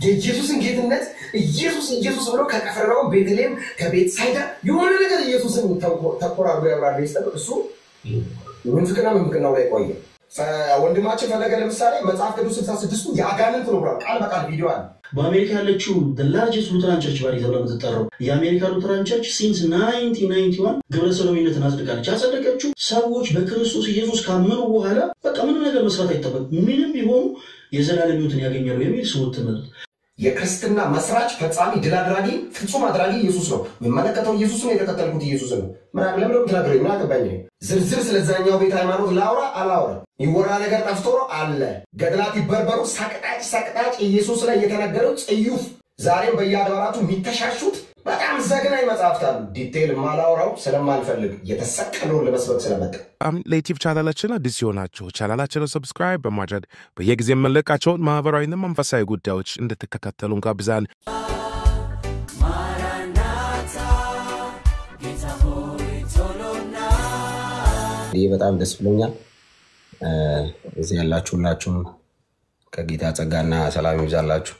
የኢየሱስን ጌትነት ኢየሱስ ብሎ ከቀፈረናው ቤተልሔም ከቤትሳይዳ የሆነ ነገር ኢየሱስን ተቆራርዶ ያብራል ይስተው እሱ ምን ፍቅርና ላይ ቆየ ወንድማችን ፈለገ ለምሳሌ መጽሐፍ ቅዱስ 66 ያጋንንት ነው ብሏል ቃል በቃል ቪዲዮ አለ በአሜሪካ ያለችው the largest Lutheran church ባሪ ተብላ የምትጠራው የአሜሪካ ሉተራን ቸርች since 1991 ግብረ ሰዶምነትን አጽድቃለች ያጸደቀችው ሰዎች በክርስቶስ ኢየሱስ ካመኑ በኋላ በቃ ምንም ነገር መስራት አይጠበቅም ምንም ቢሆኑ የዘላለም ሕይወትን ያገኛሉ የሚል ስውት ትምህርት የክርስትና መስራች ፈጻሚ ድል አድራጊ ፍጹም አድራጊ ኢየሱስ ነው መመለከተው ኢየሱስ ነው የተከተልኩት ኢየሱስ ነው ምናምን ተናግረኝ ማቀባኝ ዝርዝር ስለዛኛው ቤት ሃይማኖት ላውራ አላውራ ይወራ ነገር ጠፍቶ አለ ገድላት ይበርበሩ ሳቅጣጭ ኢየሱስ ላይ የተነገረው ጽዩፍ ዛሬም በያዳራቱ የሚተሻሹት በጣም ዘግናኝ መጽሐፍት አሉ ዲቴል ማላውራው ስለማልፈልግ የተሰቀለው ለመስበክ ስለመጣ ለዩቲዩብ ቻናላችን አዲስ ሆናችሁ ቻናላችንን ሰብስክራይብ በማድረግ በየጊዜው መለቃቸው ማህበራዊና መንፈሳዊ ጉዳዮች እንድትከታተሉ እንጋብዛለን ይሄ በጣም ደስ ብሎኛል እዚህ ያላችሁላችሁም ከጌታ ጸጋና ሰላም ይብዛላችሁ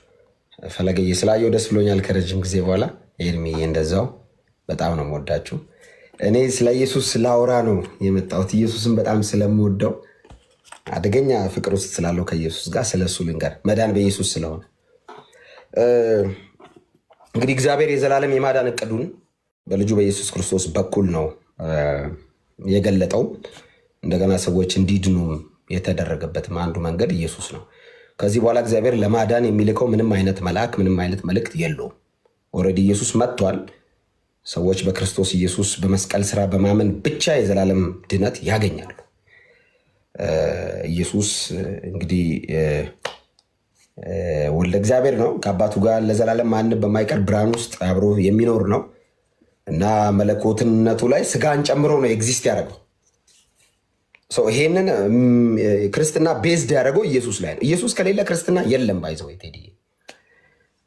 ፈለገዬ ስላየው ደስ ብሎኛል ከረጅም ጊዜ በኋላ ኤርሚ እንደዛው በጣም ነው የምወዳችሁ እኔ ስለ ኢየሱስ ላውራ ነው የመጣሁት ኢየሱስን በጣም ስለምወደው አደገኛ ፍቅር ውስጥ ስላለው ከኢየሱስ ጋር ስለሱ ልንገር መዳን በኢየሱስ ስለሆነ እንግዲህ እግዚአብሔር የዘላለም የማዳን እቅዱን በልጁ በኢየሱስ ክርስቶስ በኩል ነው የገለጠው እንደገና ሰዎች እንዲድኑ የተደረገበት አንዱ መንገድ ኢየሱስ ነው ከዚህ በኋላ እግዚአብሔር ለማዳን የሚልከው ምንም አይነት መልአክ ምንም አይነት መልእክት የለውም ኦሬዲ ኢየሱስ መጥቷል ሰዎች በክርስቶስ ኢየሱስ በመስቀል ሥራ በማመን ብቻ የዘላለም ድነት ያገኛሉ ኢየሱስ እንግዲህ ወልደ እግዚአብሔር ነው ከአባቱ ጋር ለዘላለም ማን በማይቀር ብርሃን ውስጥ አብሮ የሚኖር ነው እና መለኮትነቱ ላይ ስጋን ጨምሮ ነው ኤግዚስት ያደረገው ይሄንን ክርስትና ቤዝድ ያደረገው ኢየሱስ ላይ ነው ኢየሱስ ከሌለ ክርስትና የለም ባይዘው ቴዲ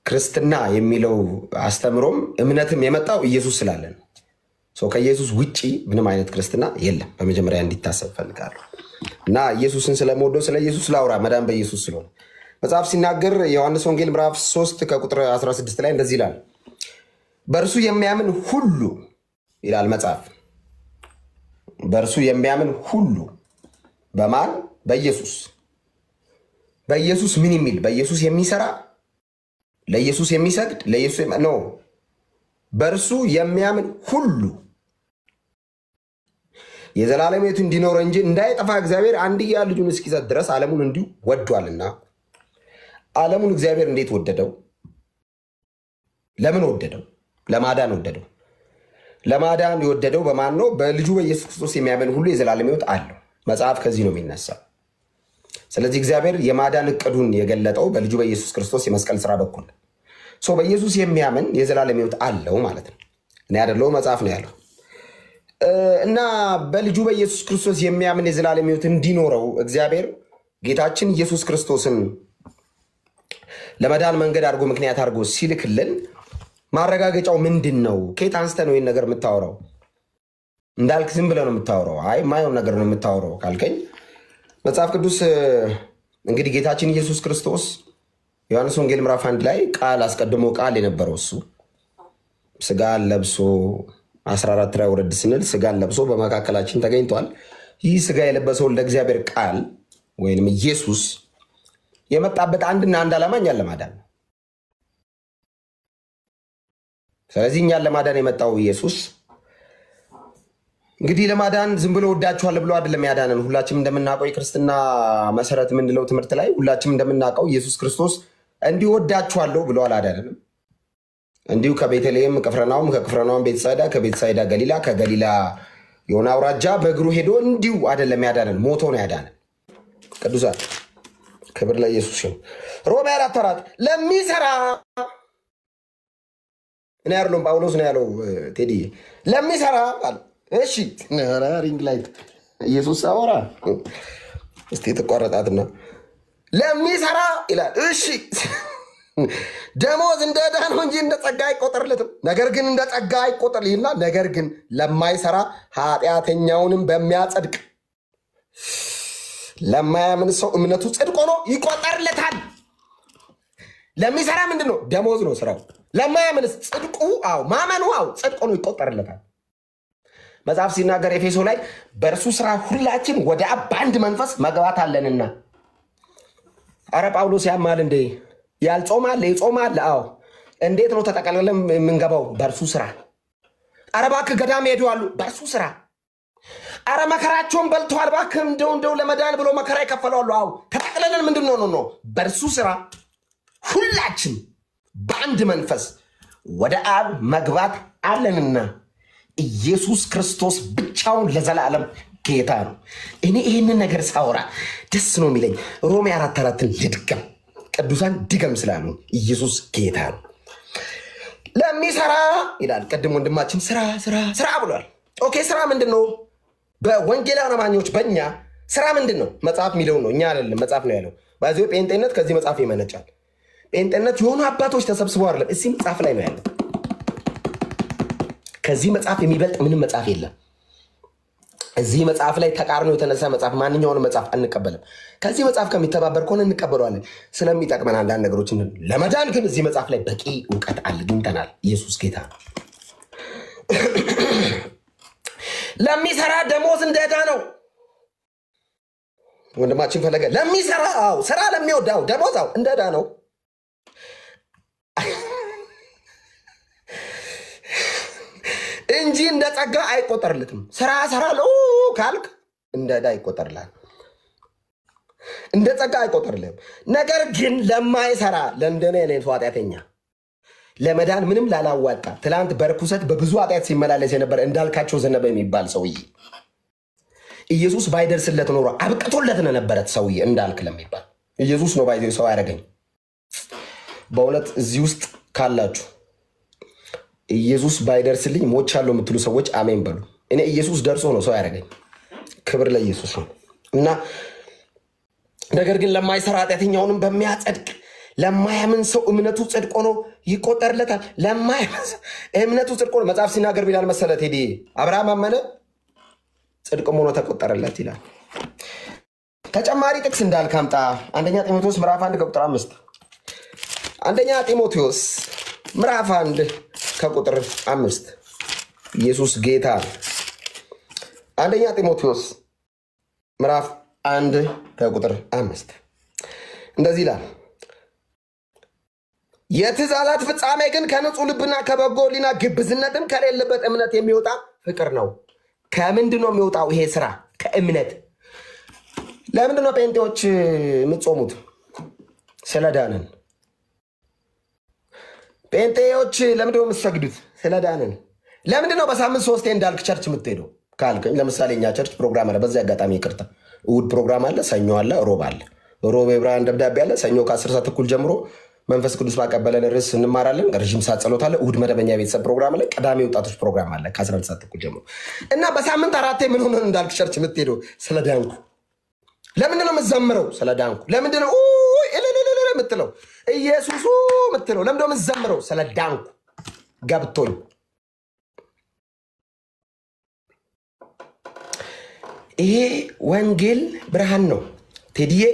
ክርስትና የሚለው አስተምሮም እምነትም የመጣው ኢየሱስ ስላለ ነው ከኢየሱስ ውጪ ምንም አይነት ክርስትና የለም በመጀመሪያ እንዲታሰብ ፈልጋለሁ እና ኢየሱስን ስለምወደው ስለ ኢየሱስ ላውራ መዳን በኢየሱስ ስለሆነ መጽሐፍ ሲናገር ዮሐንስ ወንጌል ምዕራፍ 3 ከቁጥር 16 ላይ እንደዚህ ይላል በእርሱ የሚያምን ሁሉ ይላል መጽሐፍ በእርሱ የሚያምን ሁሉ በማን በኢየሱስ ምን የሚል በኢየሱስ የሚሰራ ለኢየሱስ የሚሰግድ ለኢየሱስ ነው በእርሱ የሚያምን ሁሉ የዘላለም ሕይወት እንዲኖር እንጂ እንዳይጠፋ እግዚአብሔር አንድያ ልጁን እስኪሰጥ ድረስ ዓለሙን እንዲሁ ወዷልና ዓለሙን እግዚአብሔር እንዴት ወደደው ለምን ወደደው ለማዳን ወደደው ለማዳን የወደደው በማን ነው በልጁ በኢየሱስ ክርስቶስ የሚያምን ሁሉ የዘላለም ሕይወት አለው መጽሐፍ ከዚህ ነው የሚነሳው ስለዚህ እግዚአብሔር የማዳን እቅዱን የገለጠው በልጁ በኢየሱስ ክርስቶስ የመስቀል ሥራ በኩል በኢየሱስ የሚያምን የዘላለም ሕይወት አለው ማለት ነው እኔ አይደለም መጽሐፍ ነው ያለው እና በልጁ በኢየሱስ ክርስቶስ የሚያምን የዘላለም ሕይወት እንዲኖረው እግዚአብሔር ጌታችን ኢየሱስ ክርስቶስን ለመዳን መንገድ አድርጎ ምክንያት አድርጎ ሲልክልን ማረጋገጫው ምንድነው ከየት አንስተ ነው ይሄን ነገር የምታወራው እንዳልክ ዝም ብለ ነው የምታወራው አይ ማየውን ነገር ነው የምታወራው ካልከኝ መጽሐፍ ቅዱስ እንግዲህ ጌታችን ኢየሱስ ክርስቶስ ዮሐንስ ወንጌል ምዕራፍ 1 ላይ ቃል አስቀድሞ ቃል የነበረው እሱ ስጋን ለብሶ 14 ላይ ወረድ ስንል ስጋን ለብሶ በመካከላችን ተገኝቷል ይህ ስጋ የለበሰው ለእግዚአብሔር ቃል ወይንም ኢየሱስ የመጣበት አንድና አንድ ዓላማ እኛን ለማዳን ነው ስለዚህ እኛን ለማዳን የመጣው ኢየሱስ እንግዲህ ለማዳን ዝም ብሎ ወዳችኋል ብሎ አይደለም ያዳነን ሁላችንም እንደምናውቀው የክርስትና መሰረት ምንድነው ትምህርት ላይ ሁላችንም እንደምናውቀው ኢየሱስ ክርስቶስ እንዲሁ ወዳችኋለሁ ብሎ አላዳነንም እንዲሁ ከቤተልሔም ከፍርናሆም ከፍርናሆም ቤትሳይዳ ከቤትሳይዳ ገሊላ ከገሊላ የሆነ አውራጃ በእግሩ ሄዶ እንዲሁ አይደለም ያዳነን ሞቶ ነው ያዳነን ቅዱሳን ክብር ለኢየሱስ ይሁን ሮሜ 4:4 ለሚሰራ እኔ አይደለም ጳውሎስ ነው ያለው ቴዲ ለሚሰራ እሺ ሪንግ ላይት ኢየሱስ አወራ እስቲ ተቆረጣትና ለሚሰራ ይላል እሺ ደሞዝ እንደ ዕዳ ነው እንጂ እንደ ጸጋ አይቆጠርለትም ነገር ግን እንደ ጸጋ አይቆጠርልና ነገር ግን ለማይሰራ ኃጢአተኛውንም በሚያጸድቅ ለማያምን ሰው እምነቱ ጽድቅ ሆኖ ይቆጠርለታል ለሚሰራ ምንድነው ደሞዝ ነው ስራው ለማያምን ጽድቁ ማመኑ ጽድቁ ነው ይቆጠርለታል መጽሐፍ ሲናገር ኤፌሶ ላይ በእርሱ ስራ ሁላችን ወደ አብ በአንድ መንፈስ መግባት አለንና አረ ጳውሎስ ያማል እንዴ ያልጾማል ይጾማል እንዴት ነው ተጠቅልለን የምንገባው በእርሱ ስራ አረ እባክህ ገዳም ሄደዋል በእርሱ ስራ አረ መከራቸውን በልተዋል እባክህ እንደው ለመዳን ብሎ መከራ ይከፈላሉ ተጠቅልለን ምንድነው ነው በእርሱ ስራ ሁላችን በአንድ መንፈስ ወደ አብ መግባት አለንና ኢየሱስ ክርስቶስ ብቻውን ለዘላለም ጌታ ነው እኔ ይሄንን ነገር ሳወራ ደስ ነው የሚለኝ ሮሜ 4:4 ልድገም ቅዱሳን ድገም ስላሉ ኢየሱስ ጌታ ነው ለሚሰራ ይላል ቀድሞ ወንድማችን ስራ ብሏል ኦኬ ስራ ምንድነው በወንጌላውያን አማኞች በእኛ ስራ ምንድነው መጽሐፍ የሚለው ነው እኛ አይደለም መጽሐፍ ነው ያለው ባይዘው ጴንጤነት ከዚህ መጽሐፍ ይመነጫል ጴንጤነት የሆኑ አባቶች ተሰብስበው አይደለም እዚህ መጽሐፍ ላይ ነው ያለው ከዚህ መጽሐፍ የሚበልጥ ምንም መጽሐፍ የለም እዚህ መጽሐፍ ላይ ተቃርኖ የተነሳ መጽሐፍ ማንኛውንም መጽሐፍ አንቀበልም ከዚህ መጽሐፍ ከሚተባበር ከሆነ እንቀበለዋለን ስለሚጠቅመን አንዳንድ ነገሮችን ለመዳን ግን እዚህ መጽሐፍ ላይ በቂ ዕውቀት አግኝተናል ኢየሱስ ጌታ ለሚሰራ ደሞዝ እንደዳ ነው ወንድማችን ፈለገ ለሚሰራ ስራ ለሚወዳው ደሞዝ እንደዳ ነው እንጂ እንደ ጸጋ አይቆጠርለትም ስራ ለው ካልክ እንደዳ ይቆጠርላል እንደ ጸጋ አይቆጠርልም ነገር ግን ለማይሰራ ለእንደኔ አይነት ኃጢአተኛ ለመዳን ምንም ላላዋጣ ትላንት በርኩሰት በብዙ ኃጢአት ሲመላለስ የነበረ እንዳልካቸው ዘነበ የሚባል ሰውዬ ኢየሱስ ባይደርስለት ኖሮ አብቅቶለት ነበር ሰውዬ እንዳልክ ለሚባል ኢየሱስ ነው ባይዘው ሰው ያረጋኝ በእውነት እዚህ ውስጥ ካላችሁ ኢየሱስ ባይደርስልኝ ሞቻለሁ የምትሉ ሰዎች አሜን በሉ እኔ ኢየሱስ ደርሶ ነው ሰው ያረጋኝ ክብር ለኢየሱስ ነው እና ነገር ግን ለማይሰራ ኃጢአተኛውንም በሚያጸድቅ ለማያምን ሰው እምነቱ ጽድቅ ሆኖ ይቆጠርለታል ለማያምን እምነቱ ጽድቅ ሆኖ መጽሐፍ ሲናገር ቢላል መሰለ ቴዲ አብርሃም አመነ ጽድቅ ሆኖ ተቆጠረለት ይላል ተጨማሪ ጥቅስ እንዳልካምጣ አንደኛ ጢሞቴዎስ ምዕራፍ 1 ከቁጥር 5 አንደኛ ጢሞቴዎስ ምዕራፍ 1 ከቁጥር 5 ኢየሱስ ጌታ አንደኛ ጢሞቴዎስ ምዕራፍ 1 ከቁጥር 5 እንደዚህ ይላል የትእዛዛት ፍጻሜ ግን ከንጹህ ልብና ከበጎ ሕሊና ግብዝነትም ከሌለበት እምነት የሚወጣ ፍቅር ነው ከምንድነው የሚወጣው ይሄ ስራ ከእምነት ለምንድነው ጴንጤዎች የምትጾሙት ስለዳንን ጴንጤዎች ለምንድነው የምትሰግዱት ስለዳንን ለምንድነው በሳምንት 3 እንዳልክ ቸርች የምትሄደው ካልከኝ ለምሳሌ እኛ ቸርች ፕሮግራም አለ በዛ አጋጣሚ ይቅርታ እሁድ ፕሮግራም አለ ሰኞ አለ ሮብ አለ ሮብ የብርሃን ደብዳቤ አለ ሰኞ ከ10 ሰዓት ተኩል ጀምሮ መንፈስ ቅዱስ ባቀበለን ርዕስ እንማራለን ረጅም ሰዓት ጸሎት አለ እሁድ መደበኛ ቤተሰብ ፕሮግራም አለ ቅዳሜ ወጣቶች ፕሮግራም አለ ከ11 ሰዓት ተኩል ጀምሮ እና በሳምንት 4 ምን ሆነ እንዳልክ ቸርች የምትሄደው ስለዳንኩ ለምንድነው የምትዘምረው ስለዳንኩ ለምንድነው የምትለው ኢየሱስ የምትለው ለምንድነው የምትዘምረው ስለዳንኩ ገብቶኝ ይሄ ወንጌል ብርሃን ነው ቴዲዬ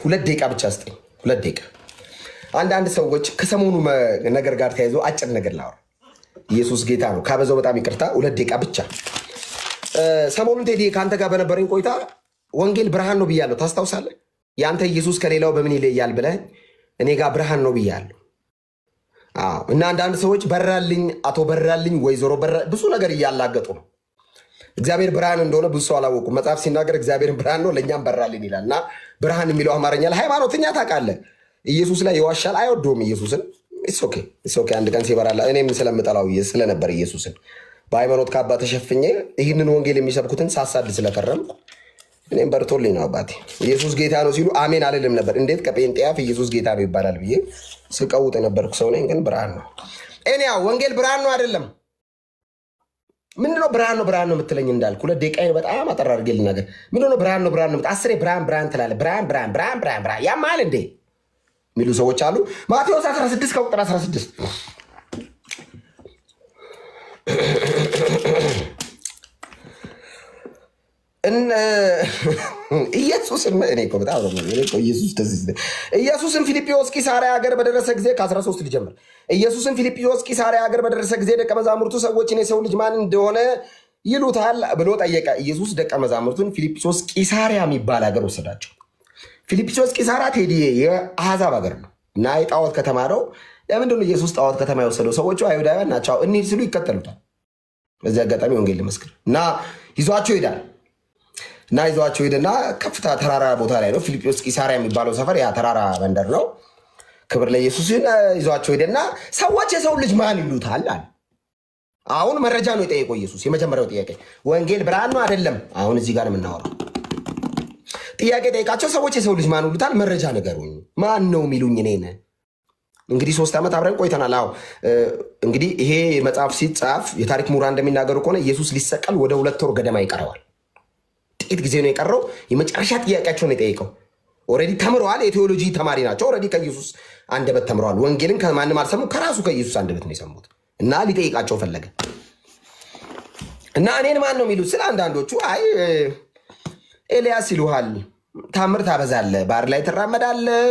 2 ደቂቃ ብቻ አስጠኝ 2 ደቂቃ አንዳንድ ሰዎች ከሰሞኑ ነገር ጋር ተያይዞ አጭር ነገር ላወራ ኢየሱስ ጌታ ነው ካበዛው በጣም ይቅርታ 2 ደቂቃ ብቻ ሰሞኑን ቴዲዬ ካንተ ጋር በነበረኝ ቆይታ ወንጌል ብርሃን ነው ብያለሁ ታስታውሳለህ ያንተ ኢየሱስ ከሌላው በምን ይለያል ብለህ እኔ ጋር ብርሃን ነው ብያለሁ እና አንዳንድ ሰዎች በራልኝ አቶ በራልኝ ወይዘሮ በራ ብዙ ነገር እያላገጡ ነው እግዚአብሔር ብርሃን እንደሆነ ብዙ ሰው አላወቁ መጽሐፍ ሲናገር እግዚአብሔር ብርሃን ነው ለኛም በራልን ይላልና ብርሃን የሚለው አማርኛ ለሃይማኖተኛ ታውቃለህ ኢየሱስ ላይ ይዋሻል አይወደውም ኢየሱስን ኢትስ ኦኬ አንድ ቀን ሲበራላ እኔም ስለምጠላው ስለነበር ኢየሱስን በሃይማኖት ካባ ተሸፍኜ ይህንን ወንጌል የሚሰብኩትን ሳሳድ ስለከረምኩ እኔም በርቶልኝ ነው አባቴ ኢየሱስ ጌታ ነው ሲሉ አሜን አልልም ነበር እንዴት ከጴንጤያፍ ኢየሱስ ጌታ ነው ይባላል ብዬ ስቀውጥ ነበርኩ ሰው ነኝ ግን ብርሃን ነው እኔ ወንጌል ብርሃን ነው አይደለም ምንድነው ብርሃን ነው የምትለኝ እንዳልኩ 2 ደቂቃ በጣም አጠር አድርጌ ልናገር ምንድነው ብርሃን ነው አስሬ ብርሃን ትላለህ ብርሃን ያማል እንዴ ሚሉ ሰዎች አሉ ማቴዎስ 16 ከቁጥር 16 ኢየሱስ ኢየሱስን እኔ እኮ በጣም ነው እኔ እኮ ኢየሱስ ደስ ኢየሱስን ፊልጵዎስ ቂሳርያ ሀገር በደረሰ ጊዜ ከ13 ልጀምር ኢየሱስን ፊልጵዎስ ቂሳርያ ሀገር በደረሰ ጊዜ ደቀ መዛሙርቱ ሰዎችን የሰው ልጅ ማን እንደሆነ ይሉታል ብሎ ጠየቀ ኢየሱስ ደቀ መዛሙርቱን ፊልጵዎስ ቂሳርያ የሚባል ሀገር ወሰዳቸው ፊልጵዎስ ቂሳርያ ቴዲ የአሕዛብ ሀገር ነው እና የጣዖት ከተማ ነው ለምንድን ነው ኢየሱስ ጣዖት ከተማ የወሰደው ሰዎቹ አይሁዳውያን ናቸው እንሂድ ሲሉ ይከተሉታል በዚህ አጋጣሚ ወንጌል ለመስከር እና ይዟቸው ይሄዳል እና ይዟቸው ሄደና ከፍታ ተራራ ቦታ ላይ ነው ፊልጵዎስ ቂሳርያ የሚባለው ሰፈር ያ ተራራ መንደር ነው ክብር ለኢየሱስ ይዟቸው ሄደና ሰዎች የሰው ልጅ ማን ይሉታል አለ አሁን መረጃ ነው የጠየቀው ኢየሱስ የመጀመሪያው ጥያቄ ወንጌል ብርሃን ነው አይደለም አሁን እዚህ ጋር የምናወራው ጥያቄ ጠይቃቸው ሰዎች የሰው ልጅ ማን ይሉታል መረጃ ነገሩኝ ማን ነው የሚሉኝ እኔን እንግዲህ 3 ዓመት አብረን ቆይተናል አው እንግዲህ ይሄ መጽሐፍ ሲጻፍ የታሪክ ምሁራን እንደሚናገሩ ከሆነ ኢየሱስ ሊሰቀል ወደ 2 ወር ገደማ ይቀረዋል ጥቂት ጊዜ ነው የቀረው የመጨረሻ ጥያቄያቸው ነው የጠየቀው ኦሬዲ ተምረዋል የቴዎሎጂ ተማሪ ናቸው ኦሬዲ ከኢየሱስ አንደበት ተምረዋል ወንጌልን ከማንም አልሰሙ ከራሱ ከኢየሱስ አንደበት ነው የሰሙት እና ሊጠይቃቸው ፈለገ እና እኔን ማን ነው የሚሉት ስለ አንዳንዶቹ አይ ኤልያስ ይሉሃል ታምር ታበዛለህ ባር ላይ ተራመዳለህ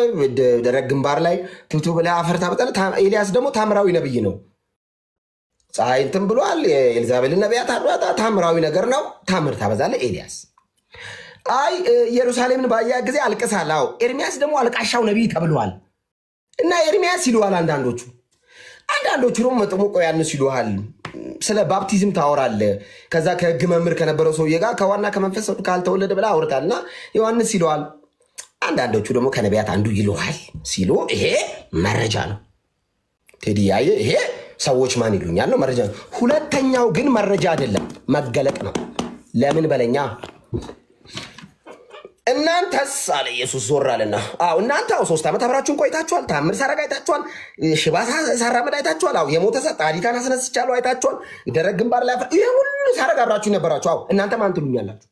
ደረቅ ግንባር ላይ ትብትብ ላይ አፈር ታበጣለህ ኤልያስ ደግሞ ታምራዊ ነብይ ነው ፀሐይ እንትን ብሏል የኤልዛቤል ነቢያት አጥዋታ ታምራዊ ነገር ነው ታምር ታበዛለህ ኤልያስ አይ ኢየሩሳሌምን ባያ ጊዜ አልቀሳላው ኤርሚያስ ደግሞ አልቃሻው ነብይ ተብሏል እና ኤርሚያስ ይሉሃል አንዳንዶቹ ደግሞ መጥሞቆ ያንስ ይሉሃል ስለ ባፕቲዝም ታወራለህ ከዛ ከሕግ መምህር ከነበረው ሰውዬ ጋር ከዋና ከመንፈስ ካልተወለደ ብላ አውርታልና ዮሐንስ ይሉሃል አንዳንዶቹ ደግሞ ከነቢያት አንዱ ይሉሃል ሲሉ ይሄ መረጃ ነው ቴዲያዬ ይሄ ሰዎች ማን ይሉኛል ነው መረጃ ሁለተኛው ግን መረጃ አይደለም መገለጥ ነው ለምን በለኛ እናንተስ አለ ኢየሱስ ዞራልና አው እናንተው 3 ዓመት አብራችሁን ቆይታችኋል ታምር ሰረጋይታችኋል ሽባሳ ሰራመድ አይታችኋል አው የሞተ ሰጣዲታን አስነስቻለሁ አይታችኋል ደረግ ግንባር ላይ ይሄ ሁሉ ሰረጋ አብራችሁ ነበራችሁ አው እናንተ ማን ትሉኛላችሁ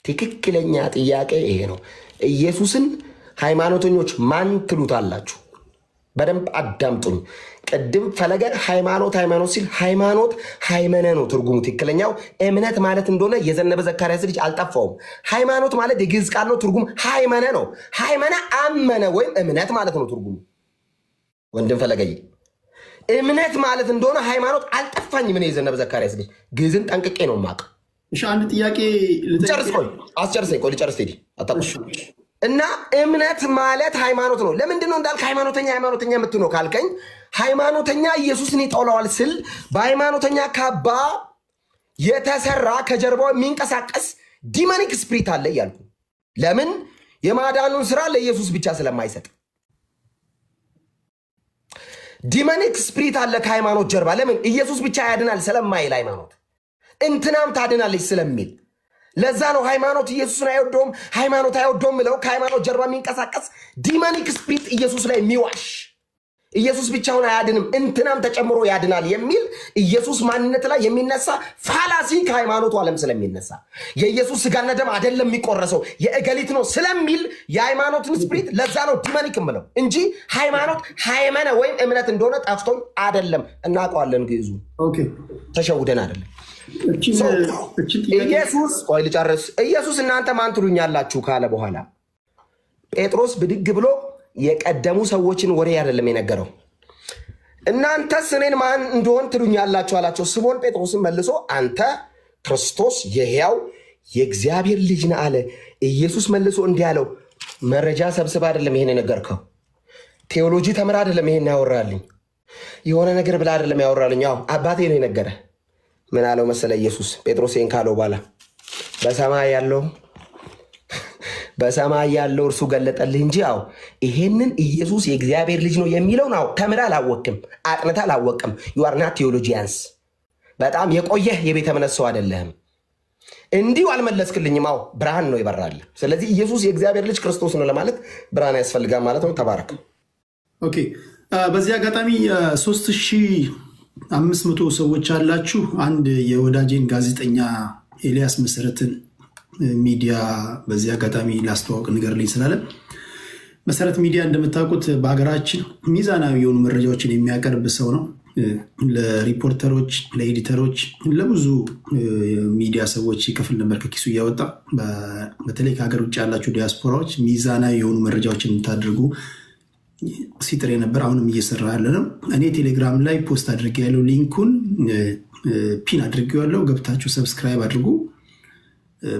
ትክክለኛ ጥያቄ ይሄ ነው ኢየሱስን ሃይማኖተኞች ማን ትሉታላችሁ በደንብ አዳምጡኝ ቀድም ፈለገ ሃይማኖት ሲል ሃይማኖት ሃይመነ ነው ትርጉሙ ትክክለኛው እምነት ማለት እንደሆነ የዘነበ ዘካርያስ ልጅ አልጠፋውም ሃይማኖት ማለት የግዕዝ ቃል ነው ትርጉም ሃይመነ ነው ሃይመነ አመነ ወይም እምነት ማለት ነው ትርጉሙ ወንድም ፈለገ እምነት ማለት እንደሆነ ሃይማኖት አልጠፋኝም እኔ የዘነበ ዘካርያስ ልጅ ግዕዝን ጠንቅቄ ነው ማቅ እሺ አንድ ጥያቄ ልጨርስ ቴዲ አጣጣሽ እና እምነት ማለት ሃይማኖት ነው ለምንድነው እንዳልክ ሃይማኖተኛ የምትኖ ካልከኝ ሃይማኖተኛ ኢየሱስን ይጠላዋል ስል በሃይማኖተኛ ካባ የተሰራ ከጀርባው የሚንቀሳቀስ ዲሞኒክ ስፒሪት አለ ይላል ለምን የማዳኑን ስራ ለኢየሱስ ብቻ ስለማይሰጥ ዲሞኒክ ስፒሪት አለ ከሃይማኖት ጀርባ ለምን ኢየሱስ ብቻ ያድናል ስለማይል ሃይማኖት እንትናም ታድናለች ስለሚል ለዛ ነው ሃይማኖት ኢየሱስን አይወደውም ብለው ከሃይማኖት ጀርባ የሚንቀሳቀስ ዲሞኒክ ስፒሪት ኢየሱስ ላይ የሚዋሽ ኢየሱስ ብቻውን አያድንም እንትናም ተጨምሮ ያድናል የሚል ኢየሱስ ማንነት ላይ የሚነሳ ፋላሲ ከሃይማኖቱ ዓለም ስለሚነሳ የኢየሱስ ስጋና ደም አይደለም የሚቆረሰው የእገሊት ነው ስለሚል የሃይማኖትን ስፒሪት ለዛ ነው ዲሞኒክ ምለው እንጂ ሃይማኖት ሃይመነ ወይም እምነት እንደሆነ ጠፍቶን አይደለም እናውቀዋለን ግዕዙ ኦኬ ተሸውደን አይደለም ኢየሱስ ቆይ ልጨርስ ኢየሱስ እናንተ ማን ትሉኛላችሁ ካለ በኋላ ጴጥሮስ ብድግ ብሎ የቀደሙ ሰዎችን ወሬ አይደለም የነገረው እናንተስ እኔን ማን እንደሆን ትሉኛላችሁ አላቸው ስምዖን ጴጥሮስን መልሶ አንተ ክርስቶስ የሕያው የእግዚአብሔር ልጅ ነህ አለ ኢየሱስ መልሶ እንዲህ አለው መረጃ ሰብስብ አይደለም ይሄን ነገርከው ቴዎሎጂ ተምራ አይደለም ይሄን ያወራልኝ የሆነ ነገር ብላ አይደለም ያወራልኝ ያው አባቴ ነው የነገረ ምን አለው መሰለ ኢየሱስ ጴጥሮስን ካለው ባላ በሰማይ ያለው እርሱ ገለጠልህ እንጂ አው ይሄንን ኢየሱስ የእግዚአብሔር ልጅ ነው የሚለው ነው ተምራ አላወቅም አጥንታ አላወቅም you are not theologians በጣም የቆየህ የቤተ እምነት ሰው አይደለም እንዲው አልመለስክልኝም አው ብርሃን ነው ይበራል ስለዚህ ኢየሱስ የእግዚአብሔር ልጅ ክርስቶስ ነው ለማለት ብርሃን ያስፈልጋል ማለት ነው ተባረክ ኦኬ በዚህ አጋጣሚ 3500 ሰዎች አላችሁ አንድ የወዳጄን ጋዜጠኛ ኤልያስ መሰረትን ሚዲያ በዚህ አጋጣሚ ላስተዋውቅ ንገርልኝ ስላለ መሰረት ሚዲያ እንደምታውቁት በአገራችን ሚዛናዊ የሆኑ መረጃዎችን የሚያቀርብ ሰው ነው ለሪፖርተሮች ለኤዲተሮች ለብዙ ሚዲያ ሰዎች ይከፍል ነበር ከኪሱ እያወጣ በተለይ ከሀገር ውጭ ያላችሁ ዲያስፖራዎች ሚዛናዊ የሆኑ መረጃዎችን እንታደርጉ ሲጥር ነበር። አሁንም እየሰራ ያለ ነው። እኔ ቴሌግራም ላይ ፖስት አድርጌ ያለው ሊንኩን ፒን አድርጌዋለሁ። ገብታችሁ ሰብስክራይብ አድርጉ።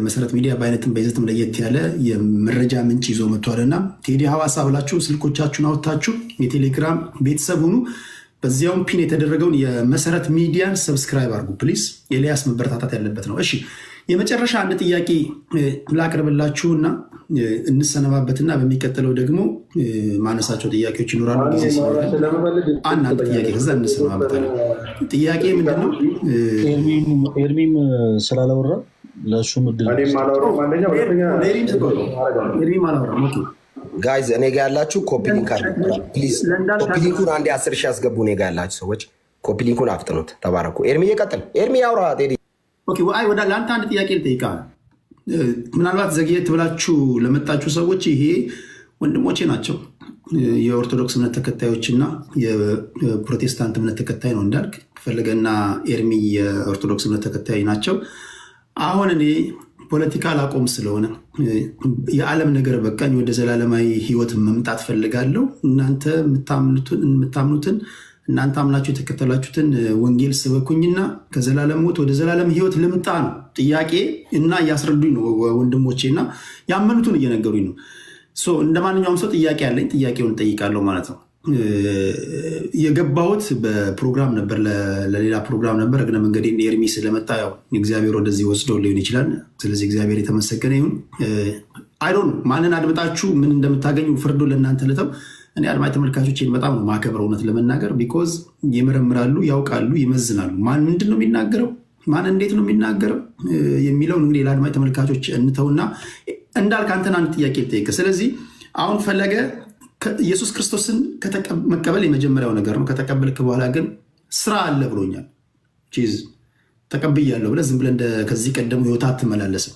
መሰረት ሚዲያ በአይነትም በይዘትም ለየት ያለ የመረጃ ምንጭ ይዞ መጥቷልና ቴዲ ሐዋሳ ብላችሁ ስልኮቻችሁን አውጥታችሁ የቴሌግራም ቤተሰብ ሁኑ። በዚያውም ፒን የተደረገውን የመሰረት ሚዲያን ሰብስክራይብ አድርጉ ፕሊዝ። ኤልያስ መበረታታት ያለበት ነው። እሺ የመጨረሻ አንድ ጥያቄ ላቅርብላችሁና እንሰነባበትና በሚቀጥለው ደግሞ ማነሳቸው ጥያቄዎች ይኖራሉ። ጊዜ ሲኖር አንድ ጥያቄ ከዛ እንሰነባበታለን። ጥያቄ ምንድነው? ኤርሚም ስላላወራ ለሱ ምድል ጋይዝ እኔ ጋር ያላችሁ ኮፒ ሊንክ አድርጉ ፕሊዝ። ኮፒ ሊንኩን አንዴ 10 ሺህ ያስገቡ። እኔ ጋር ያላችሁ ሰዎች ኮፒ ሊንኩን አፍጥኑት። ተባረኩ። ኤርሚ ይቀጥል። ኤርሚ ያውራ። ቴዲ ኦኬ። ወአይ ወደ ለአንተ አንድ ጥያቄ ልጠይቅህ። ምናልባት ዘግየት ብላችሁ ለመጣችሁ ሰዎች ይሄ ወንድሞቼ ናቸው። የኦርቶዶክስ እምነት ተከታዮችና የፕሮቴስታንት እምነት ተከታይ ነው እንዳልክ ፈለገና ኤርሚ የኦርቶዶክስ እምነት ተከታይ ናቸው። አሁን እኔ ፖለቲካ ላቆም ስለሆነ የዓለም ነገር በቃኝ፣ ወደ ዘላለማዊ ህይወት መምጣት ፈልጋለሁ። እናንተ የምታምኑትን እናንተ አምናችሁ የተከተላችሁትን ወንጌል ስበኩኝና ከዘላለም ሞት ወደ ዘላለም ህይወት ልምጣ ነው ጥያቄ እና እያስረዱኝ ነው ወንድሞቼና ያመኑትን እየነገሩኝ ነው። እንደማንኛውም ሰው ጥያቄ አለኝ፣ ጥያቄውን ጠይቃለሁ ማለት ነው። የገባሁት በፕሮግራም ነበር፣ ለሌላ ፕሮግራም ነበር። እግረ መንገዴን ኤርሚ ስለመጣ ያው እግዚአብሔር ወደዚህ ወስዶ ሊሆን ይችላል። ስለዚህ እግዚአብሔር የተመሰገነ ይሁን። አይዶን ማንን አድምጣችሁ ምን እንደምታገኙ ፍርዱ ለእናንተ ልተው። እኔ አድማጭ ተመልካቾችን በጣም ነው ማከብረው እውነት ለመናገር ቢኮዝ ይመረምራሉ፣ ያውቃሉ፣ ይመዝናሉ። ማን ምንድነው የሚናገረው፣ ማን እንዴት ነው የሚናገረው የሚለውን እንግዲህ ለአድማጭ ተመልካቾች እንተውና እንዳልክ አንተን አንድ ጥያቄ ልጠይቅ። ስለዚህ አሁን ፈለገ ኢየሱስ ክርስቶስን መቀበል የመጀመሪያው ነገር ነው። ከተቀበልክ በኋላ ግን ስራ አለ ብሎኛል። ቺዝ ተቀብያለሁ ብለህ ዝም ብለህ ከዚህ ቀደሙ ህይወት አትመላለስም።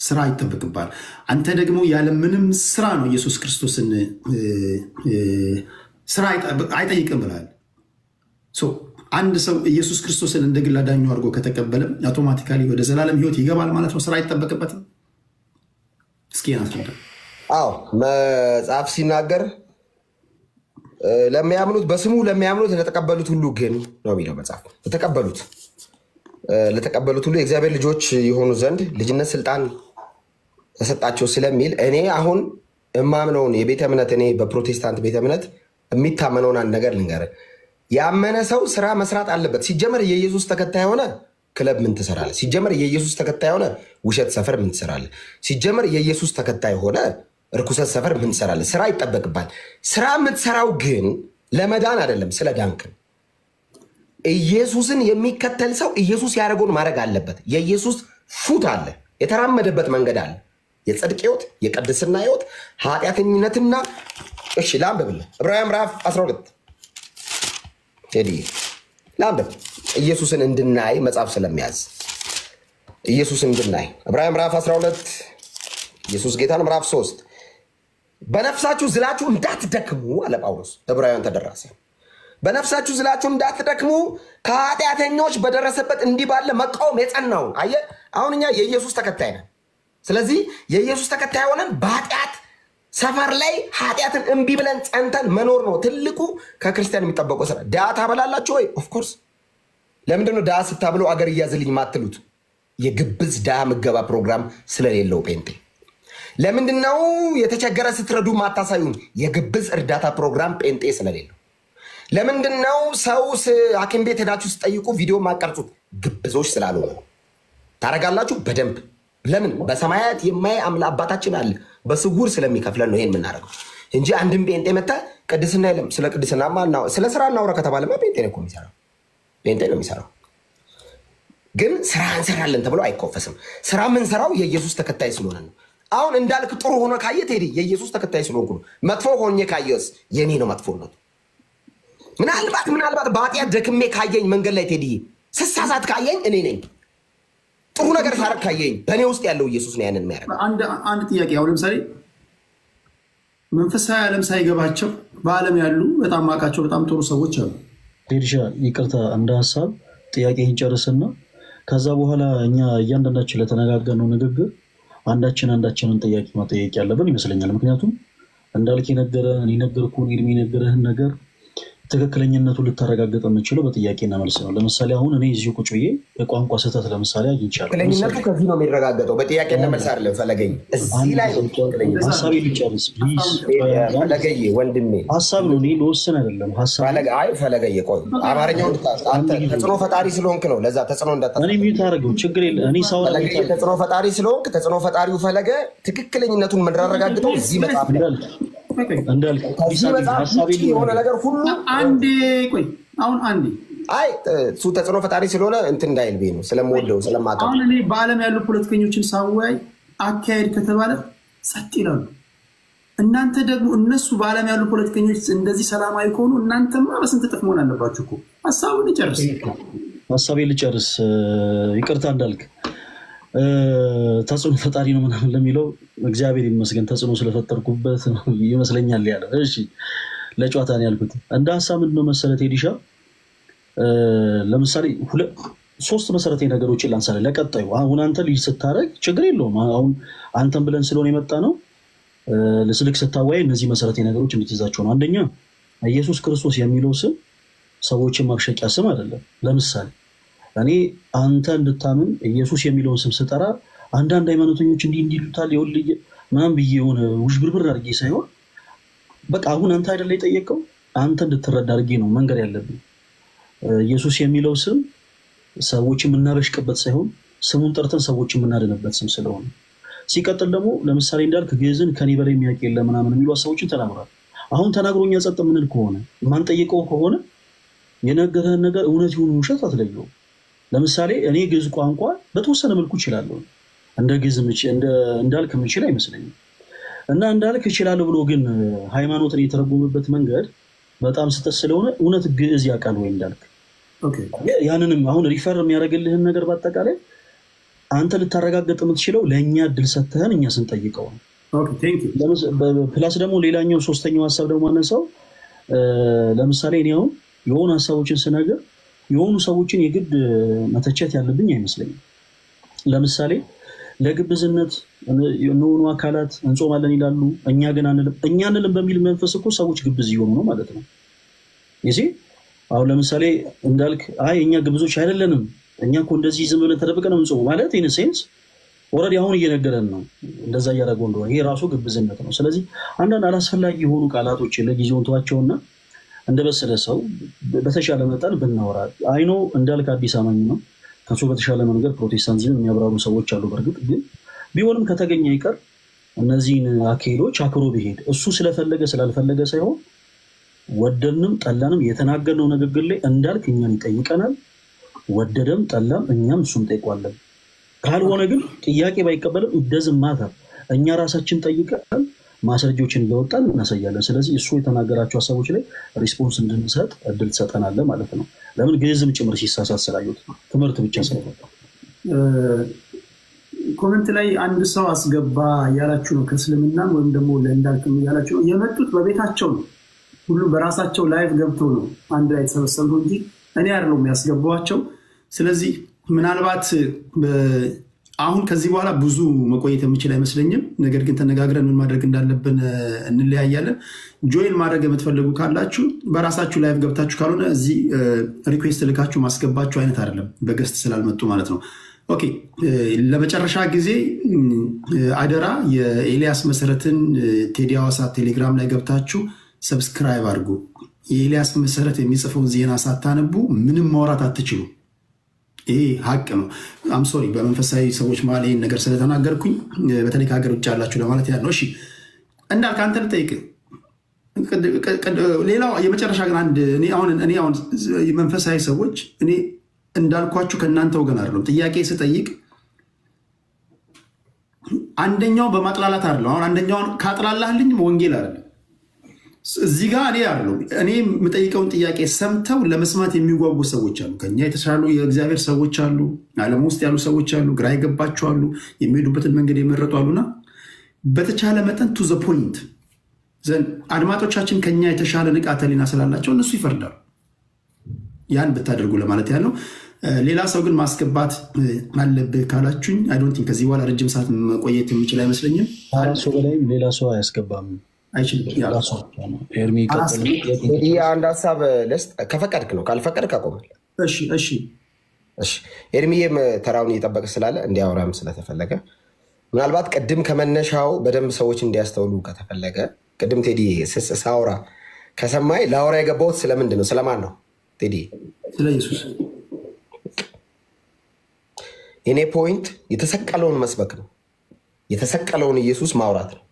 ስራ ይጠበቅብሃል። አንተ ደግሞ ያለ ምንም ስራ ነው ኢየሱስ ክርስቶስን ስራ አይጠይቅም ብለሃል። አንድ ሰው ኢየሱስ ክርስቶስን እንደ ግል አዳኙ አድርጎ ከተቀበለ አውቶማቲካሊ ወደ ዘላለም ህይወት ይገባል ማለት ነው። ስራ አይጠበቅበትም። እስኪ አስረዳ። አዎ መጽሐፍ ሲናገር ለሚያምኑት በስሙ ለሚያምኑት ለተቀበሉት ሁሉ ግን ነው የሚለው መጽሐፍ። ለተቀበሉት ሁሉ የእግዚአብሔር ልጆች የሆኑ ዘንድ ልጅነት ስልጣን ተሰጣቸው ስለሚል እኔ አሁን እማምነውን የቤተ እምነት እኔ በፕሮቴስታንት ቤተ እምነት የሚታመነውን አንድ ነገር ልንገርህ። ያመነ ሰው ስራ መስራት አለበት። ሲጀመር የኢየሱስ ተከታይ ሆነ ክለብ ምን ትሰራለህ? ሲጀመር የኢየሱስ ተከታይ ሆነ ውሸት ሰፈር ምን ትሰራለህ? ሲጀመር የኢየሱስ ተከታይ ሆነ ርኩሰት ሰፈር ምን ትሰራለህ? ስራ ይጠበቅባል። ስራ የምትሰራው ግን ለመዳን አይደለም፣ ስለ ዳንክ። ኢየሱስን የሚከተል ሰው ኢየሱስ ያደረገውን ማድረግ አለበት። የኢየሱስ ፉት አለ፣ የተራመደበት መንገድ አለ። የጽድቅ ህይወት፣ የቅድስና ህይወት፣ ኃጢአተኝነትና እሺ ላንብብልህ ዕብራውያን ምዕራፍ 12 ቴዲ ላንብብ። ኢየሱስን እንድናይ መጽሐፍ ስለሚያዝ ኢየሱስን እንድናይ ዕብራውያን ምዕራፍ 12 ኢየሱስ ጌታ ነው። ምዕራፍ 3 በነፍሳችሁ ዝላችሁ እንዳትደክሙ አለ ጳውሎስ ዕብራውያን ተደራሲ። በነፍሳችሁ ዝላችሁ እንዳትደክሙ ከኃጢአተኞች በደረሰበት እንዲህ ባለ መቃወም የጸናውን። አየህ አሁን እኛ የኢየሱስ ተከታይ ነን። ስለዚህ የኢየሱስ ተከታይ ሆነን በኃጢአት ሰፈር ላይ ኃጢአትን እምቢ ብለን ጸንተን መኖር ነው ትልቁ ከክርስቲያን የሚጠበቀው ስራ። ዳታ ታበላላችሁ ወይ? ኦፍኮርስ። ለምንድነው ዳታ ስታብሉ አገር እያዝልኝ ማትሉት? የግብዝ ዳታ ምገባ ፕሮግራም ስለሌለው ጴንጤ። ለምንድነው የተቸገረ ስትረዱ ማታሳዩን? የግብዝ እርዳታ ፕሮግራም ጴንጤ ስለሌለው። ለምንድነው ሰው ሐኪም ቤት ሄዳችሁ ስጠይቁ ቪዲዮ ማቀርጹት? ግብዞች ስላልሆነ። ታረጋላችሁ በደንብ። ለምን? በሰማያት የማይ አባታችን አለ፣ በስውር ስለሚከፍለን ነው ይሄን የምናደርገው እንጂ አንድም ጴንጤ መጣ ቅድስና የለም። ስለ ቅድስናማ ስለ ስራ እናውራ ከተባለማ ጴንጤ ነው የሚሰራው፣ ጴንጤ ነው የሚሰራው። ግን ስራ እንሰራለን ተብሎ አይኮፈስም። ስራ የምንሰራው የኢየሱስ ተከታይ ስለሆነ ነው። አሁን እንዳልክ ጥሩ ሆኖ ካየ ቴዲ የኢየሱስ ተከታይ ስለሆንኩ ነው። መጥፎ ሆኜ ካየስ የኔ ነው መጥፎነቱ። ምናልባት በኃጢአት ደክሜ ካየኝ መንገድ ላይ ቴዲ ስሳሳት ካየኝ እኔ ነኝ። ጥሩ ነገር ሳረግ ካየኝ በእኔ ውስጥ ያለው ኢየሱስ ነው ያንን የሚያደርገው። አንድ ጥያቄ አሁን ለምሳሌ መንፈሳዊ ዓለም ሳይገባቸው በዓለም ያሉ በጣም ማቃቸው በጣም ጥሩ ሰዎች አሉ። ቴዲሻ ይቅርታ እንደ ሐሳብ ጥያቄን ጨርስና ከዛ በኋላ እኛ እያንዳንዳችን ለተነጋገርነው ንግግር አንዳችንን ጥያቄ መጠየቅ ያለብን ይመስለኛል። ምክንያቱም እንዳልክ የነገረን የነገርኩን ኤርሚ የነገረህን ነገር ትክክለኛነቱን ልታረጋግጥ የምችለው በጥያቄና መልስ ነው። ለምሳሌ አሁን እኔ እዚሁ ቁጭ ብዬ የቋንቋ ስህተት ለምሳሌ አግኝቻለሁ። ትክክለኛነቱ ከዚህ ነው የሚረጋገጠው፣ በጥያቄና መልስ አይደለም። ፈለገኝ እዚህ ላይ ነው ትክክለኛነቱ። ሐሳቤ ልጨርስ ፕሊዝ። ፈለገኝ ወንድሜ ሐሳብ ነው እኔ ልወስን አይደለም ሐሳብ። አይ ፈለገኝ ቆይ አማርኛው አንተ ተጽዕኖ ፈጣሪ ስለሆንክ ነው። ለዛ ተጽዕኖ እንዳታደርግ እኔ ሚዩት አደረገው ችግር የለም። እኔ ሳወራ ተጽዕኖ ፈጣሪ ስለሆንክ ተጽዕኖ ፈጣሪው ፈለገ ትክክለኛነቱን ምንራረጋግጠው እዚህ መጽሐፍ ነው። እንዳልክ የሆነ ነገር ሁሉ አንዴ ቆይ አሁን አንዴ አይ እሱ ተጽዕኖ ፈጣሪ ስለሆነ እንትን እንዳይል ነው ስለምወደው ስለማውቀው። አሁን እኔ በዓለም ያሉ ፖለቲከኞችን ሳወያይ አካሄድ ከተባለ ጸጥ ይላሉ። እናንተ ደግሞ እነሱ በዓለም ያሉ ፖለቲከኞች እንደዚህ ሰላማዊ ከሆኑ እናንተማ በስንት ጥፍ መሆን አለባችሁ እኮ። ሐሳቡን ልጨርስ ሐሳቤን ልጨርስ። ይቅርታ እንዳልክ ተጽዕኖ ፈጣሪ ነው ምናምን ለሚለው እግዚአብሔር ይመስገን ተጽዕኖ ስለፈጠርኩበት ነው ይመስለኛል ያለው። እሺ ለጨዋታ ነው ያልኩት። እንደ ሐሳብ ምንድነው መሰረት ቴዲሻ ለምሳሌ ሶስት መሰረታዊ ነገሮችን ላንሳለ ለቀጣዩ። አሁን አንተ ልጅ ስታረግ ችግር የለውም። አሁን አንተም ብለን ስለሆነ የመጣ ነው ለስልክ ስታወያይ እነዚህ መሰረታዊ ነገሮች እንድትይዛቸው ነው። አንደኛ ኢየሱስ ክርስቶስ የሚለው ስም ሰዎችን ማብሸቂያ ስም አይደለም። ለምሳሌ እኔ አንተ እንድታምን ኢየሱስ የሚለውን ስም ስጠራ አንዳንድ ሃይማኖተኞች እንዲሉታል ይወልይ ማን ብዬ የሆነ ውዥብርብር አድርጌ ሳይሆን በቃ አሁን አንተ አይደለ የጠየቀው አንተ እንድትረዳ አድርጌ ነው መንገር ያለብኝ። ኢየሱስ የሚለው ስም ሰዎችን የምናበሽቅበት ሳይሆን ስሙን ጠርተን ሰዎችን የምናድንበት ስም ስለሆነ። ሲቀጥል ደግሞ ለምሳሌ እንዳልክ ግዕዝን ከኔ በላይ የሚያውቅ የለም ምናምን የሚሉ ሰዎችን ተናግሯል። አሁን ተናግሮኛ ጸጥ ምንል ከሆነ ማን ጠየቀው ከሆነ የነገረን ነገር እውነት ይሁን ውሸት አትለየው። ለምሳሌ እኔ ግዕዝ ቋንቋ በተወሰነ መልኩ እችላለሁ እንደ ግዕዝ እንዳልክ ምንችል አይመስለኝም። እና እንዳልክ እችላለሁ ብሎ ግን ሃይማኖትን የተረጎመበት መንገድ በጣም ስተት ስለሆነ እውነት ግዕዝ ያውቃል ወይ እንዳልክ ያንንም አሁን ሪፈር የሚያደርግልህን ነገር በአጠቃላይ አንተ ልታረጋግጥ የምትችለው ለእኛ እድል ሰጥተህን እኛ ስንጠይቀው ነው። ፕላስ ደግሞ ሌላኛው ሶስተኛው ሀሳብ ደግሞ አነሳው። ለምሳሌ እኔ አሁን የሆኑ ሀሳቦችን ስነግር የሆኑ ሰዎችን የግድ መተቸት ያለብኝ አይመስለኝም። ለምሳሌ ለግብዝነት የሆኑ አካላት እንጾማለን ይላሉ እኛ ግን አንልም በሚል መንፈስ እኮ ሰዎች ግብዝ ይሆኑ ነው ማለት ነው። እዚህ አሁን ለምሳሌ እንዳልክ አይ እኛ ግብዞች አይደለንም እኛ እኮ እንደዚህ ዝም ብለን ተደብቀን ነው እንጾም ማለት ኢን ሴንስ ኦሬዲ አሁን እየነገረን ነው እንደዛ ያደረገው እንደሆነ ይሄ ራሱ ግብዝነት ነው። ስለዚህ አንዳንድ አላስፈላጊ የሆኑ ቃላቶች ለጊዜው እንተዋቸውና እንደበሰለ ሰው በተሻለ መጠን ብናወራ አይኖ እንዳልክ አዲስ አማኝ ነው ከሱ በተሻለ መንገድ ፕሮቴስታንቲዝም የሚያብራሩ ሰዎች አሉ። በርግጥ ግን ቢሆንም ከተገኘ ይቀር እነዚህን አካሄዶች አክሮ ቢሄድ እሱ ስለፈለገ ስላልፈለገ ሳይሆን ወደንም ጠላንም የተናገርነው ንግግር ላይ እንዳልክ እኛን ይጠይቀናል። ወደደም ጠላም እኛም እሱን ጠይቋለን። ካልሆነ ግን ጥያቄ ባይቀበልም doesn't matter እኛ ራሳችን ጠይቀን ማስረጃዎችን እያወጣን እናሳያለን። ስለዚህ እሱ የተናገራቸው ሐሳቦች ላይ ሪስፖንስ እንድንሰጥ እድል ተሰጠናል ማለት ነው። ለምን ግዕዝም ጭምር ሲሳሳት ስላዩት ትምህርት ብቻ ሳይሆን ኮሜንት ላይ አንድ ሰው አስገባ ያላችሁ ነው ከእስልምና ወይም ደግሞ ለእንዳልክም ያላችሁ የመጡት በቤታቸው ነው። ሁሉም በራሳቸው ላይቭ ገብተው ነው አንድ ላይ ተሰበሰቡ እንጂ እኔ አይደለም ያስገባዋቸው። ስለዚህ ምናልባት አሁን ከዚህ በኋላ ብዙ መቆየት የሚችል አይመስለኝም። ነገር ግን ተነጋግረን ምን ማድረግ እንዳለብን እንለያያለን። ጆይን ማድረግ የምትፈልጉ ካላችሁ በራሳችሁ ላይቭ ገብታችሁ ካልሆነ እዚህ ሪኩዌስት ልካችሁ ማስገባችሁ አይነት አይደለም በገስት ስላልመጡ ማለት ነው። ኦኬ ለመጨረሻ ጊዜ አደራ የኤልያስ መሰረትን ቴዲ ሐዋሳ ቴሌግራም ላይ ገብታችሁ ሰብስክራይብ አድርጉ። የኤልያስ መሰረት የሚጽፈውን ዜና ሳታነቡ ምንም ማውራት አትችሉ። ይሄ ሀቅ ነው። አም ሶሪ በመንፈሳዊ ሰዎች ማለት ይሄን ነገር ስለተናገርኩኝ በተለይ ከሀገር ውጭ ያላችሁ ለማለት ያለው። እሺ እንዳልክ አንተ ልጠይቅ። ሌላው የመጨረሻ ግን አንድ እኔ አሁን መንፈሳዊ ሰዎች እኔ እንዳልኳችሁ ከእናንተ ወገን አይደለም ጥያቄ ስጠይቅ አንደኛው በማጥላላት አይደለም። አሁን አንደኛውን ካጥላላህልኝ ወንጌል አይደለም እዚህ ጋር እኔ አይደለም እኔ የምጠይቀውን ጥያቄ ሰምተው ለመስማት የሚጓጉ ሰዎች አሉ። ከኛ የተሻሉ የእግዚአብሔር ሰዎች አሉ፣ ዓለም ውስጥ ያሉ ሰዎች አሉ፣ ግራ ይገባቸው አሉ፣ የሚሄዱበትን መንገድ የመረጡ አሉና በተቻለ መጠን ቱ ዘ ፖይንት ዘንድ አድማጮቻችን ከኛ የተሻለ ንቃተ ህሊና ስላላቸው እነሱ ይፈርዳሉ። ያን ብታደርጉ ለማለት ያለው። ሌላ ሰው ግን ማስገባት አለብህ ካላችሁኝ አይ ዶንት ቲንክ ከዚህ በኋላ ረጅም ሰዓት መቆየት የሚችል አይመስለኝም። አራሱ በላይ ሌላ ሰው አያስገባም አይችልም። ኤርሚ አንድ ሀሳብ ልስጥ ከፈቀድክ ነው፣ ካልፈቀድክ አቆማል። እሺ ኤርሚዬም ተራውን እየጠበቀ ስላለ እንዲያወራም ስለተፈለገ ምናልባት ቅድም ከመነሻው በደንብ ሰዎች እንዲያስተውሉ ከተፈለገ ቅድም ቴዲ ሳውራ ከሰማይ ላውራ የገባሁት ስለምንድን ነው? ስለማን ነው ቴዲ? ስለ ኢየሱስ። የኔ ፖይንት የተሰቀለውን መስበክ ነው፣ የተሰቀለውን ኢየሱስ ማውራት ነው።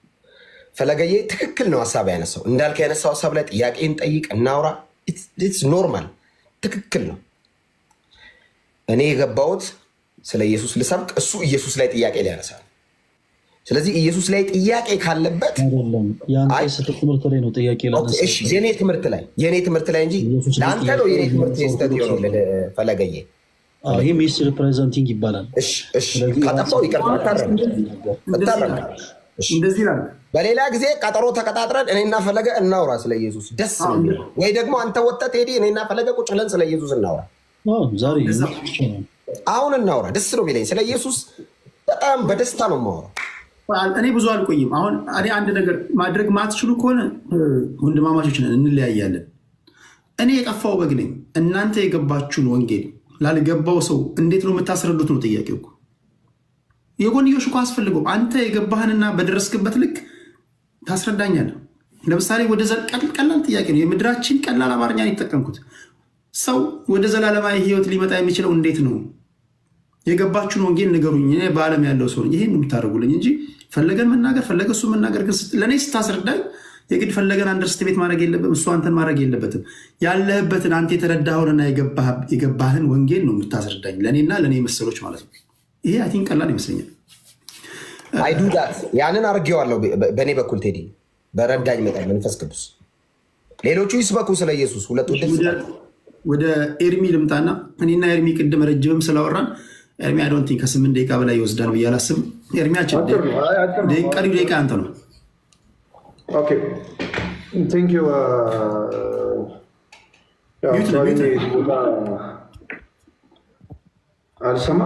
ፈለገዬ ትክክል ነው ሀሳብ ያነሳው። እንዳልክ ያነሳው ሀሳብ ላይ ጥያቄን ጠይቅ፣ እናውራ። ኢትስ ኖርማል፣ ትክክል ነው። እኔ የገባሁት ስለ ኢየሱስ ልሰብክ፣ እሱ ኢየሱስ ላይ ጥያቄ ሊያነሳ ነው። ስለዚህ ኢየሱስ ላይ ጥያቄ ካለበት ትምህርት ላይ ነው ጥያቄ የኔ ትምህርት ላይ እንጂ ለአንተ ነው የኔ ትምህርት ስህተት የሆነው ፈለገዬ። ይህ ሚስ ሪፕሬዘንቲንግ ይባላል። ካጠፋው ይቅርታ እንደዚህ በሌላ ጊዜ ቀጠሮ ተቀጣጥረን እኔና ፈለገ እናውራ ስለ ኢየሱስ ደስ ነው። ወይ ደግሞ አንተ ወጥተህ ቴዲ እኔና ፈለገ ቁጭ ብለን ስለ ኢየሱስ እናውራ። አሁን እናውራ፣ ደስ ነው የሚለኝ ስለ ኢየሱስ በጣም በደስታ ነው የማወራው። እኔ ብዙ አልቆይም። አሁን እኔ አንድ ነገር ማድረግ ማትችሉ ከሆነ ወንድማማቾች ነን፣ እንለያያለን። እኔ የጠፋው በግ ነኝ። እናንተ የገባችሁን ወንጌል ላልገባው ሰው እንዴት ነው የምታስረዱት ነው ጥያቄው እኮ። የጎንዮሽ እኮ አስፈልገው። አንተ የገባህንና በደረስክበት ልክ ታስረዳኛለህ። ለምሳሌ ወደ ቀላል ጥያቄ ነው፣ የምድራችን ቀላል አማርኛ የተጠቀምኩት። ሰው ወደ ዘላለማዊ ህይወት ሊመጣ የሚችለው እንዴት ነው? የገባችሁን ወንጌል ንገሩኝ። እኔ በዓለም ያለው ሰው ይሄን ነው የምታደርጉልኝ እንጂ ፈለገን መናገር ፈለገ እሱ መናገር ግን ለእኔ ስታስረዳኝ የግድ ፈለገን አንደርስቲሜት ማድረግ የለበትም፣ እሱ አንተን ማድረግ የለበትም። ያለህበትን አንተ የተረዳኸውንና የገባህን ወንጌል ነው የምታስረዳኝ፣ ለእኔና ለእኔ መሰሎች ማለት ነው። ይሄ አይ ቲንክ ቀላል ይመስለኛል። አይዱዳት ያንን አድርጌዋለሁ በእኔ በኩል ቴዲ በረዳኝ መጠን መንፈስ ቅዱስ። ሌሎቹ ይስበኩ ስለ ኢየሱስ። ሁለቱ ወደ ኤርሚ ልምጣና እኔና ኤርሚ ቅድም ረጅምም ስላወራን ኤርሚ አይ ዶንት ቲንክ ከ8 ደቂቃ በላይ ይወስዳል ብዬ አላስብም። ኤርሚያችን ቀሪው ደቂቃ አንተ ነው። ኦኬ ቴንክ ዩ አልሰማ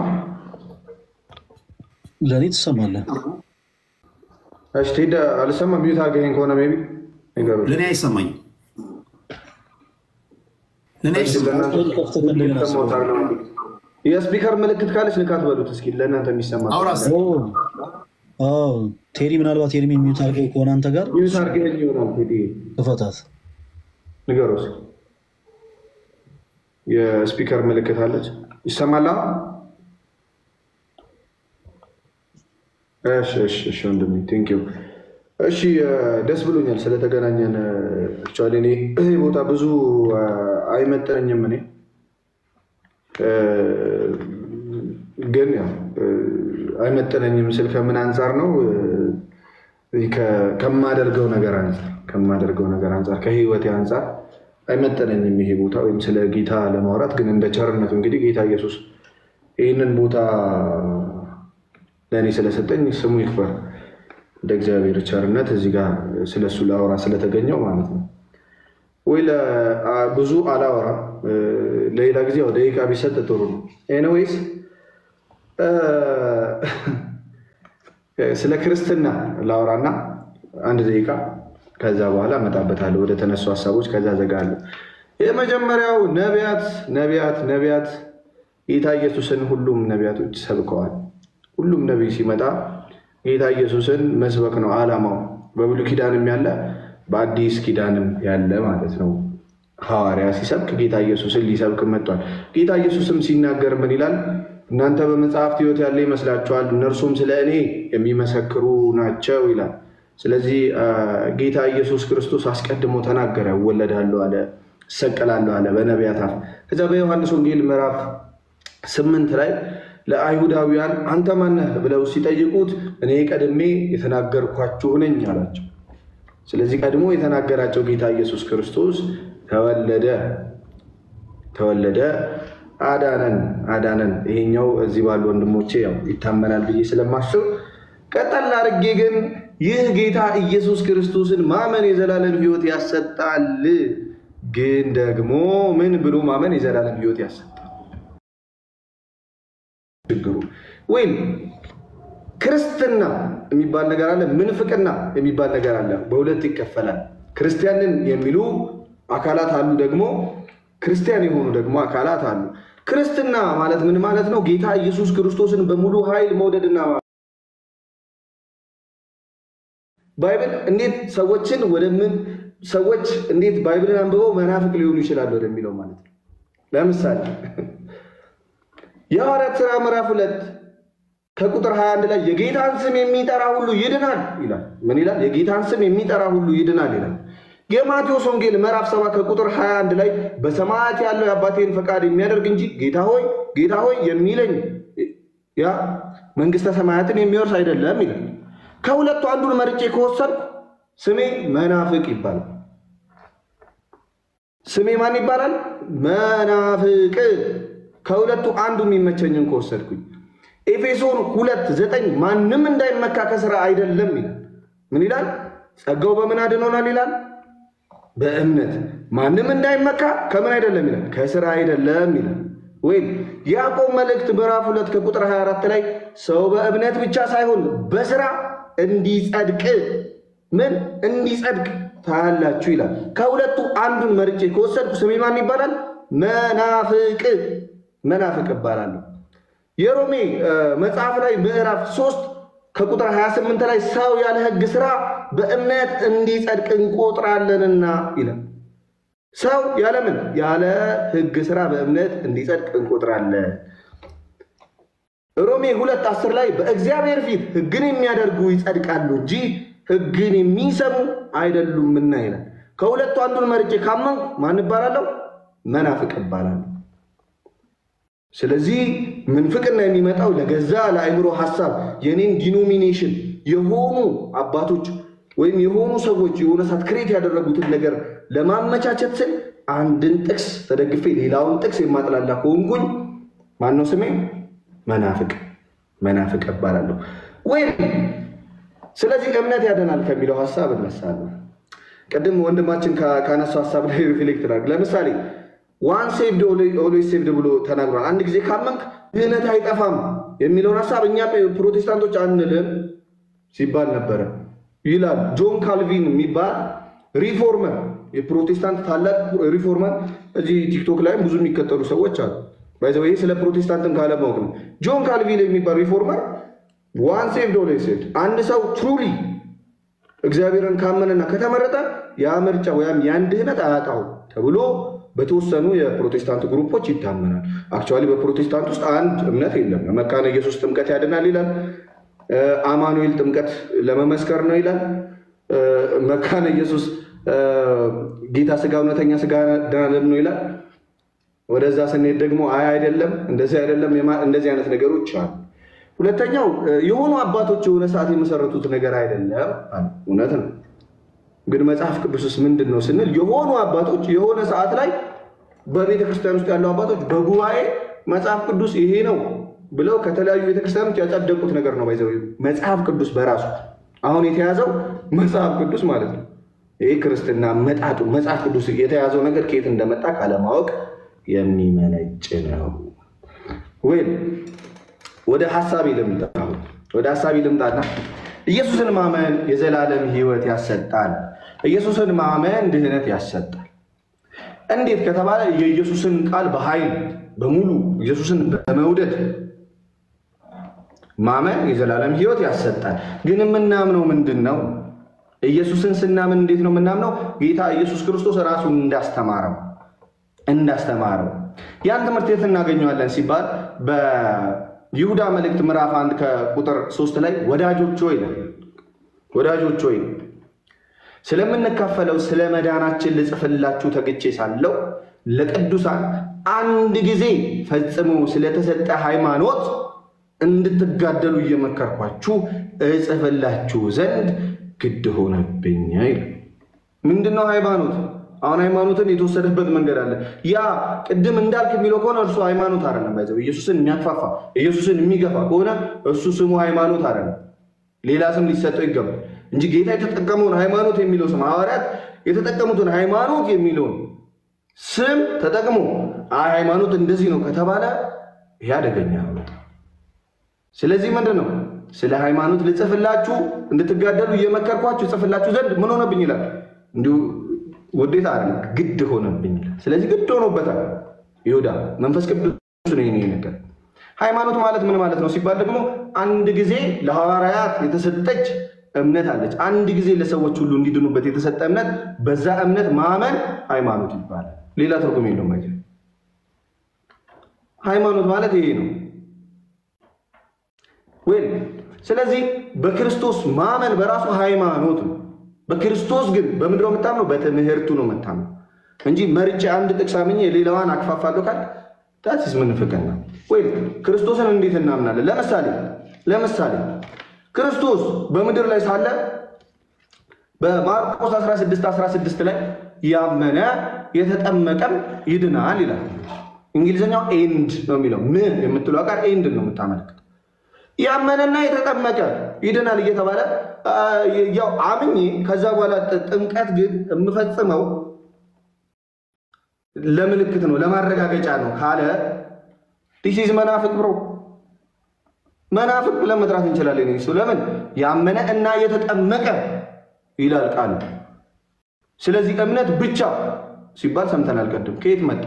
ለኔ ትሰማለህ? እሺ ቴዲ አልሰማ ሚዩት አድርገኸኝ ከሆነ ሜቢ ንገሩኝ። ለኔ አይሰማኝም። የስፒከር ምልክት ካለች ንካት በሉት እስኪ ለእናንተ የሚሰማ ቴዲ ምናልባት ኤርሚ ሚዩት አድርገው ከሆነ አንተ ጋር ሚዩት አድርገኸኝ ይሆናል። ቴዲ ክፈታት ንገሩት። የስፒከር ምልክት አለች ይሰማል? እሺ ወንድሜ ቴንክ ዩ። እሺ ደስ ብሎኛል ስለተገናኘን። አክቹዋሊ እኔ ይሄ ቦታ ብዙ አይመጠነኝም። እኔ ግን ያው አይመጠነኝም ስል ከምን አንጻር ነው? ከማደርገው ነገር አንጻር ከህይወቴ አንጻር አይመጠነኝም ይሄ ቦታ ወይም ስለ ጌታ ለማውራት። ግን እንደ ቸርነቱ እንግዲህ ጌታ ኢየሱስ ይህንን ቦታ ለእኔ ስለሰጠኝ ስሙ ይክበር። እንደ እግዚአብሔር ቸርነት እዚህ ጋር ስለሱ ላወራ ስለተገኘው ማለት ነው። ወይ ብዙ አላወራ፣ ለሌላ ጊዜ ወደ ደቂቃ ቢሰጥ ጥሩ ነው። ኤኒዌይስ ስለ ክርስትና ላወራና አንድ ደቂቃ ከዛ በኋላ እመጣበታለሁ ወደ ተነሱ ሀሳቦች፣ ከዛ ዘጋለሁ። የመጀመሪያው ነቢያት ጌታ ኢየሱስን ሁሉም ነቢያቶች ሰብከዋል። ሁሉም ነቢይ ሲመጣ ጌታ ኢየሱስን መስበክ ነው ዓላማው። በብሉይ ኪዳንም ያለ በአዲስ ኪዳንም ያለ ማለት ነው። ሐዋርያ ሲሰብክ ጌታ ኢየሱስን ሊሰብክ መጥቷል። ጌታ ኢየሱስም ሲናገር ምን ይላል? እናንተ በመጽሐፍት ሕይወት ያለ ይመስላችኋል፣ እነርሱም ስለ እኔ የሚመሰክሩ ናቸው ይላል። ስለዚህ ጌታ ኢየሱስ ክርስቶስ አስቀድሞ ተናገረ። እወለዳለሁ አለ፣ እሰቀላለሁ አለ በነቢያት አፍ። ከዛ በዮሐንስ ወንጌል ምዕራፍ 8 ላይ ለአይሁዳውያን አንተ ማነህ ብለው ሲጠይቁት እኔ ቀድሜ የተናገርኳችሁ ነኝ አላቸው። ስለዚህ ቀድሞ የተናገራቸው ጌታ ኢየሱስ ክርስቶስ ተወለደ፣ አዳነን። ይሄኛው እዚህ ባሉ ወንድሞቼ ያው ይታመናል ብዬ ስለማስብ ቀጠል አድርጌ ግን ይህ ጌታ ኢየሱስ ክርስቶስን ማመን የዘላለም ሕይወት ያሰጣል። ግን ደግሞ ምን ብሎ ማመን የዘላለም ሕይወት ያሰጣል? ችግሩ ወይም ክርስትና የሚባል ነገር አለ፣ ምንፍቅና የሚባል ነገር አለ። በሁለት ይከፈላል። ክርስቲያንን የሚሉ አካላት አሉ፣ ደግሞ ክርስቲያን የሆኑ ደግሞ አካላት አሉ። ክርስትና ማለት ምን ማለት ነው? ጌታ ኢየሱስ ክርስቶስን በሙሉ ኃይል መውደድና ባይብል እንዴት ሰዎች እንዴት ባይብልን አንብበው መናፍቅ ሊሆኑ ይችላሉ ወደሚለው ማለት ነው። ለምሳሌ የሐዋርያት ሥራ ምዕራፍ 2 ከቁጥር 21 ላይ የጌታን ስም የሚጠራ ሁሉ ይድናል ይላል። ምን ይላል? የጌታን ስም የሚጠራ ሁሉ ይድናል ይላል። የማቴዎስ ወንጌል ምዕራፍ 7 ከቁጥር 21 ላይ በሰማያት ያለው የአባቴን ፈቃድ የሚያደርግ እንጂ ጌታ ሆይ ጌታ ሆይ የሚለኝ ያ መንግስተ ሰማያትን የሚወርስ አይደለም ይላል። ከሁለቱ አንዱን መርጬ ከወሰድኩ ስሜ መናፍቅ ይባላል። ስሜ ማን ይባላል? መናፍቅ። ከሁለቱ አንዱ የሚመቸኝን ከወሰድኩኝ። ኤፌሶን 2:9 ማንም እንዳይመካ ከሥራ አይደለም ይላል። ምን ይላል? ጸጋው በምን አድኖናል ይላል? በእምነት። ማንም እንዳይመካ ከምን አይደለም ይላል? ከሥራ አይደለም ይላል። ወይም ያዕቆብ መልእክት ምዕራፍ 2 ከቁጥር 24 ላይ ሰው በእምነት ብቻ ሳይሆን በሥራ እንዲጸድቅ ምን እንዲጸድቅ ታያላችሁ ይላል። ከሁለቱ አንዱን መርጬ ከወሰድኩ ስሜ ማን ይባላል? መናፍቅ። መናፍቅ እባላለሁ። የሮሜ መጽሐፍ ላይ ምዕራፍ 3 ከቁጥር 28 ላይ ሰው ያለ ሕግ ሥራ በእምነት እንዲጸድቅ እንቆጥራለንና ይላል። ሰው ያለምን ያለ ሕግ ሥራ በእምነት እንዲጸድቅ እንቆጥራለን። ሮሜ 2:10 ላይ በእግዚአብሔር ፊት ሕግን የሚያደርጉ ይጸድቃሉ እንጂ ሕግን የሚሰሙ አይደሉምና ይላል። ከሁለቱ አንዱን መርጬ ካመንኩ ማን እባላለሁ? መናፍቅ እባላለሁ። ስለዚህ ምንፍቅና የሚመጣው ለገዛ ለአእምሮ ሐሳብ የኔን ዲኖሚኔሽን የሆኑ አባቶች ወይም የሆኑ ሰዎች የሆነ ሰዓት ክሬት ያደረጉትን ነገር ለማመቻቸት ስል አንድን ጥቅስ ተደግፌ ሌላውን ጥቅስ የማጥላላ ከሆንኩኝ ማነው ስሜ? መናፍቅ። መናፍቅ እባላለሁ። ወይም ስለዚህ እምነት ያደናል ከሚለው ሐሳብ እነሳለሁ። ቅድም ወንድማችን ካነሳው ሐሳብ ላይ ሪፍሌክት አድርግ። ለምሳሌ ዋን ሴቭድ ኦልዌይስ ሴቭድ ብሎ ተናግሯል። አንድ ጊዜ ካመንክ ድህነት አይጠፋም የሚለውን ሐሳብ እኛ ፕሮቴስታንቶች አንልም ሲባል ነበረ ይላል ጆን ካልቪን የሚባል ሪፎርመር፣ የፕሮቴስታንት ታላቅ ሪፎርመር። እዚህ ቲክቶክ ላይም ብዙ የሚከተሉ ሰዎች አሉ። ባይዘው ይሄ ስለ ፕሮቴስታንትን ካለማወቅ ነው። ጆን ካልቪን የሚባል ሪፎርመር ዋን ሴቭድ ኦልዌይስ ሴቭድ፣ አንድ ሰው ትሩሊ እግዚአብሔርን ካመነና ከተመረጠ ያ ምርጫ ወይም ያን ድህነት አያጣው ተብሎ በተወሰኑ የፕሮቴስታንት ግሩፖች ይታመናል። አክቹዋሊ በፕሮቴስታንት ውስጥ አንድ እምነት የለም። መካነ ኢየሱስ ጥምቀት ያድናል ይላል። አማኑኤል ጥምቀት ለመመስከር ነው ይላል። መካነ ኢየሱስ ጌታ ስጋ እውነተኛ ስጋ ደም ነው ይላል። ወደዛ ስንሄድ ደግሞ አይደለም፣ እንደዚህ አይደለም፣ እንደዚህ አይነት ነገሮች አሉ። ሁለተኛው የሆኑ አባቶች የሆነ ሰዓት የመሰረቱት ነገር አይደለም። እውነት ነው። ግን መጽሐፍ ቅዱስስ ምንድን ነው ስንል የሆኑ አባቶች የሆነ ሰዓት ላይ በቤተ ክርስቲያን ውስጥ ያሉ አባቶች በጉባኤ መጽሐፍ ቅዱስ ይሄ ነው ብለው ከተለያዩ ቤተክርስቲያኖች ያጸደቁት ነገር ነው። ባይዘው መጽሐፍ ቅዱስ በራሱ አሁን የተያዘው መጽሐፍ ቅዱስ ማለት ነው። ይሄ ክርስትና መጣጡ መጽሐፍ ቅዱስ የተያዘው ነገር ከየት እንደመጣ ካለማወቅ የሚመነጭ ነው። ወደ ሐሳቤ ልምጣና ኢየሱስን ማመን የዘላለም ሕይወት ያሰጣል። ኢየሱስን ማመን ድህነት ያሰጣል። እንዴት ከተባለ የኢየሱስን ቃል በኃይል በሙሉ ኢየሱስን በመውደድ ማመን የዘላለም ሕይወት ያሰጣል። ግን የምናምነው ምንድን ነው? ኢየሱስን ስናምን እንዴት ነው የምናምነው? ጌታ ኢየሱስ ክርስቶስ ራሱን እንዳስተማረው ያን ትምህርት የት እናገኘዋለን ሲባል በይሁዳ መልእክት ምዕራፍ 1 ከቁጥር 3 ላይ ወዳጆች ሆይ ስለምንካፈለው ስለ መዳናችን ልጽፍላችሁ ተግቼ ሳለው ለቅዱሳን አንድ ጊዜ ፈጽሞ ስለተሰጠ ሃይማኖት እንድትጋደሉ እየመከርኳችሁ እጽፍላችሁ ዘንድ ግድ ሆነብኝ። ምንድነው ሃይማኖት? አሁን ሃይማኖትን የተወሰደበት መንገድ አለ። ያ ቅድም እንዳልክ የሚለው ከሆነ እርሱ ሃይማኖት አይደለም። ባይዘው ኢየሱስን የሚያፋፋ ኢየሱስን የሚገፋ ከሆነ እሱ ስሙ ሃይማኖት አይደለም፣ ሌላ ስም ሊሰጠው ይገባል። እንጂ ጌታ የተጠቀመውን ሃይማኖት የሚለው ስም ሐዋርያት የተጠቀሙትን ሃይማኖት የሚለውን ስም ተጠቅሞ ሃይማኖት እንደዚህ ነው ከተባለ ይሄ አደገኛ ነው። ስለዚህ ምንድነው ስለ ሃይማኖት ልጽፍላችሁ እንድትጋደሉ እየመከርኳችሁ ጽፍላችሁ ዘንድ ምን ሆነብኝ ይላል። እንዲሁ ውዴታ አይደል ግድ ሆነብኝ። ስለዚህ ግድ ሆኖበታል ይሁዳ መንፈስ ቅዱስ ነው ይሄ ነገር። ሃይማኖት ማለት ምን ማለት ነው ሲባል ደግሞ አንድ ጊዜ ለሐዋርያት የተሰጠች እምነት አለች። አንድ ጊዜ ለሰዎች ሁሉ እንዲድኑበት የተሰጠ እምነት፣ በዛ እምነት ማመን ሃይማኖት ይባላል። ሌላ ትርጉም የለውም ማለት ነው። ሃይማኖት ማለት ይሄ ነው ወይ? ስለዚህ በክርስቶስ ማመን በራሱ ሃይማኖት ነው። በክርስቶስ ግን በምድር ነው የምታምነው፣ በትምህርቱ ነው የምታምነው እንጂ መርጬ አንድ ጥቅስ አምኜ ሌላዋን አክፋፋለሁ ካል ታዲስ ምን ፍቅና ወይ? ክርስቶስን እንዴት እናምናለን? ለምሳሌ ክርስቶስ በምድር ላይ ሳለ በማርቆስ 16:16 ላይ ያመነ የተጠመቀም ይድናል ይላል። እንግሊዘኛው ኤንድ ነው የሚለው። ምን የምትለው ቃል ኤንድ ነው የምታመለክተው። ያመነና የተጠመቀ ይድናል እየተባለ ያው አምኜ ከዛ በኋላ ጥምቀት ግን የምፈጽመው ለምልክት ነው ለማረጋገጫ ነው ካለ ዲሲዝ መናፍቅ ብሮ መናፍቅ ብለን መጥራት እንችላለን። እሱ ለምን ያመነ እና የተጠመቀ ይላል ቃሉ። ስለዚህ እምነት ብቻ ሲባል ሰምተናል ቀደም። ከየት መጣ?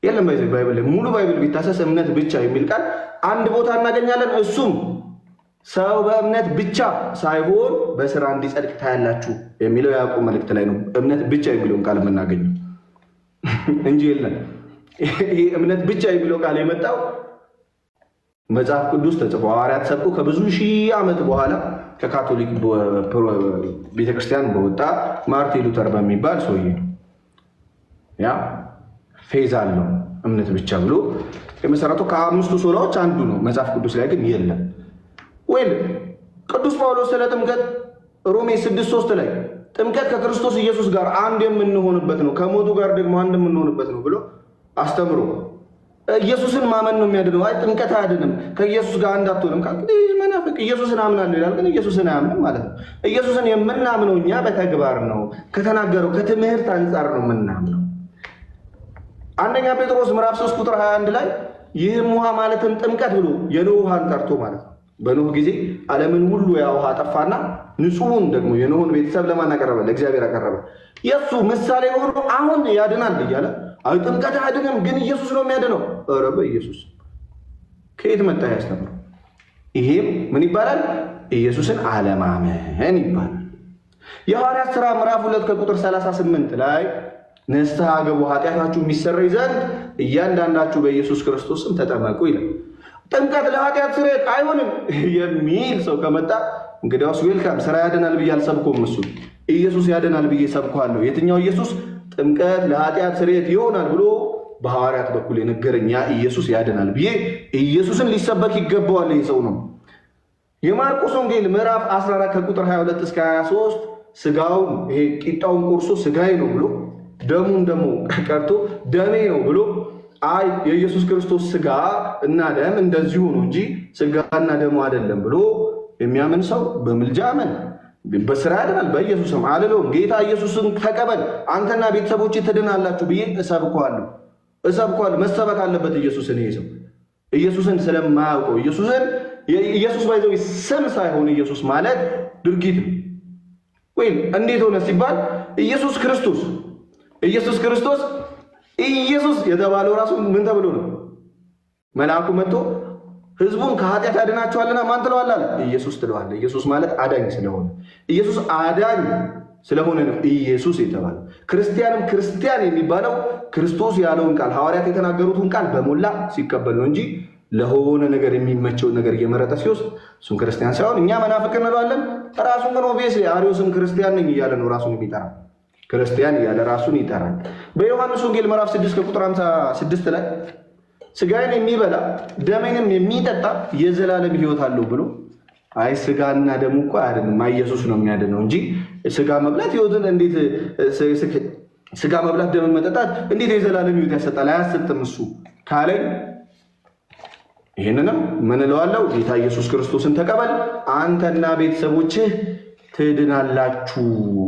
የለም ባይብል ሙሉ ባይብል ቢታሰስ እምነት ብቻ የሚል ቃል አንድ ቦታ እናገኛለን። እሱም ሰው በእምነት ብቻ ሳይሆን በስራ እንዲጸድቅ ታያላችሁ የሚለው ያዕቆብ መልእክት ላይ ነው እምነት ብቻ የሚለውን ቃል የምናገኘው እንጂ የለም። ይሄ እምነት ብቻ የሚለው ቃል የመጣው መጽሐፍ ቅዱስ ተጽፎ ሐዋርያት ሰብኩ ከብዙ ሺህ ዓመት በኋላ ከካቶሊክ ቤተክርስቲያን በወጣ ማርቲን ሉተር በሚባል ሰውዬ ያ ፌዝ አለው እምነት ብቻ ብሎ የመሰረቱ ከአምስቱ ሶላዎች አንዱ ነው። መጽሐፍ ቅዱስ ላይ ግን የለም። ወይ ቅዱስ ጳውሎስ ስለ ጥምቀት ሮሜ 6:3 ላይ ጥምቀት ከክርስቶስ ኢየሱስ ጋር አንድ የምንሆንበት ነው፣ ከሞቱ ጋር ደግሞ አንድ የምንሆንበት ነው ብሎ አስተምሮ ኢየሱስን ማመን ነው የሚያድነው። አይ ጥምቀት አያድንም፣ ከኢየሱስ ጋር አንድ አትሆንም ካልክ መናፍቅ ኢየሱስን አምናለሁ ይላል፣ ግን ኢየሱስን አያምንም ማለት ነው። ኢየሱስን የምናምነው እኛ በተግባር ነው፣ ከተናገረው ከትምህርት አንጻር ነው የምናምነው። አንደኛ ጴጥሮስ ምዕራፍ 3 ቁጥር 21 ላይ ይህም ውሃ ማለትም ጥምቀት ብሎ የኖህ ውሃን ጠርቶ ማለት ነው። በኖህ ጊዜ ዓለምን ሁሉ ያ ውሃ ጠፋና ንጹሑን ደግሞ የኖህን ቤተሰብ ለማን አቀረበ? ለእግዚአብሔር አቀረበ። የሱ ምሳሌ ሆኖ አሁን ያድናል እያለ አይ ጥምቀት አያድንም ግን ኢየሱስ ነው የሚያድነው። ኧረ በኢየሱስ ከየት መጣ ያስተምሩ? ይሄም ምን ይባላል? ኢየሱስን አለማመን ይባላል። የሐዋርያት ሥራ ምዕራፍ 2 ከቁጥር 38 ላይ ንስሐ ግቡ ኃጢአታችሁ የሚሰረይ ዘንድ እያንዳንዳችሁ በኢየሱስ ክርስቶስ ስም ተጠመቁ ይላል። ጥምቀት ለኃጢአት ስርየት አይሆንም የሚል ሰው ከመጣ እንግዲያውስ ዌልካም። ስራ ያድናል ብዬ አልሰብኩም፣ እሱ ኢየሱስ ያድናል ብዬ ሰብኳለሁ። የትኛው ኢየሱስ? ጥምቀት ለኃጢአት ስርየት ይሆናል ብሎ በሐዋርያት በኩል የነገረኝ ያ ኢየሱስ ያድናል ብዬ ኢየሱስን ሊሰበክ ይገባዋል። ይህ ሰው ነው። የማርቆስ ወንጌል ምዕራፍ 14 ከቁጥር 22 እስከ 23 ስጋውን ይሄ ቂጣውን ቆርሶ ስጋዬ ነው ብሎ ደሙን ደግሞ ቀርቶ ደሜ ነው ብሎ አይ የኢየሱስ ክርስቶስ ስጋ እና ደም እንደዚሁ ነው እንጂ ስጋና ደሙ አይደለም ብሎ የሚያምን ሰው በምልጃ አመን በስራ ያድናል። በኢየሱስም አልለውም። ጌታ ኢየሱስን ተቀበል አንተና ቤተሰቦች ትድናላችሁ ብዬ እሰብኳለሁ። መሰበክ አለበት ኢየሱስን። ይሄ ሰው ኢየሱስን ስለማያውቀው ኢየሱስ ባይዘው ስም ሳይሆን ኢየሱስ ማለት ድርጊት ነው። ወይ እንዴት ሆነ ሲባል ኢየሱስ ክርስቶስ ኢየሱስ የተባለው ራሱ ምን ተብሎ ነው? መልአኩ መጥቶ ህዝቡን ከኃጢአት ያድናቸዋልና ማን ትለዋለህ አለ? ኢየሱስ ትለዋለህ። ኢየሱስ ማለት አዳኝ ስለሆነ ኢየሱስ አዳኝ ስለሆነ ነው ኢየሱስ የተባለው። ክርስቲያንም ክርስቲያን የሚባለው ክርስቶስ ያለውን ቃል ሐዋርያት የተናገሩትን ቃል በሞላ ሲቀበል ነው እንጂ ለሆነ ነገር የሚመቸውን ነገር እየመረጠ ሲወስድ እሱን ክርስቲያን ሳይሆን እኛ መናፍቅ እንለዋለን። ራሱን ግን ኦብቪየስሊ አርዮስም ክርስቲያን ነኝ እያለ ነው ራሱን የሚጠራ። ክርስቲያን እያለ ራሱን ይጠራል። በዮሐንስ ወንጌል ምዕራፍ 6 ከቁጥር 56 ላይ ስጋዬን የሚበላ ደሜንም የሚጠጣ የዘላለም ሕይወት አለው ብሎ አይ ስጋና ደሙ እኮ አይደለም ኢየሱስ ነው የሚያድነው እንጂ ስጋ መብላት ሕይወትን እንዴት ስጋ መብላት ደም መጠጣት እንዴት የዘላለም ሕይወት ያሰጣል? አያሰጥም እሱ ካለኝ ይሄንንም ምን እለዋለሁ? ጌታ ኢየሱስ ክርስቶስን ተቀበል አንተና ቤተሰቦችህ ትድናላችሁ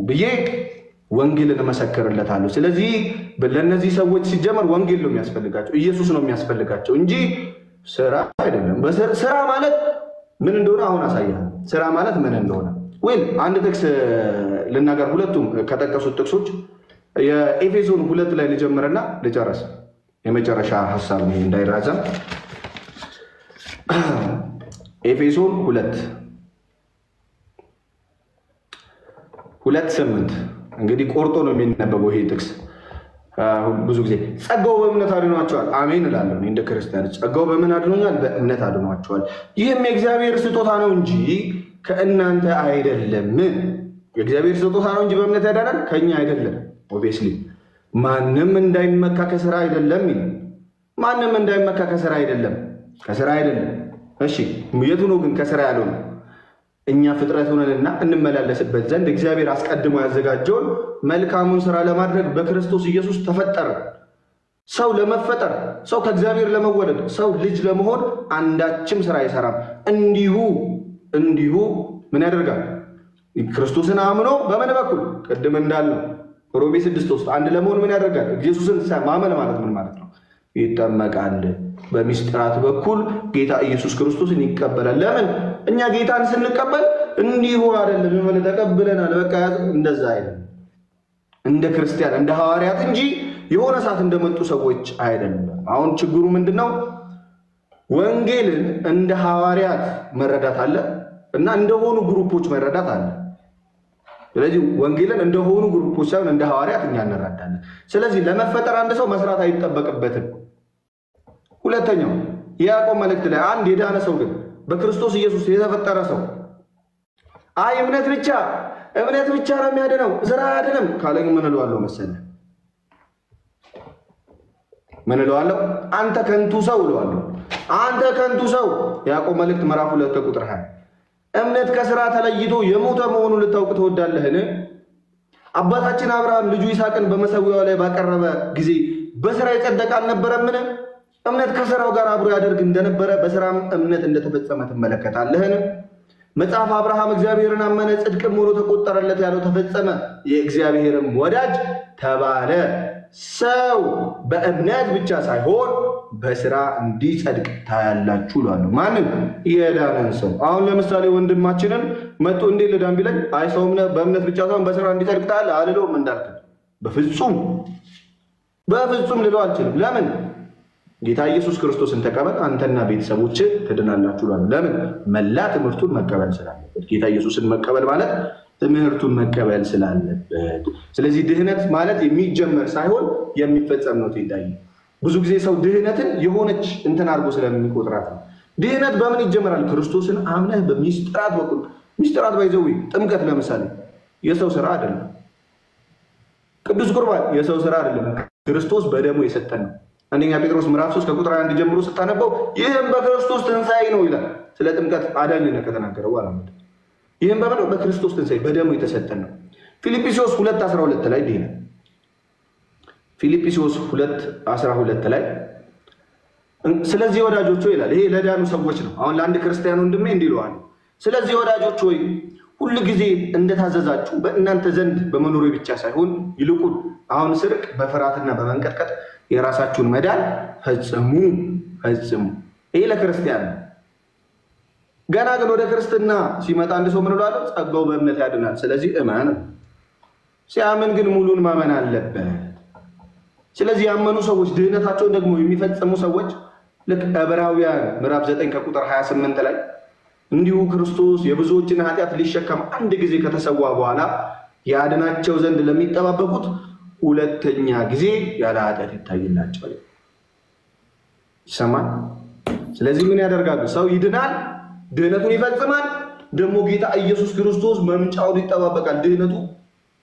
ብዬ ወንጌልን መሰከርለታለሁ። ስለዚህ ለነዚህ ሰዎች ሲጀመር ወንጌል ነው የሚያስፈልጋቸው፣ ኢየሱስ ነው የሚያስፈልጋቸው እንጂ ስራ አይደለም። ስራ ማለት ምን እንደሆነ አሁን አሳያለሁ። ስራ ማለት ምን እንደሆነ ወይ አንድ ጥቅስ ልናገር። ሁለቱም ከጠቀሱት ጥቅሶች የኤፌሶን 2 ላይ ልጀምርና ልጨርስ። የመጨረሻ ሐሳብ ነው እንዳይራዘም። ኤፌሶን 2:8 እንግዲህ ቆርጦ ነው የሚነበበው ይሄ ጥቅስ። ብዙ ጊዜ ጸጋው በእምነት አድኗቸዋል። አሜን እላለሁ። እንደ ክርስቲያን ጸጋው በምን አድኖኛል? በእምነት አድኗቸዋል። ይህም የእግዚአብሔር ስጦታ ነው እንጂ ከእናንተ አይደለም። የእግዚአብሔር ስጦታ ነው እንጂ በእምነት ያዳናል ከኛ አይደለም። ኦብቪየስሊ ማንም እንዳይመካ ከሥራ አይደለም ይላል። ማንም እንዳይመካ ከሥራ አይደለም፣ ከሥራ አይደለም። እሺ የቱ ነው ግን ከሥራ ያለው? እኛ ፍጥረት ሆነንና እንመላለስበት ዘንድ እግዚአብሔር አስቀድሞ ያዘጋጀውን መልካሙን ሥራ ለማድረግ በክርስቶስ ኢየሱስ ተፈጠረ። ሰው ለመፈጠር፣ ሰው ከእግዚአብሔር ለመወለድ፣ ሰው ልጅ ለመሆን አንዳችም ሥራ አይሰራም። እንዲሁ ምን ያደርጋል? ክርስቶስን አምኖ በምን በኩል? ቅድም እንዳልነው ሮሜ 6:3 አንድ ለመሆን ምን ያደርጋል? ኢየሱስን ማመን ማለት ምን ማለት ነው? ይጠመቃል። በሚስጥራት በኩል ጌታ ኢየሱስ ክርስቶስን ይቀበላል። ለምን? እኛ ጌታን ስንቀበል እንዲሁ አይደለም ማለት ተቀብለናል በቃ እንደዛ አይደለም። እንደ ክርስቲያን እንደ ሐዋርያት እንጂ የሆነ ሰዓት እንደመጡ ሰዎች አይደለም። አሁን ችግሩ ምንድነው? ወንጌልን እንደ ሐዋርያት መረዳት አለ እና እንደሆኑ ግሩፖች መረዳት አለ። ስለዚህ ወንጌልን እንደሆኑ ግሩፖች ሳይሆን እንደ ሐዋርያት እኛ እንረዳለን። ስለዚህ ለመፈጠር አንድ ሰው መስራት አይጠበቅበትም። ሁለተኛው የያዕቆብ መልእክት ላይ አንድ የዳነ ሰው ግን በክርስቶስ ኢየሱስ የተፈጠረ ሰው እምነት ብቻ ነው የሚያድነው ስራ አይደለም ካለኝ ምን እለዋለሁ መሰለህ? ምን እለዋለሁ? አንተ ከንቱ ሰው እለዋለሁ። አንተ ከንቱ ሰው። ያዕቆብ መልእክት ምዕራፍ 2 ቁጥር 20 እምነት ከሥራ ተለይቶ የሞተ መሆኑን ልታውቅ ትወዳለህን? አባታችን አብርሃም ልጁ ይስሐቅን በመሠዊያው ላይ ባቀረበ ጊዜ በሥራ የጸደቀ አልነበረምን? እምነት ከሥራው ጋር አብሮ ያደርግ እንደነበረ በሥራም እምነት እንደተፈጸመ ትመለከታለህን? መጽሐፍ አብርሃም እግዚአብሔርን አመነ ጽድቅም ሆኖ ተቆጠረለት ያለው ተፈጸመ፣ የእግዚአብሔርም ወዳጅ ተባለ። ሰው በእምነት ብቻ ሳይሆን በሥራ እንዲጸድቅ ታያላችሁ እላለሁ። ማንም የዳነን ሰው አሁን ለምሳሌ ወንድማችንን መጥቶ እንዴት ልዳን ቢለኝ አይ ሰው በእምነት ብቻ ሳይሆን በሥራ እንዲጸድቅ ታያለህ አልለውም። እንዳልክ በፍጹም ልለው አልችልም። ለምን? ጌታ ኢየሱስ ክርስቶስን ተቀበል አንተና ቤተሰቦች ትድናላችሁ እላለሁ። ለምን? መላ ትምህርቱን መቀበል ስላለበት። ጌታ ኢየሱስን መቀበል ማለት ትምህርቱን መቀበል ስላለበት። ስለዚህ ድህነት ማለት የሚጀመር ሳይሆን የሚፈጸም ነው። ትይዳይ ብዙ ጊዜ ሰው ድህነትን የሆነች እንትን አድርጎ ስለሚቆጥራት ነው። ድህነት በምን ይጀምራል? ክርስቶስን አምነህ በሚስጥራት በኩል። ሚስጥራት ባይዘው ጥምቀት ለምሳሌ የሰው ስራ አይደለም። ቅዱስ ቁርባን የሰው ስራ አይደለም፣ ክርስቶስ በደሙ የሰጠን ነው። አንደኛ ጴጥሮስ ምዕራፍ 3 ከቁጥር 1 ጀምሮ ስታነበው ይህም በክርስቶስ ትንሣኤ ነው ይላል። ስለ ጥምቀት አዳኝነት ከተናገረው በኋላ ይህም በምነው? በክርስቶስ ትንሣኤ በደሙ የተሰጠን ነው። ፊልጵስዩስ 2:12 ላይ ዲና ፊልጵስዩስ 2:12 ላይ ስለዚህ ወዳጆች ሆይ ይላል። ይሄ ለዳኑ ሰዎች ነው። አሁን ለአንድ ክርስቲያን ወንድሜ እንዲህ ይለዋል። ስለዚህ ወዳጆች ሆይ ሁሉ ጊዜ እንደታዘዛችሁ በእናንተ ዘንድ በመኖሬ ብቻ ሳይሆን ይልቁን አሁን ስርቅ በፍርሃትና በመንቀጥቀጥ የራሳችሁን መዳን ፈጽሙ። ይሄ ለክርስቲያን ነው። ገና ግን ወደ ክርስትና ሲመጣ አንድ ሰው ምን ብሏል? ጸጋው በእምነት ያድናል። ስለዚህ እመን። ሲያምን ግን ሙሉን ማመን አለበት። ስለዚህ ያመኑ ሰዎች ድህነታቸውን ደግሞ የሚፈጽሙ ሰዎች ልክ ዕብራውያን ምዕራፍ 9 ከቁጥር 28 ላይ እንዲሁ ክርስቶስ የብዙዎችን ኃጢአት ሊሸከም አንድ ጊዜ ከተሰዋ በኋላ ያድናቸው ዘንድ ለሚጠባበቁት ሁለተኛ ጊዜ ያለ ኃጢአት ይታይላቸዋል። ይሰማል? ስለዚህ ምን ያደርጋሉ? ሰው ይድናል፣ ድህነቱን ይፈጽማል። ደግሞ ጌታ ኢየሱስ ክርስቶስ መምጫውን ይጠባበቃል። ድህነቱ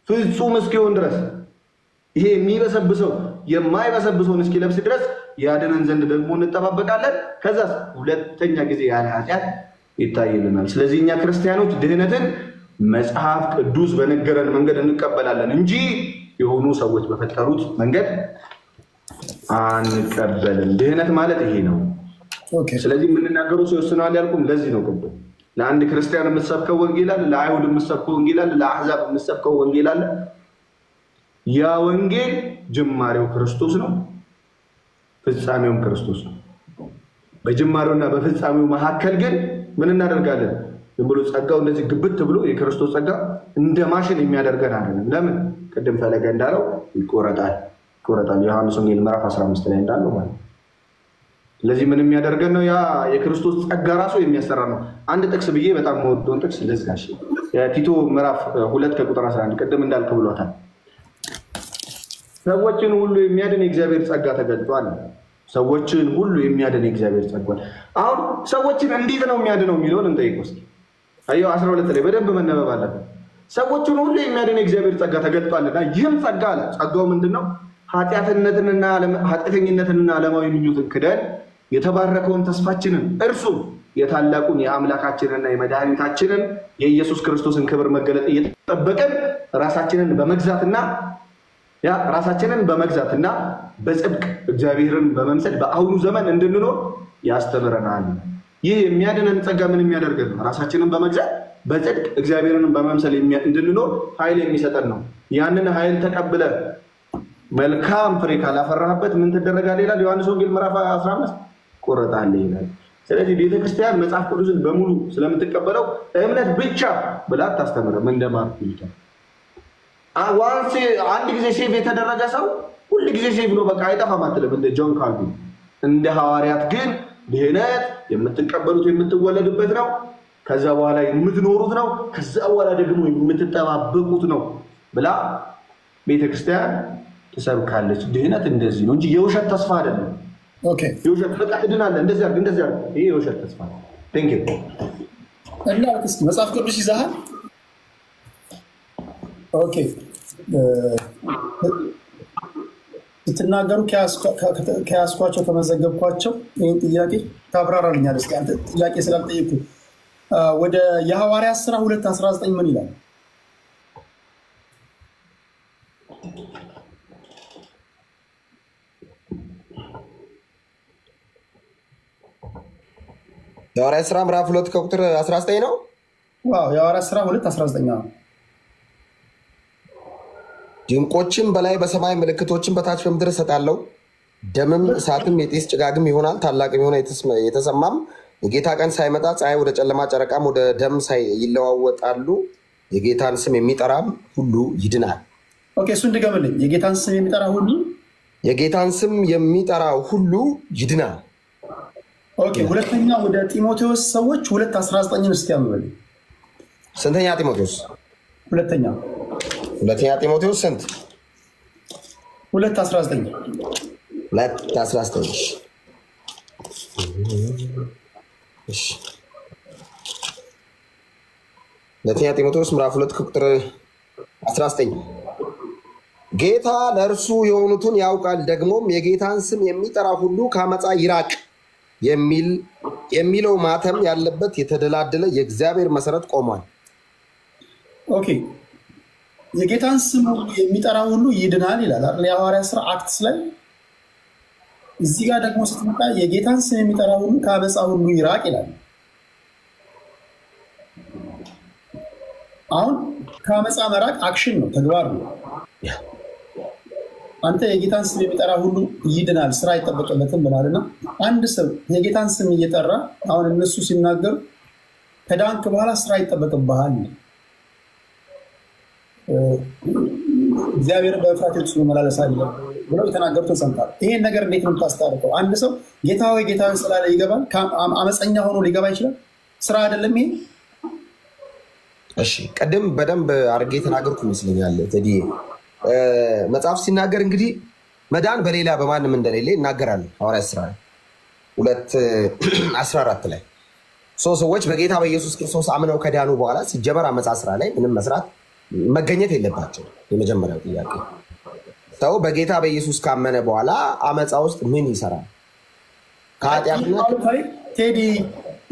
ፍጹም እስኪሆን ድረስ ይሄ የሚበሰብሰው የማይበሰብሰውን እስኪለብስ ድረስ ያድነን ዘንድ ደግሞ እንጠባበቃለን። ከዛስ ሁለተኛ ጊዜ ያለ ኃጢአት ይታይልናል። ስለዚህ እኛ ክርስቲያኖች ድህነትን መጽሐፍ ቅዱስ በነገረን መንገድ እንቀበላለን እንጂ የሆኑ ሰዎች በፈጠሩት መንገድ አንቀበልም። ድህነት ማለት ይሄ ነው። ስለዚህ የምንናገረው ሰው ይወስናል ያልኩም ለዚህ ነው። ቅዱስ ለአንድ ክርስቲያን የምትሰብከው ወንጌል አለ፣ ለአይሁድ የምትሰብከው ወንጌል አለ፣ ለአሕዛብ የምትሰብከው ወንጌል አለ። ያ ወንጌል ጅማሬው ክርስቶስ ነው፣ ፍጻሜውም ክርስቶስ ነው። በጅማሬውና በፍጻሜው መካከል ግን ምን እናደርጋለን? ዝም ብሎ ጸጋው እንደዚህ ግብት ብሎ የክርስቶስ ጸጋ እንደ ማሽን የሚያደርገን አይደለም። ለምን? ቅድም ፈለገ እንዳለው ይቆረጣል። ዮሐንስ ወንጌል ምዕራፍ 15 ላይ እንዳለው ማለት ነው። ስለዚህ ምን የሚያደርገን ነው? ያ የክርስቶስ ጸጋ ራሱ የሚያሰራ ነው። አንድ ጥቅስ ብዬ በጣም የምወደውን ጥቅስ ልዝጋሽ። ቲቶ ምዕራፍ 2 ከቁጥር 11 ቅድም እንዳልክ ብሏታል። ሰዎችን ሁሉ የሚያድን የእግዚአብሔር ጸጋ ተገልጧል። ሰዎችን ሁሉ የሚያድን የእግዚአብሔር ጸጋ። አሁን ሰዎችን እንዴት ነው የሚያድነው የሚለውን እንጠይቅ እስኪ። አየው 12 ላይ በደንብ መነበብ አለበት። ሰዎችን ሁሉ የሚያድን የእግዚአብሔር ጸጋ ተገልጧልና ይህም ጸጋ አለ። ጸጋው ምንድነው? ኃጢአተኝነትንና ዓለማዊ ምኞትን ክደን የተባረከውን ተስፋችንን እርሱም የታላቁን የአምላካችንና የመድኃኒታችንን የኢየሱስ ክርስቶስን ክብር መገለጥ እየተጠበቀን ራሳችንን በመግዛትና በጽድቅ እግዚአብሔርን በመምሰል በአሁኑ ዘመን እንድንኖር ያስተምረናል። ይህ የሚያድነን ጸጋ ምን የሚያደርገን ነው? ራሳችንን በመግዛት በጽድቅ እግዚአብሔርን በመምሰል እንድንኖር ኃይል የሚሰጠን ነው። ያንን ኃይል ተቀብለ መልካም ፍሬ ካላፈራህበት ምን ትደረጋለህ ይላል ዮሐንስ ወንጌል ምዕራፍ 15 ቆረጣለህ ይላል። ስለዚህ ቤተክርስቲያን መጽሐፍ ቅዱስን በሙሉ ስለምትቀበለው እምነት ብቻ ብላ ታስተምረም እንደማርኩ ይላል። አንድ ጊዜ ሴቭ የተደረገ ሰው ሁሉ ጊዜ ሴቭ ነው በቃ አይጠፋም አትልም። እንደ ጆን ካልቪን እንደ ሐዋርያት ግን ድህነት የምትቀበሉት የምትወለዱበት ነው፣ ከዛ በኋላ የምትኖሩት ነው፣ ከዛ በኋላ ደግሞ የምትጠባበቁት ነው ብላ ቤተክርስቲያን ትሰብካለች። ድህነት እንደዚህ ነው እንጂ የውሸት ተስፋ አይደለም። ኦኬ የውሸት በቃ ትድናለህ እንደዚህ አድርግ ይሄ የውሸት ተስፋ ነው። ቴንክ ዩ እና እስኪ መጽሐፍ ቅዱስ ይዛሃል? ኦኬ ስትናገሩ ከያዝኳቸው ከመዘገብኳቸው ይህን ጥያቄ ታብራራልኛለህ? እስኪ አንተ ጥያቄ ስላልጠየኩ ወደ የሐዋርያት ሥራ 2:19 ምን ይላል? የሐዋርያት ሥራ ምዕራፍ 2 ከቁጥር 19 ነው። ዋው የሐዋርያት ሥራ 2:19 ነው። ድንቆችም በላይ በሰማይ ምልክቶችን በታች በምድር እሰጣለሁ፣ ደምም እሳትም የጢስ ጭጋግም ይሆናል። ታላቅም የሆነ የተሰማም የጌታ ቀን ሳይመጣ ፀሐይ ወደ ጨለማ ጨረቃም ወደ ደም ይለዋወጣሉ። የጌታን ስም የሚጠራም ሁሉ ይድናል። ኦኬ እሱን ድገምልኝ። የጌታን ስም የሚጠራ ሁሉ ይድናል። ኦኬ ሁለተኛ ወደ ጢሞቴዎስ ሰዎች 2:19 እስቲ አንብበልኝ። ስንተኛ ጢሞቴዎስ? ሁለተኛ ጢሞቴዎስ ስንት? 2:19 እሺ ሁለተኛ ጢሞቴዎስ ምዕራፍ 2 ቁጥር 19 ጌታ ለእርሱ የሆኑትን ያውቃል፣ ደግሞም የጌታን ስም የሚጠራ ሁሉ ከአመፃ ይራቅ የሚለው ማተም ያለበት የተደላደለ የእግዚአብሔር መሰረት ቆሟል። ኦኬ የጌታን ስም የሚጠራ ሁሉ ይድናል ይላል አይደል? የሐዋርያት ሥራ አክትስ ላይ። እዚህ ጋር ደግሞ ስትመጣ የጌታን ስም የሚጠራ ሁሉ ከአመፃ ሁሉ ይራቅ ይላል። አሁን ከአመፃ መራቅ አክሽን ነው፣ ተግባር ነው። አንተ የጌታን ስም የሚጠራ ሁሉ ይድናል ስራ አይጠበቅበትም ብላልና አንድ ሰው የጌታን ስም እየጠራ አሁን እነሱ ሲናገሩ ከዳንክ በኋላ ስራ አይጠበቅብሃል፣ እግዚአብሔር በፍርሃት ውስጥ መመላለስ አለ ብለው የተናገሩትን ሰምታል። ይሄን ነገር እንዴት ነው የምታስታርቀው? አንድ ሰው ጌታ ሆይ ስላለ ይገባል? አመፀኛ ሆኖ ሊገባ ይችላል? ስራ አይደለም ይሄ? እሺ ቀደም በደንብ አድርጌ የተናገርኩ ይመስለኛል። ቴዲ መጽሐፍ ሲናገር እንግዲህ መዳን በሌላ በማንም እንደሌለ ይናገራል። ሐዋርያት ሥራ 2:14 ላይ ሰዎች በጌታ በኢየሱስ ክርስቶስ አምነው ከዳኑ በኋላ ሲጀመር አመፃ ስራ ላይ ምንም መስራት መገኘት የለባቸው። የመጀመሪያው ጥያቄ ሰው በጌታ በኢየሱስ ካመነ በኋላ አመፃ ውስጥ ምን ይሰራል? ከኃጢአትና ቴዲ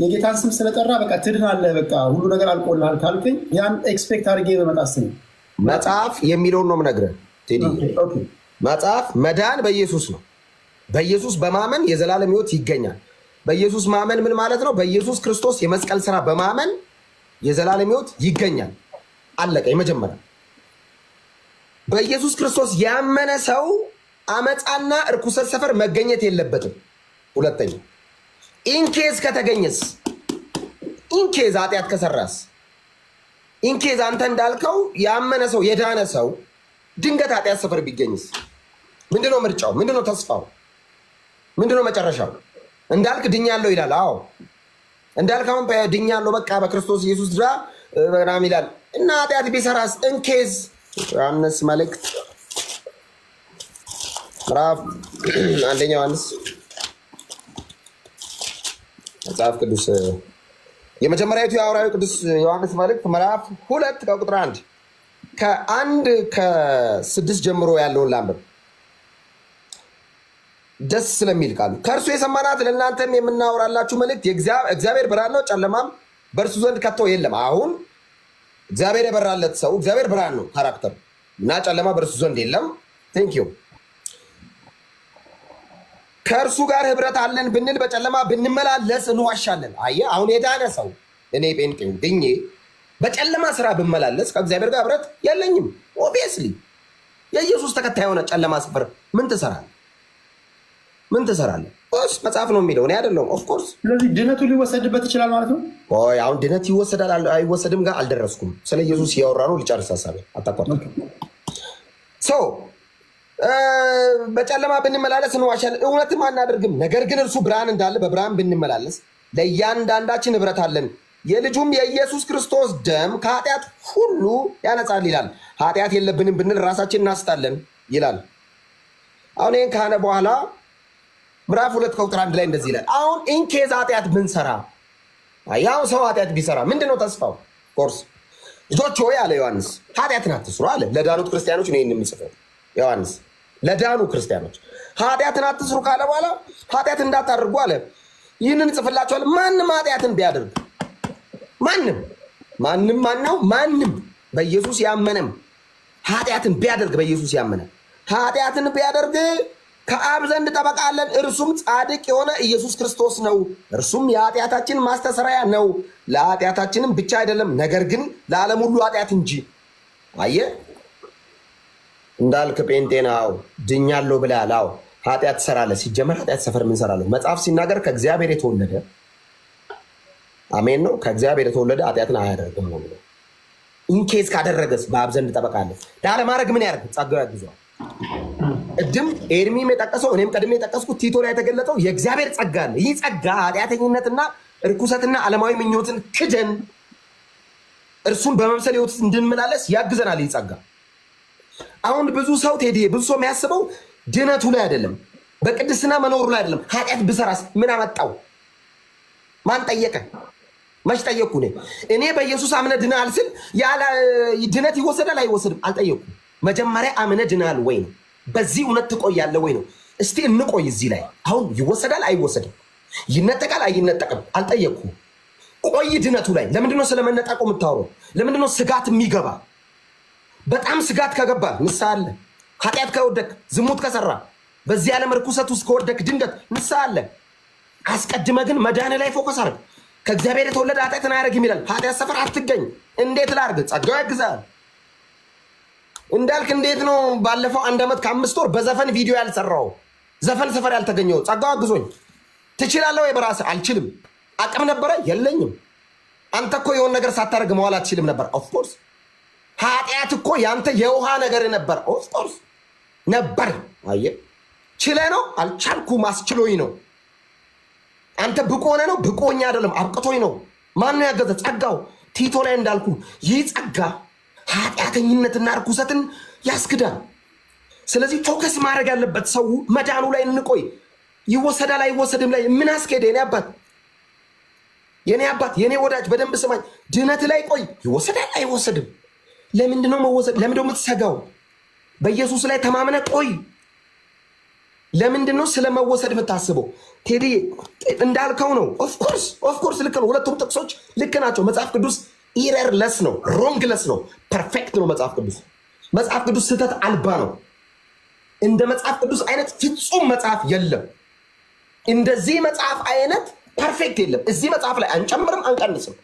የጌታን ስም ስለጠራ በቃ ትድናለህ፣ በቃ ሁሉ ነገር አልቆልሃል ካልከኝ ያን ኤክስፔክት አድርጌ በመጣስ ነው። መጽሐፍ የሚለውን ነው የምነግርህ ቴዲ። መጽሐፍ መዳን በኢየሱስ ነው። በኢየሱስ በማመን የዘላለም ሕይወት ይገኛል። በኢየሱስ ማመን ምን ማለት ነው? በኢየሱስ ክርስቶስ የመስቀል ስራ በማመን የዘላለም ሕይወት ይገኛል። አለቀ። የመጀመሪያ በኢየሱስ ክርስቶስ ያመነ ሰው አመፃና እርኩሰት ሰፈር መገኘት የለበትም። ሁለተኛ ኢንኬዝ ከተገኘስ ኢንኬዝ ኃጢአት ከሰራስ ኢንኬዝ አንተ እንዳልከው ያመነ ሰው የዳነ ሰው ድንገት ኃጢአት ሰፈር ቢገኝስ ምንድነው ምርጫው? ምንድነው ተስፋው? ምንድነው መጨረሻው? እንዳልክ ድኛለሁ ይላል። አዎ እንዳልክ አሁን ድኛለሁ በቃ በክርስቶስ ኢየሱስ ድራ በራም ይላል እና ኃጢአት ቢሰራስ ኢንኬዝ ዮሐንስ መልእክት ምዕራፍ አንደኛ ዮሐንስ መጽሐፍ ቅዱስ የመጀመሪያቱ የሐዋርያው ቅዱስ ዮሐንስ መልእክት ምዕራፍ 2 ከቁጥር 1 ከ1 ከ6 ጀምሮ ያለውን ላንብብ ደስ ስለሚል ቃሉ። ከእርሱ የሰማናት ለእናንተም የምናወራላችሁ መልእክት እግዚአብሔር ብርሃን ነው፣ ጨለማም በእርሱ ዘንድ ከቶ የለም። አሁን እግዚአብሔር የበራለት ሰው እግዚአብሔር ብርሃን ነው ካራክተር እና ጨለማ በእርሱ ዘንድ የለም። ቴንክ ዩ። ከእርሱ ጋር ህብረት አለን ብንል በጨለማ ብንመላለስ እንዋሻለን። አየህ አሁን የዳነ ሰው እኔ ጴንጤው ድኜ በጨለማ ስራ ብመላለስ ከእግዚአብሔር ጋር ህብረት የለኝም። ኦብቪየስሊ የኢየሱስ ተከታይ የሆነ ጨለማ ስፍር ምን ትሰራለህ? ምን ትሰራለህ? መጽሐፍ ነው የሚለው እኔ አይደለሁም። ኦፍኮርስ ስለዚህ ድነቱ ሊወሰድበት ይችላል ማለት ነው። አሁን ድነት ይወሰዳል አይወሰድም ጋር አልደረስኩም። ስለ ኢየሱስ እያወራ ነው። ልጨርስ ሀሳቤ አታቋርጥ። ሰው በጨለማ ብንመላለስ እንዋሻለን እውነትም አናደርግም። ነገር ግን እርሱ ብርሃን እንዳለ በብርሃን ብንመላለስ ለእያንዳንዳችን ህብረት አለን። የልጁም የኢየሱስ ክርስቶስ ደም ከኃጢአት ሁሉ ያነጻል ይላል። ኃጢአት የለብንም ብንል ራሳችን እናስታለን ይላል። አሁን ይህን ካነ በኋላ ምዕራፍ 2 ከቁጥር 1 ላይ እንደዚህ ይላል። አሁን ኢንኬዝ ኃጢአት ብንሰራ ያው ሰው ኃጢአት ቢሰራ ምንድነው ተስፋው? ኮርስ ልጆች ሆይ አለ ዮሐንስ ኃጢአትን አትስሩ አለ። ለዳኑት ክርስቲያኖች ነው ይሄንን የሚጽፈው ዮሐንስ። ለዳኑ ክርስቲያኖች ኃጢአትን አትስሩ ካለ በኋላ ኃጢአት እንዳታደርጉ አለ። ይህንን ጽፍላችኋለሁ ማንም ኃጢአትን ቢያደርግ ማንም በኢየሱስ ያመነም ኃጢአትን ቢያደርግ በኢየሱስ ያመነ ኃጢአትን ቢያደርግ ከአብ ዘንድ ጠበቃ አለን፣ እርሱም ጻድቅ የሆነ ኢየሱስ ክርስቶስ ነው። እርሱም የኃጢአታችን ማስተሰሪያ ነው፣ ለኃጢአታችንም ብቻ አይደለም ነገር ግን ለዓለም ሁሉ ኃጢአት እንጂ። አየህ እንዳልክ ጴንጤናው ድኛለሁ ብለሃል። አዎ ኃጢአት ትሰራለህ። ሲጀመር ኃጢአት ሰፈር ምን ሰራለህ? መጽሐፍ ሲናገር ከእግዚአብሔር የተወለደ አሜን ነው። ከእግዚአብሔር የተወለደ ኃጢአትን አያደርግም ነው የሚለው። ኢንኬዝ ካደረገስ በአብ ዘንድ ጠበቃ አለ። ላለማድረግ ምን ያደርግ? ጸጋው ያግዘዋል። ቅድም ኤርሚም የጠቀሰው እኔም ቀድሜ የጠቀስኩት ቲቶ ላይ የተገለጠው የእግዚአብሔር ጸጋ አለ። ይህ ጸጋ ኃጢአተኝነትና እርኩሰትና ዓለማዊ ምኞትን ክደን እርሱን በመምሰል ህይወት እንድንመላለስ ያግዘናል። ይህ ጸጋ አሁን ብዙ ሰው ቴዲ ብዙ ሰው የሚያስበው ድነቱ ላይ አይደለም፣ በቅድስና መኖሩ ላይ አይደለም። ኃጢአት ብሰራስ ምን አመጣው? ማን ጠየቀ? መች ጠየቅኩ? እኔ በኢየሱስ አምነ ድናል ስል ያለ ድነት ይወሰዳል አይወሰድም አልጠየቅኩም። መጀመሪያ አምነ ድናል ወይ ነው፣ በዚህ እውነት ትቆያለህ ወይ ነው። እስቲ እንቆይ እዚህ ላይ። አሁን ይወሰዳል አይወሰድም፣ ይነጠቃል አይነጠቅም አልጠየቅኩም። ቆይ ድነቱ ላይ ለምንድነው ስለመነጠቁ የምታወራው? ለምንድነው ስጋት የሚገባ? በጣም ስጋት ከገባ ንስሐ አለ። ኃጢአት ከወደክ ዝሙት ከሰራ በዚህ ዓለም ርኩሰት ውስጥ ከወደክ ድንገት ንስሐ አለ። አስቀድመ ግን መዳን ላይ ፎከስ አድርግ። ከእግዚአብሔር የተወለደ ኃጢአትን አያደርግም ይላል። ኃጢአት ሰፈር አትገኝ። እንዴት ላድርግ? ጸጋው ያግዛል። እንዳልክ እንዴት ነው ባለፈው 1 ዓመት ከ5 ወር በዘፈን ቪዲዮ ያልሰራው ዘፈን ሰፈር ያልተገኘው? ጸጋው አግዞኝ። ትችላለህ ወይ? በራስህ አልችልም። አቅም ነበረ የለኝም። አንተ እኮ የሆነ ነገር ሳታደርግ መዋል አትችልም ነበር። ኦፍኮርስ ኃጢአት እኮ ያንተ የውሃ ነገር ነበር። ኦፍኮርስ ነበር። አየህ ችለ ነው አልቻልኩም አስችሎኝ ነው። አንተ ብቁ ሆነ ነው ብቁኛ አይደለም አብቅቶኝ ነው። ማን ነው ያገዘ? ጸጋው። ቲቶ ላይ እንዳልኩ ይህ ጸጋ ኃጢአተኝነትና ርኩሰትን ያስክዳል። ስለዚህ ፎከስ ማድረግ ያለበት ሰው መዳኑ ላይ እንቆይ። ይወሰዳል አይወሰድም ላይ ምን አስኬደ? የኔ አባት የኔ ወዳጅ በደንብ ስማኝ። ድነት ላይ ቆይ። ይወሰዳል አይወሰድም። ለምንድነው መወሰድ? ለምንድነው የምትሰጋው? በኢየሱስ ላይ ተማምነ ቆይ። ለምንድነው ስለመወሰድ የምታስበው? ቴዲ እንዳልከው ነው። ኦፍኮርስ ልክ ነው። ሁለቱም ጥቅሶች ልክ ናቸው። መጽሐፍ ቅዱስ ኢረርለስ ነው፣ ሮንግለስ ነው፣ ፐርፌክት ነው። መጽሐፍ ቅዱስ ስህተት አልባ ነው። እንደ መጽሐፍ ቅዱስ አይነት ፍጹም መጽሐፍ የለም። እንደዚህ መጽሐፍ አይነት ፐርፌክት የለም። እዚህ መጽሐፍ ላይ አንጨምርም አንቀንስም።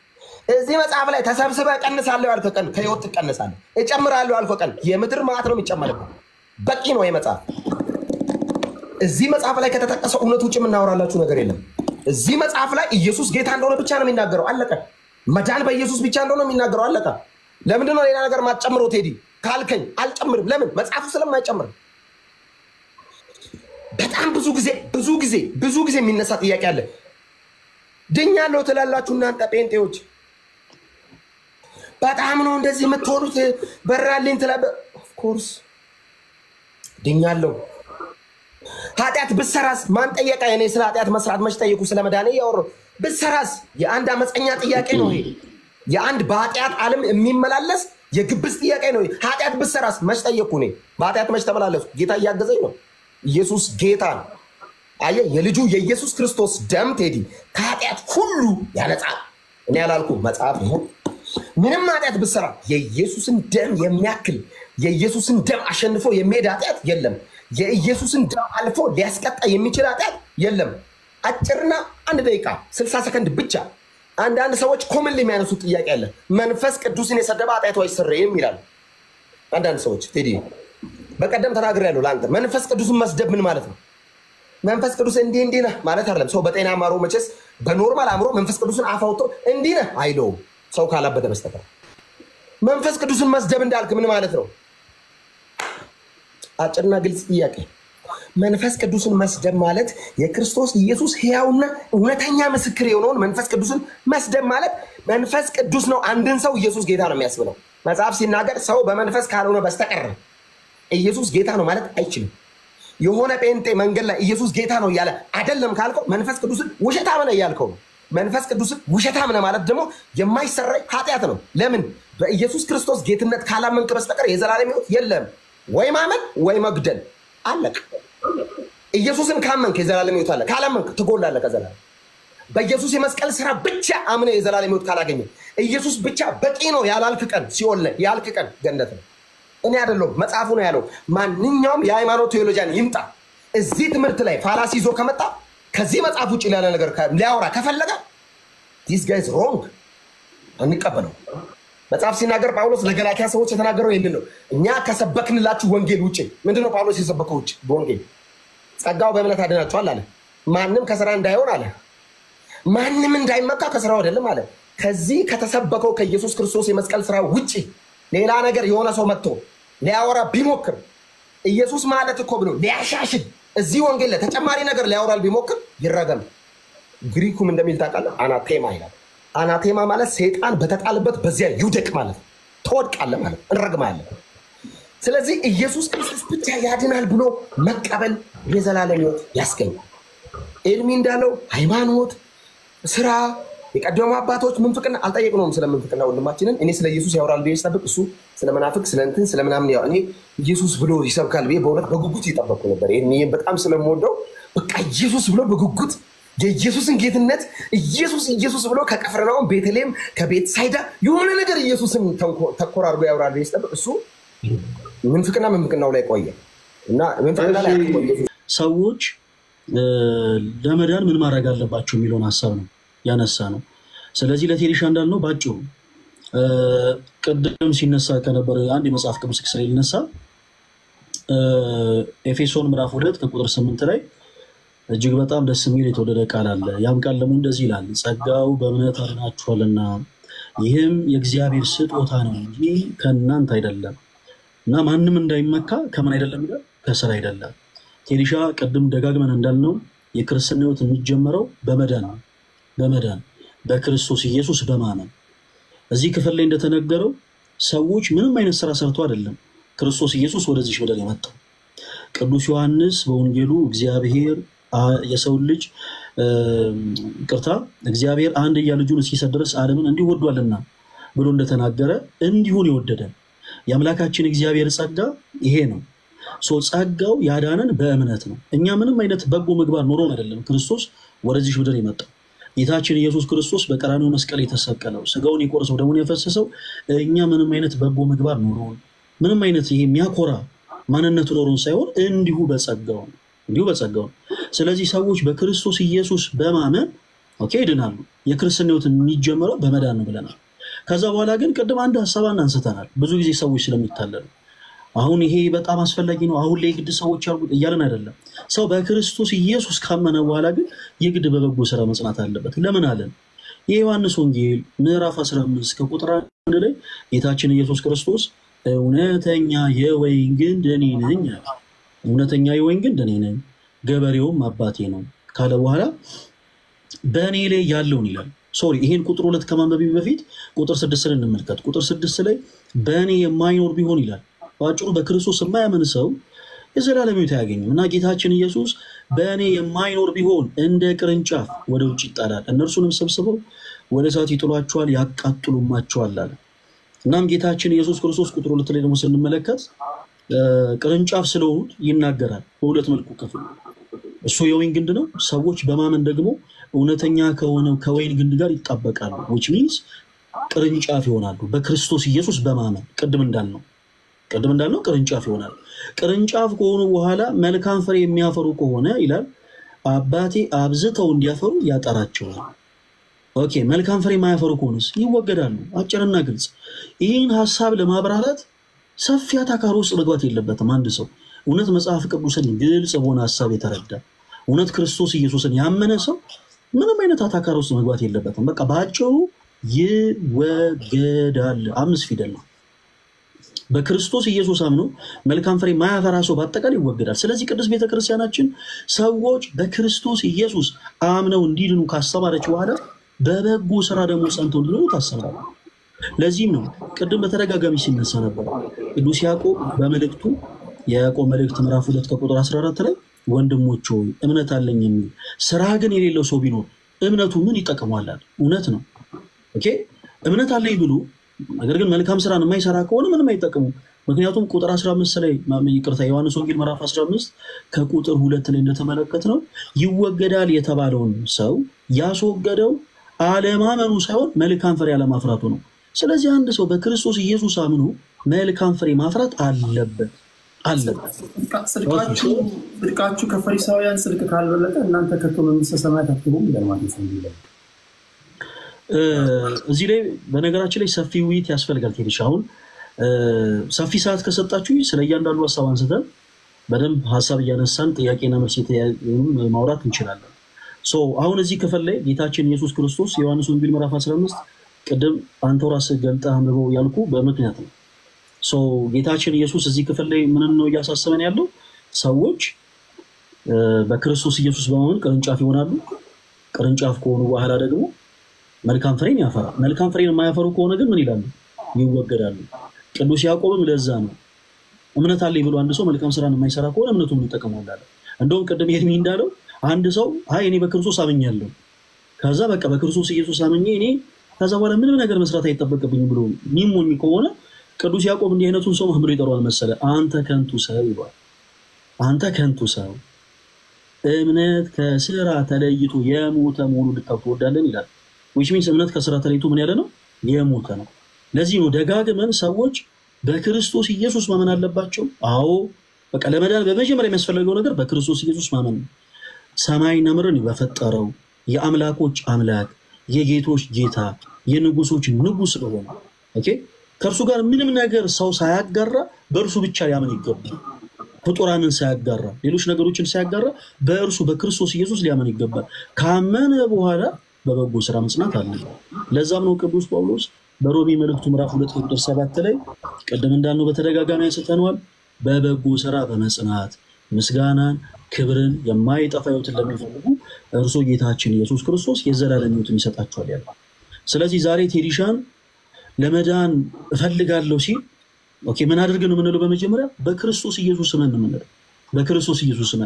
እዚህ መጽሐፍ ላይ ተሰብስበህ ቀንሳለሁ ያልከው ቀን ከህይወት ትቀንሳለህ። እጨምራለሁ ያልከው ቀን የምድር ማዕት ነው የሚጨመርብህ። በቂ ነው የመጽሐፍ። እዚህ መጽሐፍ ላይ ከተጠቀሰው እውነት ውጭ የምናወራላችሁ ነገር የለም። እዚህ መጽሐፍ ላይ ኢየሱስ ጌታ እንደሆነ ብቻ ነው የሚናገረው። አለቀ። መዳን በኢየሱስ ብቻ እንደሆነ የሚናገረው። አለቀ። ለምንድን ነው ሌላ ነገር ማትጨምረው ቴዲ ካልከኝ አልጨምርም። ለምን? መጽሐፉ ስለማይጨምር። በጣም ብዙ ጊዜ የሚነሳ ጥያቄ አለ። ድኛለሁ ትላላችሁ እናንተ ጴንጤዎች። በጣም ነው እንደዚህ የምትሆኑት። በራልኝ ትላለ። ኦፍኮርስ ድኛለሁ። ኃጢአት ብሰራስ ማን ጠየቀ? እኔ ስለ ኃጢአት መስራት መች ጠየቁ? ስለ መዳኔ ያወራሁ። ብሰራስ የአንድ አመፀኛ ጥያቄ ነው ይሄ። የአንድ በኃጢአት ዓለም የሚመላለስ የግብዝ ጥያቄ ነው። ኃጢአት ብሰራስ መች ጠየቁ? እኔ በኃጢአት መች ተመላለሱ? ጌታ እያገዘኝ ነው። ኢየሱስ ጌታ ነው። አየህ፣ የልጁ የኢየሱስ ክርስቶስ ደም ቴዲ ከኃጢአት ሁሉ ያነጻል። እኔ ያላልኩ መጽሐፍ ነው። ምንም ኃጢአት ብሰራ የኢየሱስን ደም የሚያክል የኢየሱስን ደም አሸንፎ የሚሄድ ኃጢአት የለም። የኢየሱስን ደም አልፎ ሊያስቀጣ የሚችል ኃጢአት የለም። አጭርና 1 ደቂቃ 60 ሰከንድ ብቻ። አንዳንድ ሰዎች ኮመን የሚያነሱት ጥያቄ አለ። መንፈስ ቅዱስን የሰደበ ኃጢአቱ አይሰረይም ይላሉ አንዳንድ ሰዎች። ቴዲ በቀደም ተናግሬያለሁ ለአንተ። መንፈስ ቅዱስን መስደብ ምን ማለት ነው? መንፈስ ቅዱስ እንዲህ ነህ ማለት አይደለም። ሰው በጤና አማሮ መቼስ በኖርማል አምሮ መንፈስ ቅዱስን አፋውቶ እንዲህ ነህ አይለውም ሰው ካላበደ በስተቀር። መንፈስ ቅዱስን መስደብ እንዳልክ ምን ማለት ነው? አጭርና ግልጽ ጥያቄ። መንፈስ ቅዱስን መስደብ ማለት የክርስቶስ ኢየሱስ ሕያውና እውነተኛ ምስክር የሆነውን መንፈስ ቅዱስን መስደብ ማለት መንፈስ ቅዱስ ነው አንድን ሰው ኢየሱስ ጌታ ነው የሚያስብለው። መጽሐፍ ሲናገር ሰው በመንፈስ ካልሆነ በስተቀር ኢየሱስ ጌታ ነው ማለት አይችልም። የሆነ ጴንጤ መንገድ ላይ ኢየሱስ ጌታ ነው እያለ አይደለም ካልከው መንፈስ ቅዱስን ውሸታም ነው እያልከው ነው። መንፈስ ቅዱስን ውሸታም ነው ማለት ደግሞ የማይሰረይ ኃጢአት ነው። ለምን? በኢየሱስ ክርስቶስ ጌትነት ካላመንክ በስተቀር የዘላለም ሕይወት የለም። ወይ ማመን ወይ መግደል። አለቅ። ኢየሱስን ካመንክ የዘላለም ሕይወት አለ። ካላመንክ ትጎላለህ ከዘላለም። በኢየሱስ የመስቀል ስራ ብቻ አምነ የዘላለም ሕይወት ካላገኘ ኢየሱስ ብቻ በቂ ነው ያላልክ ቀን ሲኦል ላይ ያልክ ቀን ገነት ነው። እኔ አይደለሁም መጽሐፉ ነው ያለው። ማንኛውም የሃይማኖት ቴዎሎጂያን ይምጣ እዚህ ትምህርት ላይ ፋላሲ ይዞ ከመጣ ከዚህ መጽሐፍ ውጭ ሌላ ነገር ሊያወራ ከፈለገ this guy is wrong አንቀበለው። መጽሐፍ ሲናገር ጳውሎስ ለገላትያ ሰዎች የተናገረው ይሄንን ነው። እኛ ከሰበክንላችሁ ወንጌል ውጭ ምንድነው ጳውሎስ የሰበከው? ውጭ በወንጌል ጸጋው በእምነት አድናችኋል አለ። ማንም ከሥራ እንዳይሆን አለ። ማንም እንዳይመካ ከሥራው አይደለም አለ። ከዚህ ከተሰበከው ከኢየሱስ ክርስቶስ የመስቀል ስራ ውጭ ሌላ ነገር የሆነ ሰው መጥቶ ሊያወራ ቢሞክር ኢየሱስ ማለት እኮ ብሎ ሊያሻሽል እዚህ ወንጌል ላይ ተጨማሪ ነገር ሊያወራል ቢሞክር ይረገም። ግሪኩም እንደሚል ታውቃለህ? አናቴማ ይላል። አናቴማ ማለት ሰይጣን በተጣለበት በዚያ ይውደቅ ማለት ነው። ተወድቃለህ ማለት እንረግማለን። ስለዚህ ኢየሱስ ክርስቶስ ብቻ ያድናል ብሎ መቀበል የዘላለም ሕይወት ያስገኛል። ኤልሚ እንዳለው ሃይማኖት፣ ስራ፣ የቀደሙ አባቶች ምንፍቅና አልጠየቅነውም። ስለ ምንፍቅና ወንድማችንን እኔ ስለ ኢየሱስ ያወራል ብዬ ስጠብቅ እሱ ስለ መናፍቅ ስለ እንትን ስለ ምናምን ያው እኔ ኢየሱስ ብሎ ይሰብካል ብዬ በእውነት በጉጉት እየጠበቅኩ ነበር። ይሄን በጣም ስለምወደው በቃ ኢየሱስ ብሎ በጉጉት የኢየሱስን ጌትነት ኢየሱስ ብሎ ከቀፍርናሆም ቤተልሔም ከቤት ሳይዳ የሆነ ነገር ኢየሱስን ተኮራርጎ ያወራል ብዬ ስጠብቅ እሱ ምንፍቅናው ላይ ቆየ እና ምንፍቅና ላይ ሰዎች ለመዳን ምን ማድረግ አለባቸው የሚለውን ሐሳብ ነው ያነሳ ነው። ስለዚህ ለቴሪሻ እንዳልነው ባጭሩ ቅድም ሲነሳ ከነበረ አንድ የመጽሐፍ ቅዱስ ክፍል ይነሳ ኤፌሶን ምዕራፍ 2 ከቁጥር 8 ላይ እጅግ በጣም ደስ የሚል የተወደደ ቃል አለ። ያም ቃል ደግሞ እንደዚህ ይላል፣ ጸጋው በእምነት አድናችኋልና ይህም የእግዚአብሔር ስጦታ ነው እንጂ ከእናንተ አይደለም እና ማንም እንዳይመካ ከምን አይደለም ይላል? ከሥራ አይደለም። ቴሪሻ ቅድም ደጋግመን እንዳልነው የክርስትና ሕይወት የሚጀመረው በመዳን ነው። በመዳን በክርስቶስ ኢየሱስ በማመን እዚህ ክፍል ላይ እንደተነገረው ሰዎች ምንም አይነት ስራ ሰርቶ አይደለም ክርስቶስ ኢየሱስ ወደዚህ ምድር የመጣው። ቅዱስ ዮሐንስ በወንጌሉ እግዚአብሔር የሰው ልጅ እግዚአብሔር አንድያ ልጁን እስኪሰጥ ድረስ ዓለምን እንዲሁ ወዷልና ብሎ እንደተናገረ እንዲሁን የወደደን የአምላካችን እግዚአብሔር ጸጋ ይሄ ነው። ጸጋው ያዳነን በእምነት ነው። እኛ ምንም አይነት በጎ ምግባር ኖሮን አይደለም ክርስቶስ ወደዚህ ምድር የመጣው። ጌታችን ኢየሱስ ክርስቶስ በቀራንዮ መስቀል የተሰቀለው ስጋውን የቆረሰው ደሙን ያፈሰሰው እኛ ምንም አይነት በጎ ምግባር ኖሮን ምንም አይነት ይሄ የሚያኮራ ማንነቱ ኖሮን ሳይሆን እንዲሁ በጸጋው ስለዚህ ሰዎች በክርስቶስ ኢየሱስ በማመን ኦኬ ይድናሉ። የክርስትና ሕይወት የሚጀምረው በመዳን ነው ብለናል። ከዛ በኋላ ግን ቅድም አንድ ሐሳብ አንስተናል። ብዙ ጊዜ ሰዎች ስለሚታለሉ አሁን ይሄ በጣም አስፈላጊ ነው አሁን ላይ ግድ ሰዎች ያርጉት እያለን አይደለም። ሰው በክርስቶስ ኢየሱስ ካመነ በኋላ ግን የግድ በበጎ ስራ መጽናት አለበት። ለምን አለን? የዮሐንስ ወንጌል ምዕራፍ 15 ከቁጥር 1 ላይ ጌታችን ኢየሱስ ክርስቶስ እውነተኛ የወይን ግንድ እኔ ነኝ፣ እውነተኛ የወይን ግንድ እኔ ነኝ፣ ገበሬውም አባቴ ነው ካለ በኋላ በእኔ ላይ ያለውን ይላል። ሶሪ ይሄን ቁጥር 2 ከማንበብ በፊት ቁጥር 6 እንመልከት። ቁጥር 6 ላይ በእኔ የማይኖር ቢሆን ይላል። ባጭሩ በክርስቶስ የማያምን ሰው የዘላለም ሕይወት አያገኝም እና ጌታችን ኢየሱስ በእኔ የማይኖር ቢሆን እንደ ቅርንጫፍ ወደ ውጭ ይጣላል፣ እነርሱንም ሰብስበው ወደ እሳት ይጥሏቸዋል፣ ያቃጥሉማቸዋል አለ። እናም ጌታችን ኢየሱስ ክርስቶስ ቁጥር 2 ላይ ደግሞ ስንመለከት ቅርንጫፍ ስለሆኑት ይናገራል። በሁለት መልኩ ከፍሎ እሱ የወይን ግንድ ነው፣ ሰዎች በማመን ደግሞ እውነተኛ ከሆነው ከወይን ግንድ ጋር ይጣበቃሉ which means ቅርንጫፍ ይሆናሉ በክርስቶስ ኢየሱስ በማመን ቅድም እንዳልነው ቅርንጫፍ ይሆናሉ። ቅርንጫፍ ከሆኑ በኋላ መልካም ፍሬ የሚያፈሩ ከሆነ ይላል አባቴ አብዝተው እንዲያፈሩ ያጠራቸዋል። ኦኬ መልካም ፍሬ የማያፈሩ ከሆነስ ይወገዳሉ። አጭርና ግልጽ። ይህን ሐሳብ ለማብራራት ሰፊ አታካሪ ውስጥ መግባት የለበትም። አንድ ሰው እውነት መጽሐፍ ቅዱስን ግልጽ በሆነ ሐሳብ የተረዳ እውነት ክርስቶስ ኢየሱስን ያመነ ሰው ምንም አይነት አታካሪ ውስጥ መግባት የለበትም። በቃ ባጭሩ ይወገዳል። 5 ፊደል ነው። በክርስቶስ ኢየሱስ አምኖ መልካም ፍሬ ማያፈራ ሰው በአጠቃላይ ይወገዳል። ስለዚህ ቅዱስ ቤተክርስቲያናችን ሰዎች በክርስቶስ ኢየሱስ አምነው እንዲድኑ ካስተማረች በኋላ በበጎ ስራ ደግሞ ጸንተው እንዲኖሩ ታስተምራለች። ለዚህም ነው ቅድም በተደጋጋሚ ሲነሳ ነበር ቅዱስ ያዕቆብ በመልእክቱ የያዕቆብ መልእክት ምዕራፍ 2 ከቁጥር 14 ላይ ወንድሞች ሆይ እምነት አለኝ የሚል ስራ ግን የሌለው ሰው ቢኖር እምነቱ ምን ይጠቅመዋል? እውነት ነው። ኦኬ እምነት አለኝ ብሎ ነገር ግን መልካም ስራን የማይሰራ ከሆነ ምንም አይጠቅሙ። ምክንያቱም ቁጥር 15 ላይ ይቅርታ ዮሐንስ ወንጌል ምዕራፍ 15 ከቁጥር 2 ላይ እንደተመለከትነው ይወገዳል የተባለውን ሰው ያስወገደው አለማመኑ ሳይሆን መልካም ፍሬ አለማፍራቱ ነው። ስለዚህ አንድ ሰው በክርስቶስ ኢየሱስ አምኖ መልካም ፍሬ ማፍራት አለበት። ጽድቃችሁ ከፈሪሳውያን ጽድቅ ካልበለጠ እናንተ ከቶ መንግሥተ ሰማያት አትገቡም እንደማለት ነው። እዚህ ላይ በነገራችን ላይ ሰፊ ውይይት ያስፈልጋል። ቴዲሽ አሁን ሰፊ ሰዓት ከሰጣችሁ ስለ እያንዳንዱ ሀሳብ አንስተን በደንብ ሀሳብ እያነሳን ጥያቄና መልስ ማውራት እንችላለን። አሁን እዚህ ክፍል ላይ ጌታችን ኢየሱስ ክርስቶስ ዮሐንስ ወንጌል ምዕራፍ 15 ቅድም አንተው ራስህ ገልጠህ አንብበው ያልኩ በምክንያት ነው። ጌታችን ኢየሱስ እዚህ ክፍል ላይ ምን ነው እያሳሰበን ያለው? ሰዎች በክርስቶስ ኢየሱስ በማመን ቅርንጫፍ ይሆናሉ። ቅርንጫፍ ከሆኑ በኋላ ደግሞ መልካም ፍሬን ያፈራሉ። መልካም ፍሬን የማያፈሩ ከሆነ ግን ምን ይላሉ? ይወገዳሉ። ቅዱስ ያዕቆብም ለዛ ነው እምነት አለኝ ብሎ አንድ ሰው መልካም ስራን የማይሰራ ከሆነ እምነቱ ምን ይጠቅመዋል አለ። እንደውም ቅድም ኤርሚ እንዳለው አንድ ሰው አይ እኔ በክርስቶስ አምኛለሁ ከዛ በቃ በክርስቶስ ኢየሱስ አምኜ እኔ ከዛ በኋላ ምንም ነገር መስራት አይጠበቅብኝም ብሎ የሚሞኝ ከሆነ ቅዱስ ያዕቆብ እንዲህ አይነቱን ሰው ብሎ ይጠራዋል መሰለ። አንተ ከንቱ ሰው ይባል። አንተ ከንቱ ሰው እምነት ከስራ ተለይቶ የሞተ መሆኑን ልታውቅ ትወዳለህ ይላል። which means እምነት ከስራ ተለይቶ ምን ያለ ነው? የሞተ ነው። ለዚህ ነው ደጋግመን ሰዎች በክርስቶስ ኢየሱስ ማመን አለባቸው። አዎ በቃ ለመዳን በመጀመሪያ የሚያስፈልገው ነገር በክርስቶስ ኢየሱስ ማመን ነው። ሰማይና ምድርን በፈጠረው የአምላኮች አምላክ የጌቶች ጌታ የንጉሶች ንጉስ ስለሆነ ኦኬ ከእርሱ ጋር ምንም ነገር ሰው ሳያጋራ በእርሱ ብቻ ሊያምን ይገባል። ፍጡራንን ሳያጋራ ሌሎች ነገሮችን ሳያጋራ በእርሱ በክርስቶስ ኢየሱስ ሊያምን ይገባል። ካመነ በኋላ በበጎ ስራ መጽናት አለ። ለዛም ነው ቅዱስ ጳውሎስ በሮሜ መልእክቱ ምዕራፍ 2 ቁጥር 7 ላይ ቀደም እንዳልነው በተደጋጋሚ ያስተነዋል። በበጎ ስራ በመጽናት ምስጋናን ክብርን የማይጠፋ ሕይወትን ለሚፈልጉ እርሱ ጌታችን ኢየሱስ ክርስቶስ የዘላለም ሕይወትን ይሰጣቸዋል ያለ። ስለዚህ ዛሬ ቴዲሻን ለመዳን እፈልጋለሁ ሲል ኦኬ ምን አድርገን ነው የምንለው? በመጀመሪያ በክርስቶስ ኢየሱስ ስም ነው የምንለው። በክርስቶስ ኢየሱስ ስም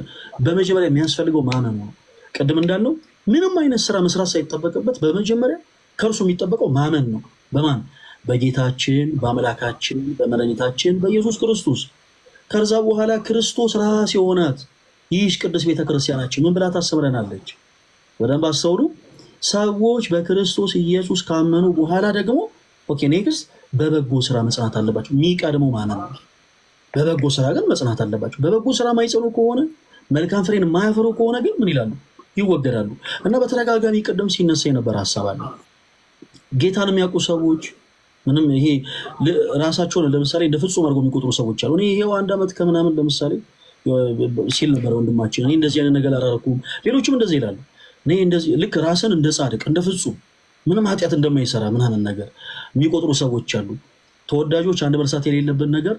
በመጀመሪያ የሚያስፈልገው ማመን ነው። ቀደም እንዳልነው ምንም አይነት ስራ መስራት ሳይጠበቅበት በመጀመሪያ ከእርሱ የሚጠበቀው ማመን ነው። በማን? በጌታችን በአምላካችን በመድኃኒታችን በኢየሱስ ክርስቶስ። ከዛ በኋላ ክርስቶስ ራስ የሆናት ይህች ቅዱስ ቤተክርስቲያናችን ምን ብላ ታስተምረናለች? በደንብ አስተውሉ። ሰዎች በክርስቶስ ኢየሱስ ካመኑ በኋላ ደግሞ ኦኬ ኔክስት በበጎ ስራ መጽናት አለባቸው። የሚቀድመው ማመን ነው። በበጎ ስራ ግን መጽናት አለባቸው። በበጎ ስራ ማይጸኑ ከሆነ መልካም ፍሬን የማያፈሩ ከሆነ ግን ምን ይላሉ? ይወገዳሉ። እና በተደጋጋሚ ቅድም ሲነሳ የነበረ ሀሳብ አለ። ጌታን የሚያውቁ ሰዎች ምንም ይሄ ራሳቸውን ለምሳሌ እንደ ፍጹም አድርገው የሚቆጥሩ ሰዎች አሉ። እኔ ይሄው 1 ዓመት ከምናምን ለምሳሌ ሲል ነበር ወንድማችን፣ እኔ እንደዚህ አይነት ነገር አላደረኩም። ሌሎችም እንደዚህ ይላሉ። እኔ እንደዚህ ልክ ራስን እንደ ጻድቅ እንደ ፍጹም ምንም ኃጢአት እንደማይሰራ ምናምን ነገር የሚቆጥሩ ሰዎች አሉ። ተወዳጆች፣ አንድ መርሳት የሌለብን ነገር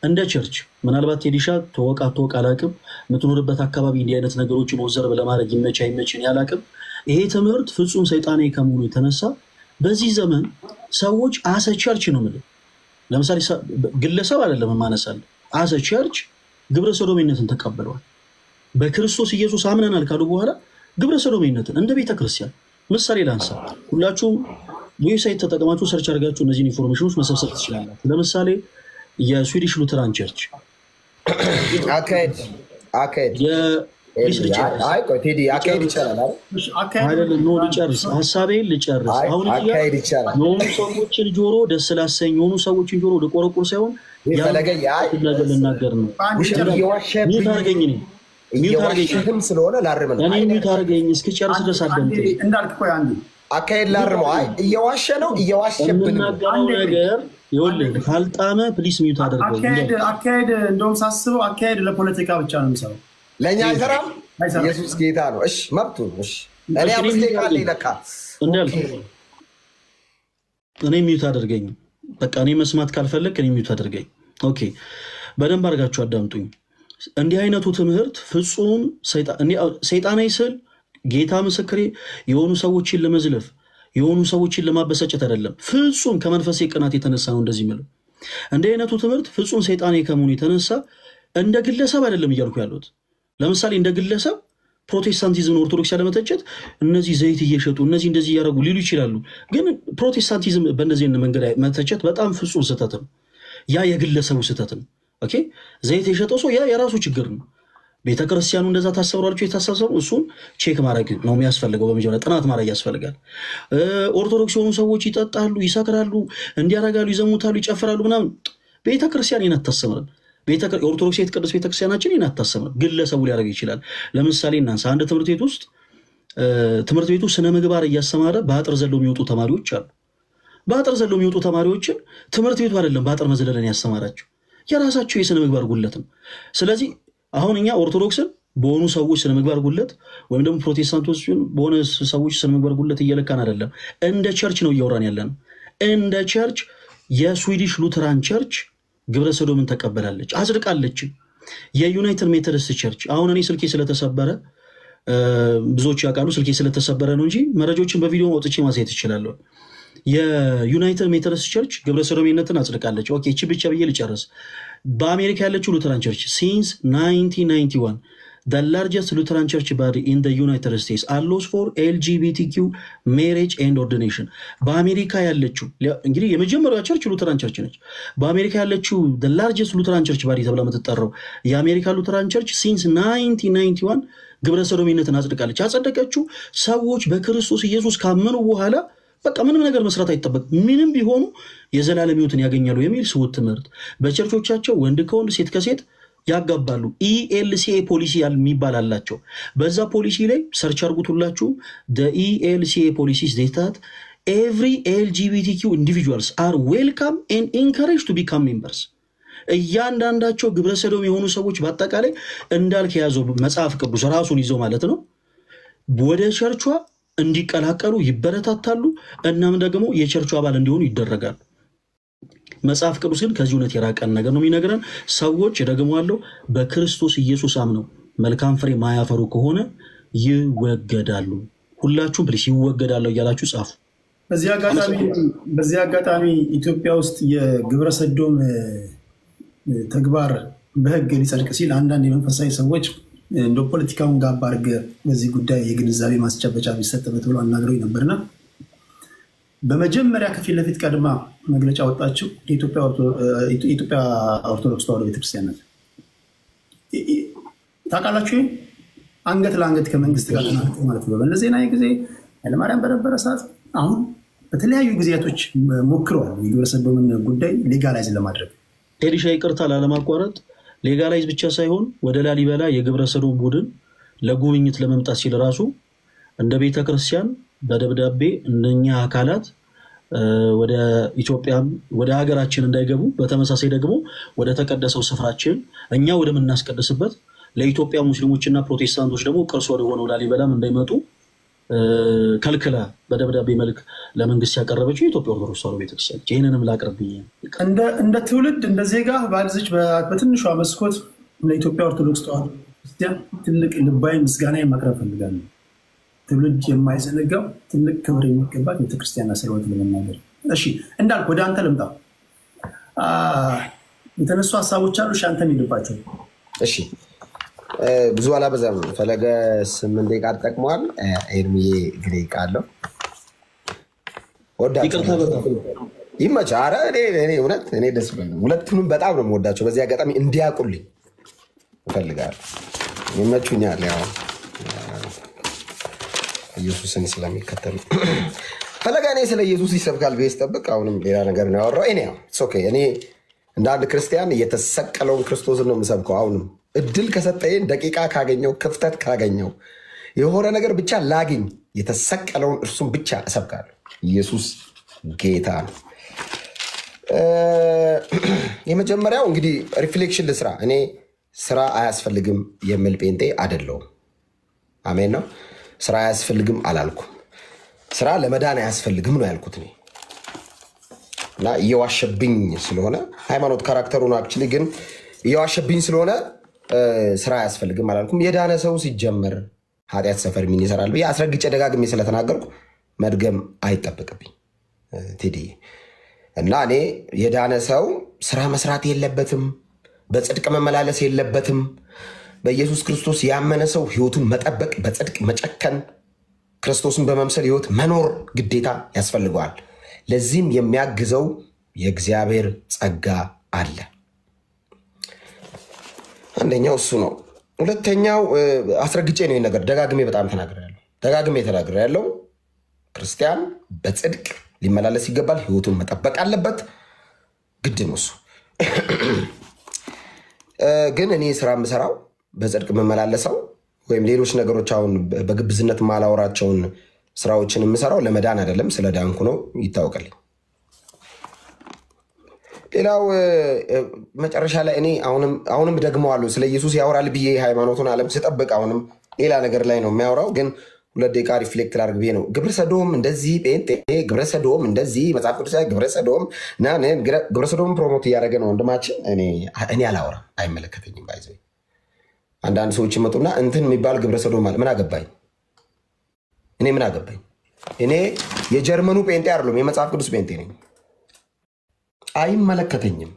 እንደ ቸርች ምናልባት ቴዲሻ ተወቃ አላቅም የምትኖርበት አካባቢ እንዲህ አይነት ነገሮችን ወዘር ለማድረግ ይመች አይመችን ያላቅም። ይሄ ትምህርት ፍጹም ሰይጣኔ ከመሆኑ የተነሳ በዚህ ዘመን ሰዎች አሰ ቸርች ነው ማለት ለምሳሌ ግለሰብ አይደለም ማነሳል አሰ ቸርች ግብረ ሰዶሜነትን ተቀበለዋል። በክርስቶስ ኢየሱስ አምነናል ካሉ በኋላ ግብረ ሰዶሜነትን እንደ ቤተ ክርስቲያን ምሳሌ ላንሳ። ሁላችሁም ዌብሳይት ተጠቅማችሁ ሰርች አድርጋችሁ እነዚህን ኢንፎርሜሽኖች መሰብሰብ ትችላላችሁ። ለምሳሌ የስዊዲሽ ሉተራን ቸርች አካሄድ ቴዲ አካሄድ ይቻላል አይደለም? ኖ ልጨርስ፣ ሀሳቤን ልጨርስ። አሁን የሆኑ ሰዎችን ጆሮ ደስ ላሰኝ የሆኑ ሰዎችን ጆሮ ልቆረቁር ሳይሆን ነገር ልናገር ነው። ሚዩት አድርገኝ ነው ስለሆነ ላርም ነው። ሚዩት አድርገኝ እስክጨርስ ድረስ አዳምጠኝ። አካሄድ ላርመው። እየዋሸ ነው እየዋሸብን የምናገረው ነገር ይኸውልህ፣ ካልጣመ ፕሊስ ሚዩት አድርገኝ። አካሄድ እንደውም ሳስበው አካሄድ ለፖለቲካ ብቻ ነው የሚሰራው፣ ለእኛ አይሰራም። ኢየሱስ ጌታ ነው። እሺ መብቱ ነው። እሺ እኔ አምስቴ ቃል ይለካ እኔ ሚዩት አድርገኝ። በቃ እኔ መስማት ካልፈለግ እኔ ሚዩት አድርገኝ። ኦኬ፣ በደንብ አድርጋችሁ አዳምጡኝ። እንዲህ አይነቱ ትምህርት ፍጹም ሰይጣናዊ ስል ጌታ ምስክሬ የሆኑ ሰዎችን ለመዝለፍ የሆኑ ሰዎችን ለማበሰጨት አይደለም። ፍጹም ከመንፈሴ ቅናት የተነሳ ነው እንደዚህ ምለው። እንዲህ አይነቱ ትምህርት ፍጹም ሰይጣናዊ ከመሆኑ የተነሳ እንደ ግለሰብ አይደለም እያልኩ ያሉት። ለምሳሌ እንደ ግለሰብ ፕሮቴስታንቲዝም ኦርቶዶክስ ያለመተቸት እነዚህ ዘይት እየሸጡ እነዚህ እንደዚህ እያደረጉ ሊሉ ይችላሉ። ግን ፕሮቴስታንቲዝም በእንደዚህ መንገድ መተቸት በጣም ፍጹም ስህተት ነው። ያ የግለሰቡ ስህተት ነው። ኦኬ፣ ዘይት የሸጠው ሰው ያ የራሱ ችግር ነው። ቤተክርስቲያኑ እንደዛ ታሰብሯልችሁ የታሰበው እሱን ቼክ ማድረግ ነው የሚያስፈልገው። በመጀመሪያ ጥናት ማድረግ ያስፈልጋል። ኦርቶዶክስ የሆኑ ሰዎች ይጠጣሉ፣ ይሰክራሉ፣ እንዲያረጋሉ፣ ይዘሙታሉ፣ ይጨፍራሉ ምናምን ቤተክርስቲያን ይናታሰማል። ኦርቶዶክስ ቅዱስ ቤተክርስቲያናችን ይናታሰማል። ግለሰቡ ሊያደርግ ይችላል። ለምሳሌ እናንሳ፣ አንድ ትምህርት ቤቱ ስነ ምግባር እያስተማረ በአጥር ዘለው የሚወጡ ተማሪዎች አሉ። በአጥር ዘለው የሚወጡ ተማሪዎችን ትምህርት ቤቱ አይደለም በአጥር መዝለልን ያስተማራቸው፣ የራሳቸው የስነ ምግባር ጉለት ነው። ስለዚህ አሁን እኛ ኦርቶዶክስን በሆኑ ሰዎች ስነ ምግባር ጉለት ወይም ደግሞ ፕሮቴስታንቶችን በሆነ ሰዎች ስነ ምግባር ጉለት እየለካን አይደለም። እንደ ቸርች ነው እያወራን ያለን። እንደ ቸርች የስዊዲሽ ሉተራን ቸርች ግብረ ሰዶምን ተቀበላለች፣ አጽድቃለች። የዩናይትድ ሜቶዲስት ቸርች አሁን እኔ ስልኬ ስለተሰበረ ብዙዎች ያውቃሉ፣ ስልኬ ስለተሰበረ ነው እንጂ መረጃዎችን በቪዲዮ አውጥቼ ማሳየት እችላለሁ። የዩናይትድ ሜቶዲስት ቸርች ግብረ ሰዶሜነትን አጽድቃለች። ኦኬ፣ እቺ ብቻ ብዬ ልጨርስ። በአሜሪካ ያለችው ሉተራን ቸርች ሲንስ 1991 the largest Lutheran church body in the United States allows for LGBTQ marriage and ordination. በአሜሪካ ያለችው እንግዲህ የመጀመሪያው ቸርች ሉተራን ቸርች ነች። በአሜሪካ ያለችው the largest Lutheran church body ተብላ የምትጠራው የአሜሪካ ሉተራን ቸርች since 1991 ግብረ ሰዶሜነትን አጽድቃለች። ያጸደቀችው ሰዎች በክርስቶስ ኢየሱስ ካመኑ በኋላ በቃ ምንም ነገር መስራት አይጠበቅም፣ ምንም ቢሆኑ የዘላለም ሕይወትን ያገኛሉ የሚል ስውት ትምህርት በቸርቾቻቸው ወንድ ከወንድ ሴት ከሴት ያጋባሉ። ELCA ፖሊሲ የሚባል አላቸው። በዛ ፖሊሲ ላይ ሰርች አድርጉትላችሁ። the ELCA policies state that every LGBTQ individuals are welcome and encouraged to become members. እያንዳንዳቸው ግብረ ሰዶም የሆኑ ሰዎች በአጠቃላይ እንዳልክ የያዘው መጽሐፍ ቅዱስ ራሱን ይዘው ማለት ነው ወደ ቸርቿ እንዲቀላቀሉ ይበረታታሉ። እናም ደግሞ የቸርቹ አባል እንዲሆኑ ይደረጋሉ። መጽሐፍ ቅዱስ ግን ከዚህ እውነት የራቀን ነገር ነው የሚነግረን። ሰዎች ደግሞ አለው በክርስቶስ ኢየሱስ አምነው መልካም ፍሬ ማያፈሩ ከሆነ ይወገዳሉ። ሁላችሁም ፕሊስ ይወገዳሉ እያላችሁ ጻፉ። በዚህ አጋጣሚ ኢትዮጵያ ውስጥ የግብረ ሰዶም ተግባር በሕግ ሊጸድቅ ሲል አንዳንድ የመንፈሳዊ ሰዎች እንደ ፖለቲካውን ጋር ባርገ በዚህ ጉዳይ የግንዛቤ ማስጨበጫ ቢሰጥበት ብሎ አናግረው ነበርና በመጀመሪያ ከፊት ለፊት ቀድማ መግለጫ ወጣችው የኢትዮጵያ ኦርቶዶክስ ተዋሕዶ ቤተክርስቲያን ናት። ታውቃላችሁ፣ አንገት ለአንገት ከመንግስት ጋር ማለት ነው። በእነዚህ ዜናዊ ጊዜ ኃይለማርያም በነበረ ሰዓት አሁን በተለያዩ ጊዜያቶች ሞክረዋል የግብረ ሰዶምን ጉዳይ ሌጋላይዝ ለማድረግ። ኤሊሻ ይቅርታ ላለማቋረጥ ሌጋላይዝ ብቻ ሳይሆን ወደ ላሊበላ የግብረ ሰዶም ቡድን ለጉብኝት ለመምጣት ሲል ራሱ እንደ ቤተክርስቲያን በደብዳቤ እነኛ አካላት ወደ ኢትዮጵያም ወደ ሀገራችን እንዳይገቡ በተመሳሳይ ደግሞ ወደ ተቀደሰው ስፍራችን እኛ ወደ ምናስቀድስበት ለኢትዮጵያ ሙስሊሞችና ፕሮቴስታንቶች ደግሞ ቅርስ ወደ ሆነው ላሊበላም እንዳይመጡ ከልክላ በደብዳቤ መልክ ለመንግስት ያቀረበችው የኢትዮጵያ ኦርቶዶክስ ተዋሕዶ ቤተክርስቲያን ይሄንንም ላቅርብኝ እንደ ትውልድ እንደ ዜጋ ባልዝች በትንሿ መስኮት ለኢትዮጵያ ኦርቶዶክስ ተዋሕዶ ቤተክርስቲያን ትልቅ ልባዊ ምስጋና ማቅረብ ፈልጋለሁ። ትውልድ የማይዘነጋው ትልቅ ክብር የሚገባት ቤተክርስቲያን ስለሆነ ለመናገር እሺ እንዳልኩ ወደ አንተ ልምጣ። የተነሱ ሐሳቦች አሉ ሻንተም ይልባቸው። እሺ ብዙ አላበዛም። ፈለገ 8 ደቂቃ ተጠቅሟል። ኤርሚዬ ግሬ ቃለው ይመቻ። ኧረ እኔ እውነት እኔ ደስ ብሎኛል። ሁለቱንም በጣም ነው የምወዳቸው። በዚህ አጋጣሚ እንዲያውቁልኝ እፈልጋለሁ። ይመቹኛል ያው ኢየሱስን ስለሚከተሉ ፈለገ እኔ ስለ ኢየሱስ ይሰብካል ቤስ ጠብቅ። አሁንም ሌላ ነገር ነው ያወራው። እኔ እኔ እንደ አንድ ክርስቲያን የተሰቀለውን ክርስቶስን ነው የምሰብከው። አሁንም እድል ከሰጠኝ ደቂቃ ካገኘው ክፍተት ካገኘው የሆነ ነገር ብቻ ላግኝ የተሰቀለውን እርሱን ብቻ እሰብካለሁ። ኢየሱስ ጌታ ነው። የመጀመሪያው እንግዲህ ሪፍሌክሽን ልስራ። እኔ ስራ አያስፈልግም የሚል ጴንጤ አይደለሁም። አሜን ነው። ስራ አያስፈልግም አላልኩም። ስራ ለመዳን አያስፈልግም ነው ያልኩት እኔ እና እየዋሸብኝ ስለሆነ ሃይማኖት ካራክተሩ ነው አክቹሊ ግን እየዋሸብኝ ስለሆነ ስራ አያስፈልግም አላልኩም። የዳነ ሰው ሲጀመር ኃጢአት ሰፈር ምን ይሰራል ብዬ አስረግጬ ደጋግሜ ስለተናገርኩ መድገም አይጠበቅብኝ ቴዲ። እና እኔ የዳነ ሰው ስራ መስራት የለበትም፣ በጽድቅ መመላለስ የለበትም። በኢየሱስ ክርስቶስ ያመነ ሰው ህይወቱን መጠበቅ፣ በጽድቅ መጨከን፣ ክርስቶስን በመምሰል ህይወት መኖር ግዴታ ያስፈልገዋል። ለዚህም የሚያግዘው የእግዚአብሔር ጸጋ አለ። አንደኛው እሱ ነው። ሁለተኛው አስረግጬ ነው ነገር ደጋግሜ በጣም ተናግሬያለሁ። ክርስቲያን በጽድቅ ሊመላለስ ይገባል፣ ህይወቱን መጠበቅ አለበት፣ ግድ ነው እሱ። ግን እኔ ስራ የምሰራው በጽድቅ መመላለሰው ወይም ሌሎች ነገሮች አሁን በግብዝነት ማላወራቸውን ስራዎችን የምሰራው ለመዳን አይደለም፣ ስለ ዳንኩ ነው ይታወቃል። ሌላው መጨረሻ ላይ እኔ አሁንም ደግመዋለሁ ስለ ኢየሱስ ያወራል ብዬ ሃይማኖቱን ዓለም ስጠብቅ አሁንም ሌላ ነገር ላይ ነው የሚያወራው። ግን 2 ደቂቃ ሪፍሌክት ላድርግ ብዬ ነው። ግብረ ሰዶም እንደዚህ ጴንጤ ግብረ ሰዶም እንደዚህ መጽሐፍ ቅዱስ ግብረ ሰዶም እና ግብረ ሰዶም ፕሮሞት እያደረገ ነው ወንድማችን። እኔ አላወራም፣ አይመለከተኝም። ባይዘ አንዳንድ ሰዎች ይመጡና እንትን የሚባል ግብረ ሰዶም ማለት ምን አገባኝ? እኔ ምን አገባኝ? እኔ የጀርመኑ ጴንጤ አይደለም፣ የመጽሐፍ ቅዱስ ጴንጤ ነኝ። አይመለከተኝም።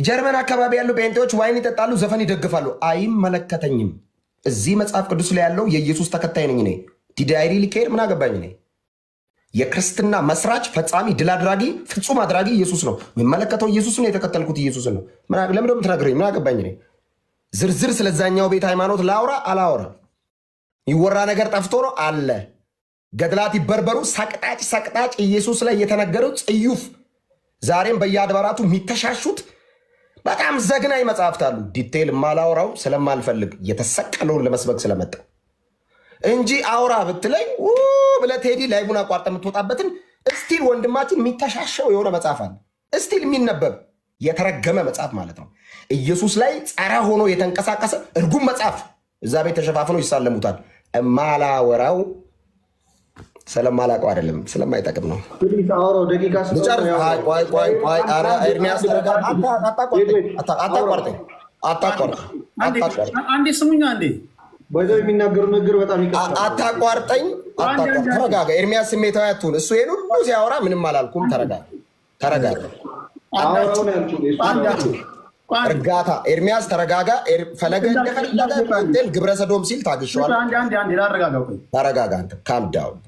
ጀርመን አካባቢ ያሉ ጴንጤዎች ዋይን ይጠጣሉ፣ ዘፈን ይደግፋሉ። አይመለከተኝም። እዚህ መጽሐፍ ቅዱስ ላይ ያለው የኢየሱስ ተከታይ ነኝ እኔ። ዲዳይሪ ሊካሄድ ምን አገባኝ? እኔ የክርስትና መስራች ፈጻሚ ድል አድራጊ ፍጹም አድራጊ ኢየሱስ ነው የሚመለከተው። ኢየሱስን የተከተልኩት ኢየሱስን ነው። ለምን ደግሞ ትነግረኝ? ምን አገባኝ? እኔ ዝርዝር ስለዛኛው ቤት ሃይማኖት ላውራ አላወራ? ይወራ ነገር ጠፍቶ ነው አለ። ገድላት ይበርበሩ፣ ሰቅጣጭ ኢየሱስ ላይ የተነገረው ጽዩፍ ዛሬም በየአድባራቱ የሚተሻሹት በጣም ዘግናኝ መጽሐፍት አሉ። ዲቴል ማላወራው ስለማልፈልግ የተሰቀለውን ለመስበክ ስለመጣ እንጂ አውራ ብትለኝ ብለህ ቴዲ ላይቡን አቋርጠ የምትወጣበትን እስቲል ወንድማችን የሚተሻሸው የሆነ መጽሐፍ አለ። እስቲል የሚነበብ የተረገመ መጽሐፍ ማለት ነው። ኢየሱስ ላይ ጸረ ሆኖ የተንቀሳቀሰ እርጉም መጽሐፍ እዛ ቤት ተሸፋፍነው ይሳለሙታል። ማላወራው ስለማላውቀው አይደለም፣ ስለማይጠቅም ነው። አንዴ ስሙኛ፣ አንዴ የሚናገሩ ነገር በጣም አታቋርጠኝ። ተረጋጋ ኤርሚያስ፣ ስሜታዊ አትሁን። እሱ ይሄን ሁሉ ሲያወራ ምንም አላልኩም። ተረጋጋ። እርጋታ ኤርሚያስ ተረጋጋ። ፈለገ እንደፈለገ ግብረ ሰዶም ሲል ታግሸዋል። ተረጋጋ። ካም ዳውን።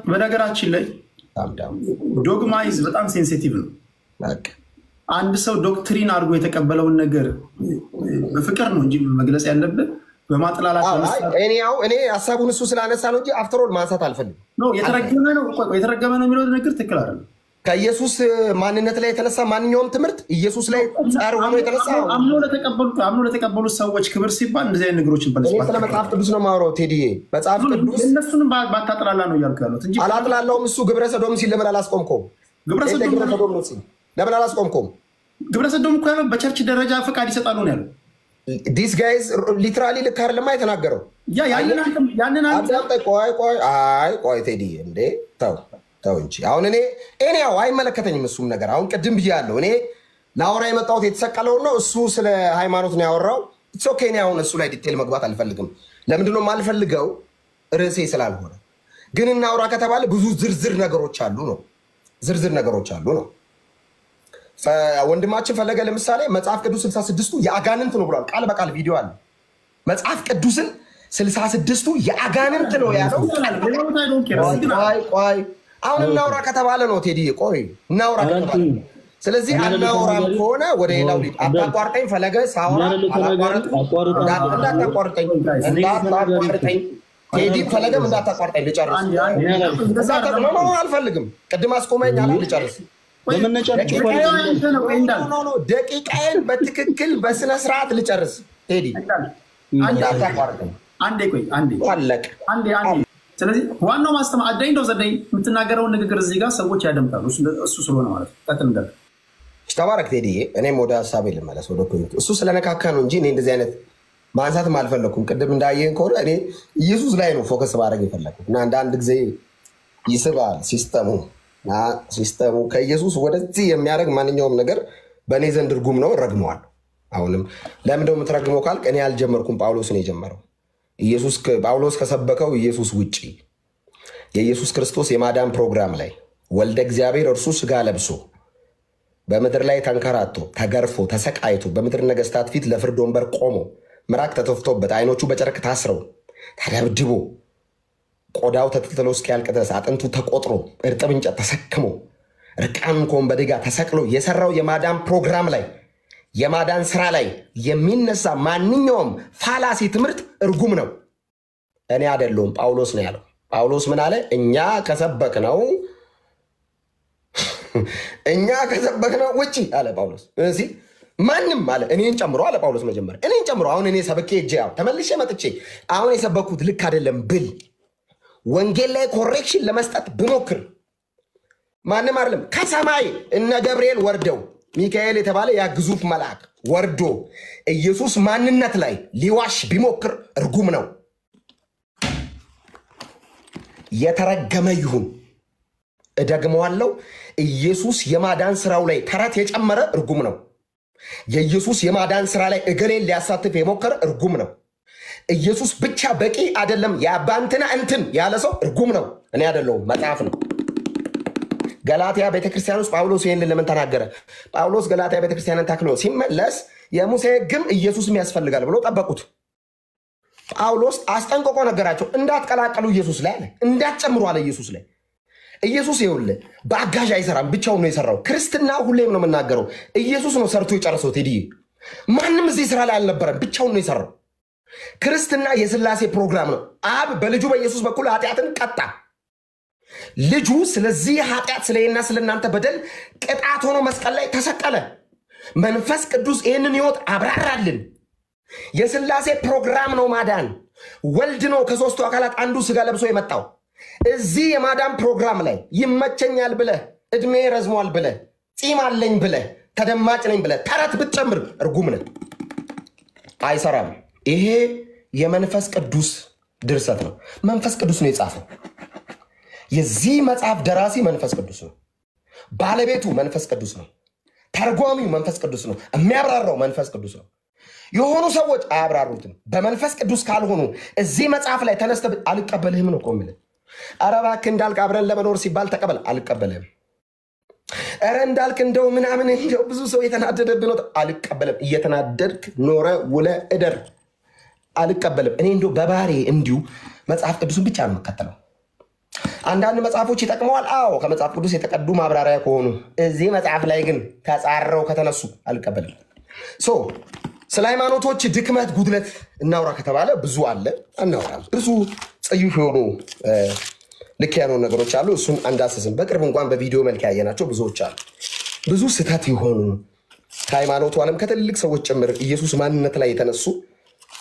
በነገራችን ላይ ዶግማይዝ በጣም ሴንሲቲቭ ነው። አንድ ሰው ዶክትሪን አድርጎ የተቀበለውን ነገር በፍቅር ነው እንጂ መግለጽ ያለብን በማጥላላት እኔ ሀሳቡን እሱ ስላነሳ ነው እንጂ አፍተሮል ማንሳት አልፈልግም። የተረገመ ነው የሚለው ነገር ትክክል አይደለም። ከኢየሱስ ማንነት ላይ የተነሳ ማንኛውም ትምህርት ኢየሱስ ላይ ጻር ሆኖ የተነሳ አምኖ ለተቀበሉት ሰዎች ክብር ሲባል እንደዚህ አይነት ነገሮችን በለስባት ስለ መጽሐፍ ቅዱስ ነው ማውራው ቴዲዬ መጽሐፍ ቅዱስ እነሱንም ባታጥላላ ነው ያልኩ ያሉት እንጂ አላጥላለውም እሱ ግብረ ሰዶም ሲል ለምን አላስቆምከውም ግብረ ሰዶም ነው ሲል ለምን አላስቆምከውም ግብረ ሰዶም እኮ ያለው በቸርች ደረጃ ፍቃድ ይሰጣሉ ነው ያለው these guys literally ልክ አይደለም አይተናገረው ያንን ቆይ ቴዲዬ እንዴ ተው እንጂ አሁን እኔ ያው አይመለከተኝም እሱም ነገር አሁን ቅድም ብያለሁ እኔ ላወራ የመጣሁት የተሰቀለው ነው እሱ ስለ ሃይማኖት ነው ያወራው it's okay እኔ አሁን እሱ ላይ ዲቴል መግባት አልፈልግም ለምንድን ነው የማልፈልገው ርዕሴ ስላልሆነ ግን እናውራ ከተባለ ብዙ ዝርዝር ነገሮች አሉ ነው ወንድማችን ፈለገ ለምሳሌ መጽሐፍ ቅዱስ 66ቱ የአጋንንት ነው ብሏል ቃል በቃል ቪዲዮ አለ መጽሐፍ ቅዱስን 66ቱ የአጋንንት ነው ያለው ቆይ አሁን እናውራ ከተባለ ነው ቴዲ ቆይ እናውራ ከተባለ ስለዚህ እናውራም ከሆነ ወደ ሌላው ሊድ አጣቋርጠኝ ፈለገ ሳውራ እንዳታቋርጠኝ ቴዲ ፈለገም እንዳታቋርጠኝ ልጨርስ እዛ ተጥሎ አልፈልግም ቅድም አስቆመኝ አላ ልጨርስ ደቂቃዬን በትክክል በስነ ስርዓት ልጨርስ ቴዲ እንዳታቋርጠኝ አንዴ ስለዚህ ዋናው ማስተማ አዳኝ ነው ዘዳኝ የምትናገረውን ንግግር እዚህ ጋር ሰዎች ያደምጣሉ እሱ ስለሆነ ማለት ቀጥል እንዳል ተባረክ ቴዲ እኔም ወደ ሐሳቤ ልመለስ ወደ ፖይንቱ እሱ ስለነካካ ነው እንጂ እኔ እንደዚህ አይነት ማንሳትም አልፈለኩም ቅድም እንዳየን ከሆነ እኔ ኢየሱስ ላይ ነው ፎከስ ማድረግ የፈለኩት እና አንድ ጊዜ ይስባል ሲስተሙ ከኢየሱስ ወደዚህ የሚያደርግ ማንኛውም ነገር በእኔ ዘንድ እርጉም ነው ረግመዋል አሁንም ለምንድነው የምትረግመው ካልክ እኔ አልጀመርኩም ጳውሎስ ነው የጀመረው ጳውሎስ ከሰበከው ኢየሱስ ውጪ የኢየሱስ ክርስቶስ የማዳን ፕሮግራም ላይ ወልደ እግዚአብሔር እርሱ ስጋ ለብሶ በምድር ላይ ተንከራቶ ተገርፎ ተሰቃይቶ በምድር ነገስታት ፊት ለፍርድ ወንበር ቆሞ ምራቅ ተተፍቶበት አይኖቹ በጨርቅ ታስረው ተደብድቦ ቆዳው ተተልተሎ እስኪያልቅ ድረስ አጥንቱ ተቆጥሮ እርጥብ እንጨት ተሰክሞ ርቃኑን ከወንበዴ ጋር ተሰቅሎ የሰራው የማዳን ፕሮግራም ላይ የማዳን ስራ ላይ የሚነሳ ማንኛውም ፋላሲ ትምህርት እርጉም ነው እኔ አይደለሁም ጳውሎስ ነው ያለው ጳውሎስ ምን አለ እኛ ከሰበክነው ውጪ አለ ጳውሎስ እዚህ ማንም አለ እኔን ጨምሮ አለ ጳውሎስ መጀመሪያ እኔን ጨምሮ አሁን እኔ ሰበኬ እጄው ተመልሼ መጥቼ አሁን የሰበኩት ልክ አይደለም ብል ወንጌል ላይ ኮሬክሽን ለመስጠት ብሞክር ማንም አይደለም ከሰማይ እነ ገብርኤል ወርደው ሚካኤል የተባለ ያ ግዙፍ መልአክ ወርዶ ኢየሱስ ማንነት ላይ ሊዋሽ ቢሞክር እርጉም ነው የተረገመ ይሁን እደግመዋለሁ ኢየሱስ የማዳን ስራው ላይ ተረት የጨመረ እርጉም ነው የኢየሱስ የማዳን ስራ ላይ እገሌን ሊያሳትፍ የሞከረ እርጉም ነው ኢየሱስ ብቻ በቂ አይደለም ያባንተና እንትን ያለ ሰው እርጉም ነው እኔ አይደለሁም መጽሐፍ ነው ገላትያ ቤተክርስቲያን ውስጥ ጳውሎስ ይሄን ለምን ተናገረ ጳውሎስ ገላትያ ቤተክርስቲያንን ታክሎ ሲመለስ የሙሴ ሕግም ኢየሱስም ያስፈልጋል ብሎ ጠበቁት ጳውሎስ አስጠንቅቆ ነገራቸው እንዳትቀላቀሉ ኢየሱስ ላይ አለ እንዳትጨምሩ አለ ኢየሱስ ይኸውልህ በአጋዥ አይሰራም ብቻውን ነው የሰራው ክርስትና ሁሌም ነው የምናገረው ኢየሱስ ነው ሰርቶ የጨረሰው ቴዲ ማንም እዚህ ስራ ላይ አልነበረም ብቻውን ነው የሰራው ክርስትና የሥላሴ ፕሮግራም ነው አብ በልጁ በኢየሱስ በኩል ኃጢአትን ቀጣ ልጁ ስለዚህ ኃጢአት ስለየና ስለናንተ በደል ቅጣት ሆኖ መስቀል ላይ ተሰቀለ መንፈስ ቅዱስ ይሄንን ህይወት አብራራልን የሥላሴ ፕሮግራም ነው ማዳን ወልድ ነው ከሶስቱ አካላት አንዱ ስጋ ለብሶ የመጣው እዚህ የማዳን ፕሮግራም ላይ ይመቸኛል ብለ እድሜ ረዝሟል ብለ ጺም አለኝ ብለ ተደማጭ ነኝ ብለ ተረት ብትጨምር እርጉም ነህ አይሰራም ይሄ የመንፈስ ቅዱስ ድርሰት ነው መንፈስ ቅዱስ ነው የጻፈው የዚህ መጽሐፍ ደራሲ መንፈስ ቅዱስ ነው ባለቤቱ መንፈስ ቅዱስ ነው ተርጓሚው መንፈስ ቅዱስ ነው የሚያብራራው መንፈስ ቅዱስ ነው የሆኑ ሰዎች አያብራሩትም በመንፈስ ቅዱስ ካልሆኑ እዚህ መጽሐፍ ላይ ተነስተ አልቀበልህም ነው ቆምለ አረባክ እንዳልክ አብረን ለመኖር ሲባል ተቀበል አልቀበልህም አረ እንዳልክ እንደው ምናምን እንደው ብዙ ሰው የተናደደብህ ነው አልቀበልም እየተናደድክ ኖረ ውለ እደር አልቀበልም እኔ እንደው በባህሪ እንዲሁ መጽሐፍ ቅዱስን ብቻ ነው መከተለው አንዳንድ መጽሐፎች ይጠቅመዋል አዎ ከመጽሐፍ ቅዱስ የተቀዱ ማብራሪያ ከሆኑ እዚህ መጽሐፍ ላይ ግን ተጻረው ከተነሱ አልቀበልም ስለ ሃይማኖቶች ድክመት ጉድለት እናውራ ከተባለ ብዙ አለ እናውራ ብዙ ጽዩፍ የሆኑ ልክ ያልሆኑ ነገሮች አሉ። እሱን አንዳስስም። በቅርብ እንኳን በቪዲዮ መልክ ያየናቸው ብዙዎች አሉ። ብዙ ስህተት የሆኑ ከሃይማኖቱ ዓለም ከትልልቅ ሰዎች ጭምር ኢየሱስ ማንነት ላይ የተነሱ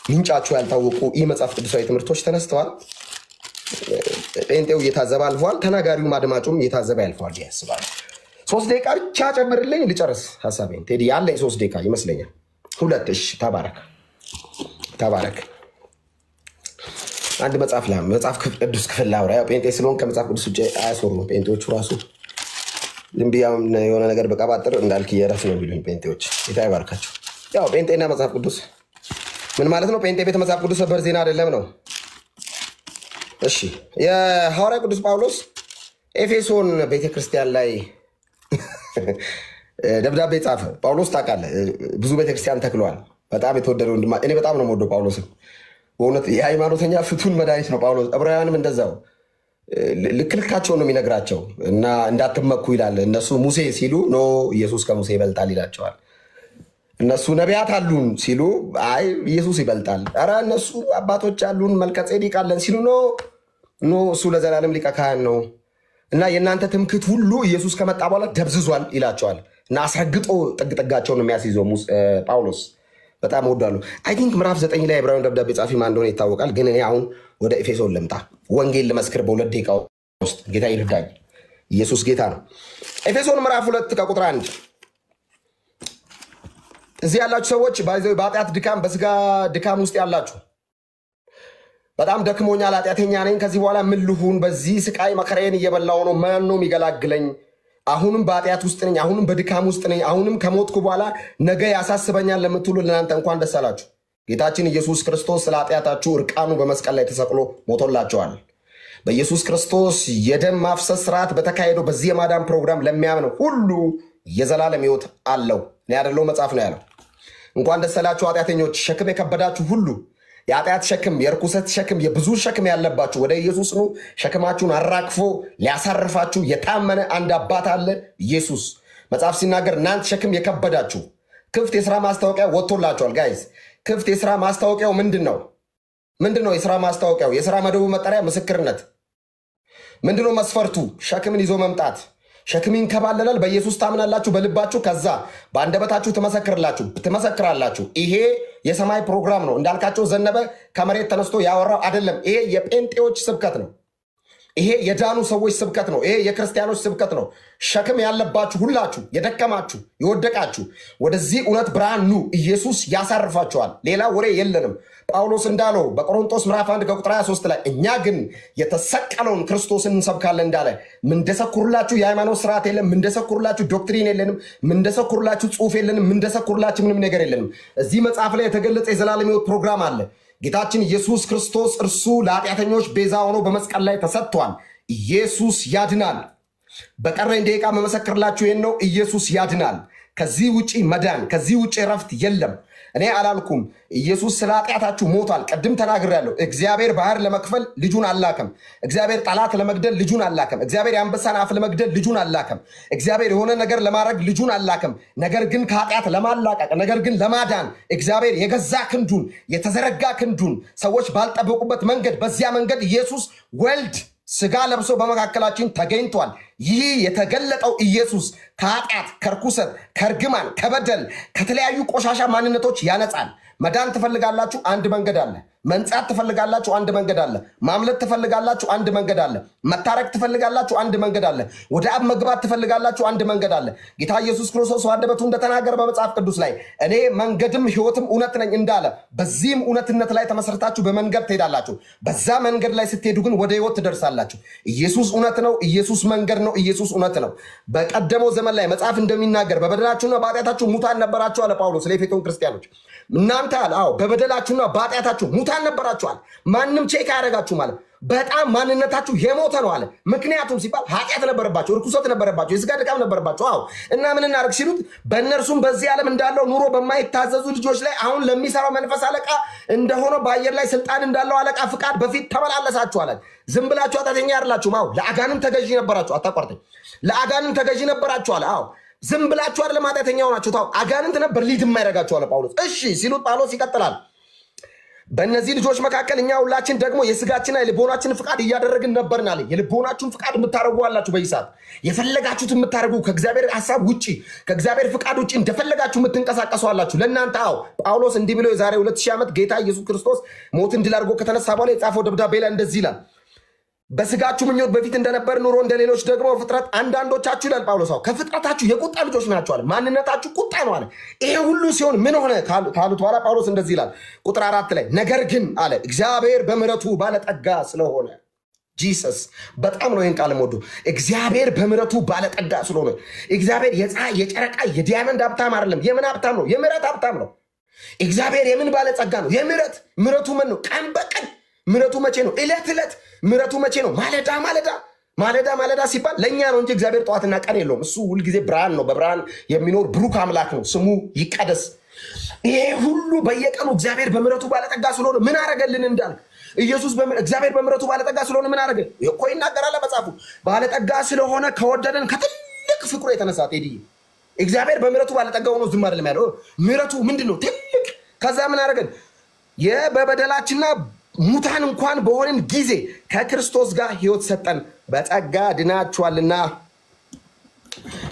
ምንጫቸው ያልታወቁ ይህ መጽሐፍ ቅዱሳዊ ትምህርቶች ተነስተዋል። ጴንጤው እየታዘበ አልፏል። ተናጋሪውም አድማጩም እየታዘበ ያልፏል ያስባል። 3 ደቂቃ ብቻ ጨምርልኝ ልጨርስ ሐሳቤን። ቴዲ ያለኝ 3 ደቂቃ ይመስለኛል። 2 እሺ። ተባረክ። አንድ መጽሐፍ ቅዱስ ክፍል ላውራ። ያው ጴንጤ ስለሆን ከመጽሐፍ ቅዱስ ውጭ አያስወሩም ጴንጤዎቹ ራሱ። ዝም ብዬ የሆነ ነገር በቀባጥር እንዳልክ እየረስ ነው የሚሉኝ ጴንጤዎች። ጌታ ይባርካቸው። ያው ጴንጤና መጽሐፍ ቅዱስ ምን ማለት ነው? ጴንጤ ቤተ መጽሐፍ ቅዱስ ሰበር ዜና አይደለም ነው። እሺ የሐዋርያ ቅዱስ ጳውሎስ ኤፌሶን ቤተክርስቲያን ላይ ደብዳቤ ጻፈ። ጳውሎስ ታውቃለህ ብዙ ቤተክርስቲያን ተክሏል። በጣም የተወደደ ወንድማ። እኔ በጣም ነው የምወደው ጳውሎስን በእውነት የሃይማኖተኛ ፍቱን መድኃኒት ነው ጳውሎስ። ዕብራውያንም እንደዛው ልክልካቸው ነው የሚነግራቸው እና እንዳትመኩ ይላል። እነሱ ሙሴ ሲሉ ኖ ኢየሱስ ከሙሴ ይበልጣል ይላቸዋል። እነሱ ነቢያት አሉን ሲሉ አይ ኢየሱስ ይበልጣል። ኧረ እነሱ አባቶች አሉን መልከጼዴቅ አለን ሲሉ ኖ እሱ ለዘላለም ሊቀ ካህን ነው እና የእናንተ ትምክህት ሁሉ ኢየሱስ ከመጣ በኋላ ደብዝዟል ይላቸዋል። እና አስረግጦ ጥግጥጋቸውን ነው የሚያስይዘው ጳውሎስ። በጣም እወዳለሁ። አይ ቲንክ ምዕራፍ 9 ላይ ዕብራውያን ደብዳቤ ጻፊ ማን እንደሆነ ይታወቃል። ግን እኔ አሁን ወደ ኤፌሶን ልምጣ። ወንጌል ልመስክር በ2 ደቂቃ ውስጥ ጌታ ይርዳኝ። ኢየሱስ ጌታ ነው። ኤፌሶን ምዕራፍ 2 ከቁጥር 1 እዚህ ያላችሁ ሰዎች በኃጢአት ድካም በስጋ ድካም ውስጥ ያላችሁ በጣም ደክሞኛል፣ ኃጢአተኛ ነኝ፣ ከዚህ በኋላ ምን ልሁን? በዚህ ስቃይ መከራዬን እየበላሁ ነው፣ ማን ነው የሚገላግለኝ? አሁንም በኃጢአት ውስጥ ነኝ፣ አሁንም በድካም ውስጥ ነኝ፣ አሁንም ከሞትኩ በኋላ ነገ ያሳስበኛል ለምትሉ ለእናንተ እንኳን ደስ አላችሁ። ጌታችን ኢየሱስ ክርስቶስ ስለ ኃጢአታችሁ እርቃኑ በመስቀል ላይ ተሰቅሎ ሞቶላቸዋል። በኢየሱስ ክርስቶስ የደም ማፍሰስ ስርዓት በተካሄደው በዚህ የማዳን ፕሮግራም ለሚያምነው ሁሉ የዘላለም ሕይወት አለው ያደለው መጽሐፍ ነው ያለው። እንኳን ደስ አላችሁ ኃጢአተኞች፣ ሸክም የከበዳችሁ ሁሉ፣ የኃጢአት ሸክም፣ የርኩሰት ሸክም፣ የብዙ ሸክም ያለባችሁ ወደ ኢየሱስ ኑ። ሸክማችሁን አራግፎ ሊያሳርፋችሁ የታመነ አንድ አባት አለ ኢየሱስ። መጽሐፍ ሲናገር እናንተ ሸክም የከበዳችሁ ክፍት የሥራ ማስታወቂያ ወጥቶላችኋል። ጋይስ ክፍት የሥራ ማስታወቂያው ምንድን ነው? የሥራ ማስታወቂያው? የሥራ መደቡ መጠሪያ ምስክርነት። ምንድነው መስፈርቱ? ሸክምን ይዞ መምጣት። ሸክም ይንከባለላል። በኢየሱስ ታምናላችሁ በልባችሁ፣ ከዛ በአንደበታችሁ ትመሰክራላችሁ። ይሄ የሰማይ ፕሮግራም ነው። እንዳልካቸው ዘነበ ከመሬት ተነስቶ ያወራው አይደለም። ይሄ የጴንጤዎች ስብከት ነው። ይሄ የዳኑ ሰዎች ስብከት ነው። ይሄ የክርስቲያኖች ስብከት ነው። ሸክም ያለባችሁ ሁላችሁ፣ የደከማችሁ የወደቃችሁ ወደዚህ እውነት ብርሃን ኑ፣ ኢየሱስ ያሳርፋችኋል። ሌላ ወሬ የለንም። ጳውሎስ እንዳለው በቆሮንቶስ ምዕራፍ 1 ከቁጥር 23 ላይ እኛ ግን የተሰቀለውን ክርስቶስን እንሰብካለን እንዳለ ምንደሰኩርላችሁ የሃይማኖት ስርዓት የለም፣ ምንደሰኩርላችሁ ዶክትሪን የለንም፣ ምንደሰኩርላችሁ ጽሑፍ የለንም፣ ምንደሰኩርላችሁ ምንም ነገር የለንም። እዚህ መጽሐፍ ላይ የተገለጸ የዘላለም ሕይወት ፕሮግራም አለ። ጌታችን ኢየሱስ ክርስቶስ እርሱ ለኃጢአተኞች ቤዛ ሆኖ በመስቀል ላይ ተሰጥቷል። ኢየሱስ ያድናል። በቀረኝ ደቂቃ መመሰክርላችሁ ይህን ነው። ኢየሱስ ያድናል። ከዚህ ውጪ መዳን፣ ከዚህ ውጪ ረፍት የለም። እኔ አላልኩም። ኢየሱስ ስለ ኃጢአታችሁ ሞቷል። ቅድም ተናግሬያለሁ። እግዚአብሔር ባህር ለመክፈል ልጁን አላከም። እግዚአብሔር ጠላት ለመግደል ልጁን አላከም። እግዚአብሔር የአንበሳን አፍ ለመግደል ልጁን አላከም። እግዚአብሔር የሆነ ነገር ለማድረግ ልጁን አላከም። ነገር ግን ከኃጢአት ለማላቀቅ፣ ነገር ግን ለማዳን እግዚአብሔር የገዛ ክንዱን፣ የተዘረጋ ክንዱን ሰዎች ባልጠበቁበት መንገድ፣ በዚያ መንገድ ኢየሱስ ወልድ ስጋ ለብሶ በመካከላችን ተገኝቷል። ይህ የተገለጠው ኢየሱስ ከኃጢአት፣ ከርኩሰት፣ ከርግማን፣ ከበደል፣ ከተለያዩ ቆሻሻ ማንነቶች ያነጻል። መዳን ትፈልጋላችሁ? አንድ መንገድ አለ። መንጻት ትፈልጋላችሁ? አንድ መንገድ አለ። ማምለጥ ትፈልጋላችሁ? አንድ መንገድ አለ። መታረቅ ትፈልጋላችሁ? አንድ መንገድ አለ። ወደ አብ መግባት ትፈልጋላችሁ? አንድ መንገድ አለ። ጌታ ኢየሱስ ክርስቶስ አንደበቱ እንደተናገረ በመጽሐፍ ቅዱስ ላይ እኔ መንገድም ሕይወትም እውነት ነኝ እንዳለ በዚህም እውነትነት ላይ ተመሰርታችሁ በመንገድ ትሄዳላችሁ። በዛ መንገድ ላይ ስትሄዱ ግን ወደ ሕይወት ትደርሳላችሁ። ኢየሱስ እውነት ነው። ኢየሱስ መንገድ ነው። ኢየሱስ እውነት ነው። በቀደመው ዘመን ላይ መጽሐፍ እንደሚናገር በበደላችሁና በኃጢአታችሁ ሙታን ነበራችሁ አለ ጳውሎስ ለኤፌሶን ክርስቲያኖች። እናንተ አለ አዎ በበደላችሁና በኃጢአታችሁ ሙታን ነበራችኋል። ማንም ቼክ አያደርጋችሁ ማለት በጣም ማንነታችሁ የሞተ ነው አለ። ምክንያቱም ሲባል ኃጢአት ነበረባቸው፣ ርኩሰት ነበረባቸው፣ የስጋ ድካም ነበረባቸው። አዎ እና ምን እናደርግ ሲሉት በእነርሱም በዚህ ዓለም እንዳለው ኑሮ በማይታዘዙ ልጆች ላይ አሁን ለሚሰራው መንፈስ አለቃ እንደሆነ በአየር ላይ ስልጣን እንዳለው አለቃ ፍቃድ በፊት ተመላለሳችሁ አለ። ዝም ብላችሁ ኃጢአተኛ አይደላችሁም። አዎ ለአጋንንት ተገዢ ነበራችሁ። አታቋርጠኝ። ለአጋንንት ተገዢ ነበራችሁ አለ። አዎ ዝም ብላችሁ አይደለም ኃጢአተኛ ሆናችሁ። ታው አጋንንት ነበር ሊድ የማይረጋችሁ አለ ጳውሎስ። እሺ ሲሉት ጳውሎስ ይቀጥላል። በእነዚህ ልጆች መካከል እኛ ሁላችን ደግሞ የስጋችንና የልቦናችን ፍቃድ እያደረግን ነበርን አለ። የልቦናችሁን ፍቃድ የምታደርጉ አላችሁ። በይሳት የፈለጋችሁት የምታደርጉ ከእግዚአብሔር ሐሳብ ውጪ ከእግዚአብሔር ፍቃድ ውጪ እንደፈለጋችሁ የምትንቀሳቀሱ አላችሁ። ለእናንተ ጳውሎስ እንዲህ ብሎ የዛሬ 2000 ዓመት ጌታ ኢየሱስ ክርስቶስ ሞትን ድል አድርጎ ከተነሳ በኋላ የጻፈው ደብዳቤ ላይ እንደዚህ ይላል። በስጋችሁ ምኞት በፊት እንደነበር ኑሮ እንደሌሎች ደግሞ ፍጥረት አንዳንዶቻችሁ ይላል ጳውሎስ ከፍጥረታችሁ የቁጣ ልጆች ናችሁ አለ። ማንነታችሁ ቁጣ ነው አለ። ይሄ ሁሉ ሲሆን ምን ሆነ ካሉት በኋላ ጳውሎስ እንደዚህ ይላል ቁጥር 4 ላይ ነገር ግን አለ እግዚአብሔር በምሕረቱ ባለጠጋ ስለሆነ ጂሰስ በጣም ነው ይሄን ቃል ሞዱ እግዚአብሔር በምሕረቱ ባለጠጋ ስለሆነ እግዚአብሔር የፀሐይ የጨረቃ የዲያመንድ ሀብታም አይደለም። የምን ሀብታም ነው? የምሕረት ሀብታም ነው። እግዚአብሔር የምን ባለጸጋ ነው? የምሕረት ምሕረቱ ምን ነው? ቀን በቀን ምሕረቱ መቼ ነው? ዕለት ዕለት ምሕረቱ መቼ ነው? ማለዳ ማለዳ ማለዳ ማለዳ ሲባል ለእኛ ነው እንጂ እግዚአብሔር ጠዋትና ቀን የለውም። እሱ ሁልጊዜ ብርሃን ነው። በብርሃን የሚኖር ብሩክ አምላክ ነው። ስሙ ይቀደስ። ይሄ ሁሉ በየቀኑ እግዚአብሔር በምሕረቱ ባለጠጋ ስለሆነ ምን አረገልን እንዳል ኢየሱስ እግዚአብሔር በምሕረቱ ባለጠጋ ስለሆነ ምን አረገ እኮ ይናገራል መጽሐፉ። ባለጠጋ ስለሆነ ከወደደን ከትልቅ ፍቅሩ የተነሳ ቴዲ እግዚአብሔር በምሕረቱ ባለጠጋ ሆኖ ዝም አይደለም ያለው። ምሕረቱ ምንድነው? ትልቅ። ከዛ ምን አረገን? የበበደላችንና ሙታን እንኳን በሆነን ጊዜ ከክርስቶስ ጋር ሕይወት ሰጠን። በጸጋ ድናችኋልና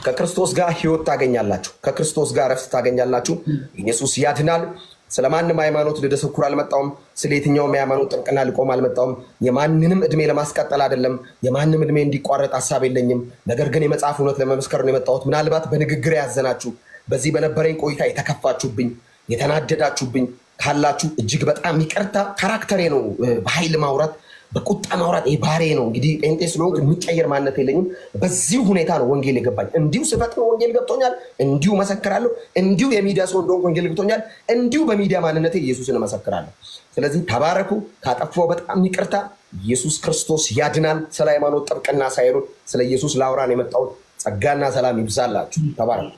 ከክርስቶስ ጋር ሕይወት ታገኛላችሁ። ከክርስቶስ ጋር ረፍት ታገኛላችሁ። ኢየሱስ ያድናል። ስለማንም ሃይማኖት ልደሰኩር አልመጣውም። ስለየትኛውም ሃይማኖት ጥብቅና ልቆም አልመጣውም። የማንንም እድሜ ለማስቀጠል አይደለም። የማንንም እድሜ እንዲቋረጥ ሐሳብ የለኝም። ነገር ግን የመጽሐፍ እውነት ለመመስከር ነው የመጣሁት። ምናልባት በንግግር ያዘናችሁ፣ በዚህ በነበረኝ ቆይታ የተከፋችሁብኝ፣ የተናደዳችሁብኝ ካላችሁ እጅግ በጣም ይቅርታ። ካራክተሬ ነው በኃይል ማውራት በቁጣ ማውራት ባህሬ ነው። እንግዲህ ጴንጤ ስለሆንኩ የሚቀየር ማንነት የለኝም። በዚህ ሁኔታ ነው ወንጌል የገባኝ። እንዲሁ ስፈጥር ወንጌል ገብቶኛል። እንዲሁ መሰክራለሁ። እንዲሁ የሚዲያ ሰው እንደሆንኩ ወንጌል ገብቶኛል። እንዲሁ በሚዲያ ማንነቴ ኢየሱስን እመሰክራለሁ። ስለዚህ ተባረኩ። ካጠፋው በጣም ይቅርታ። ኢየሱስ ክርስቶስ ያድናል። ስለ ሃይማኖት ጥብቅና ሳይሆን ስለ ኢየሱስ ላውራን የመጣሁት። ጸጋና ሰላም ይብዛላችሁ። ተባረኩ።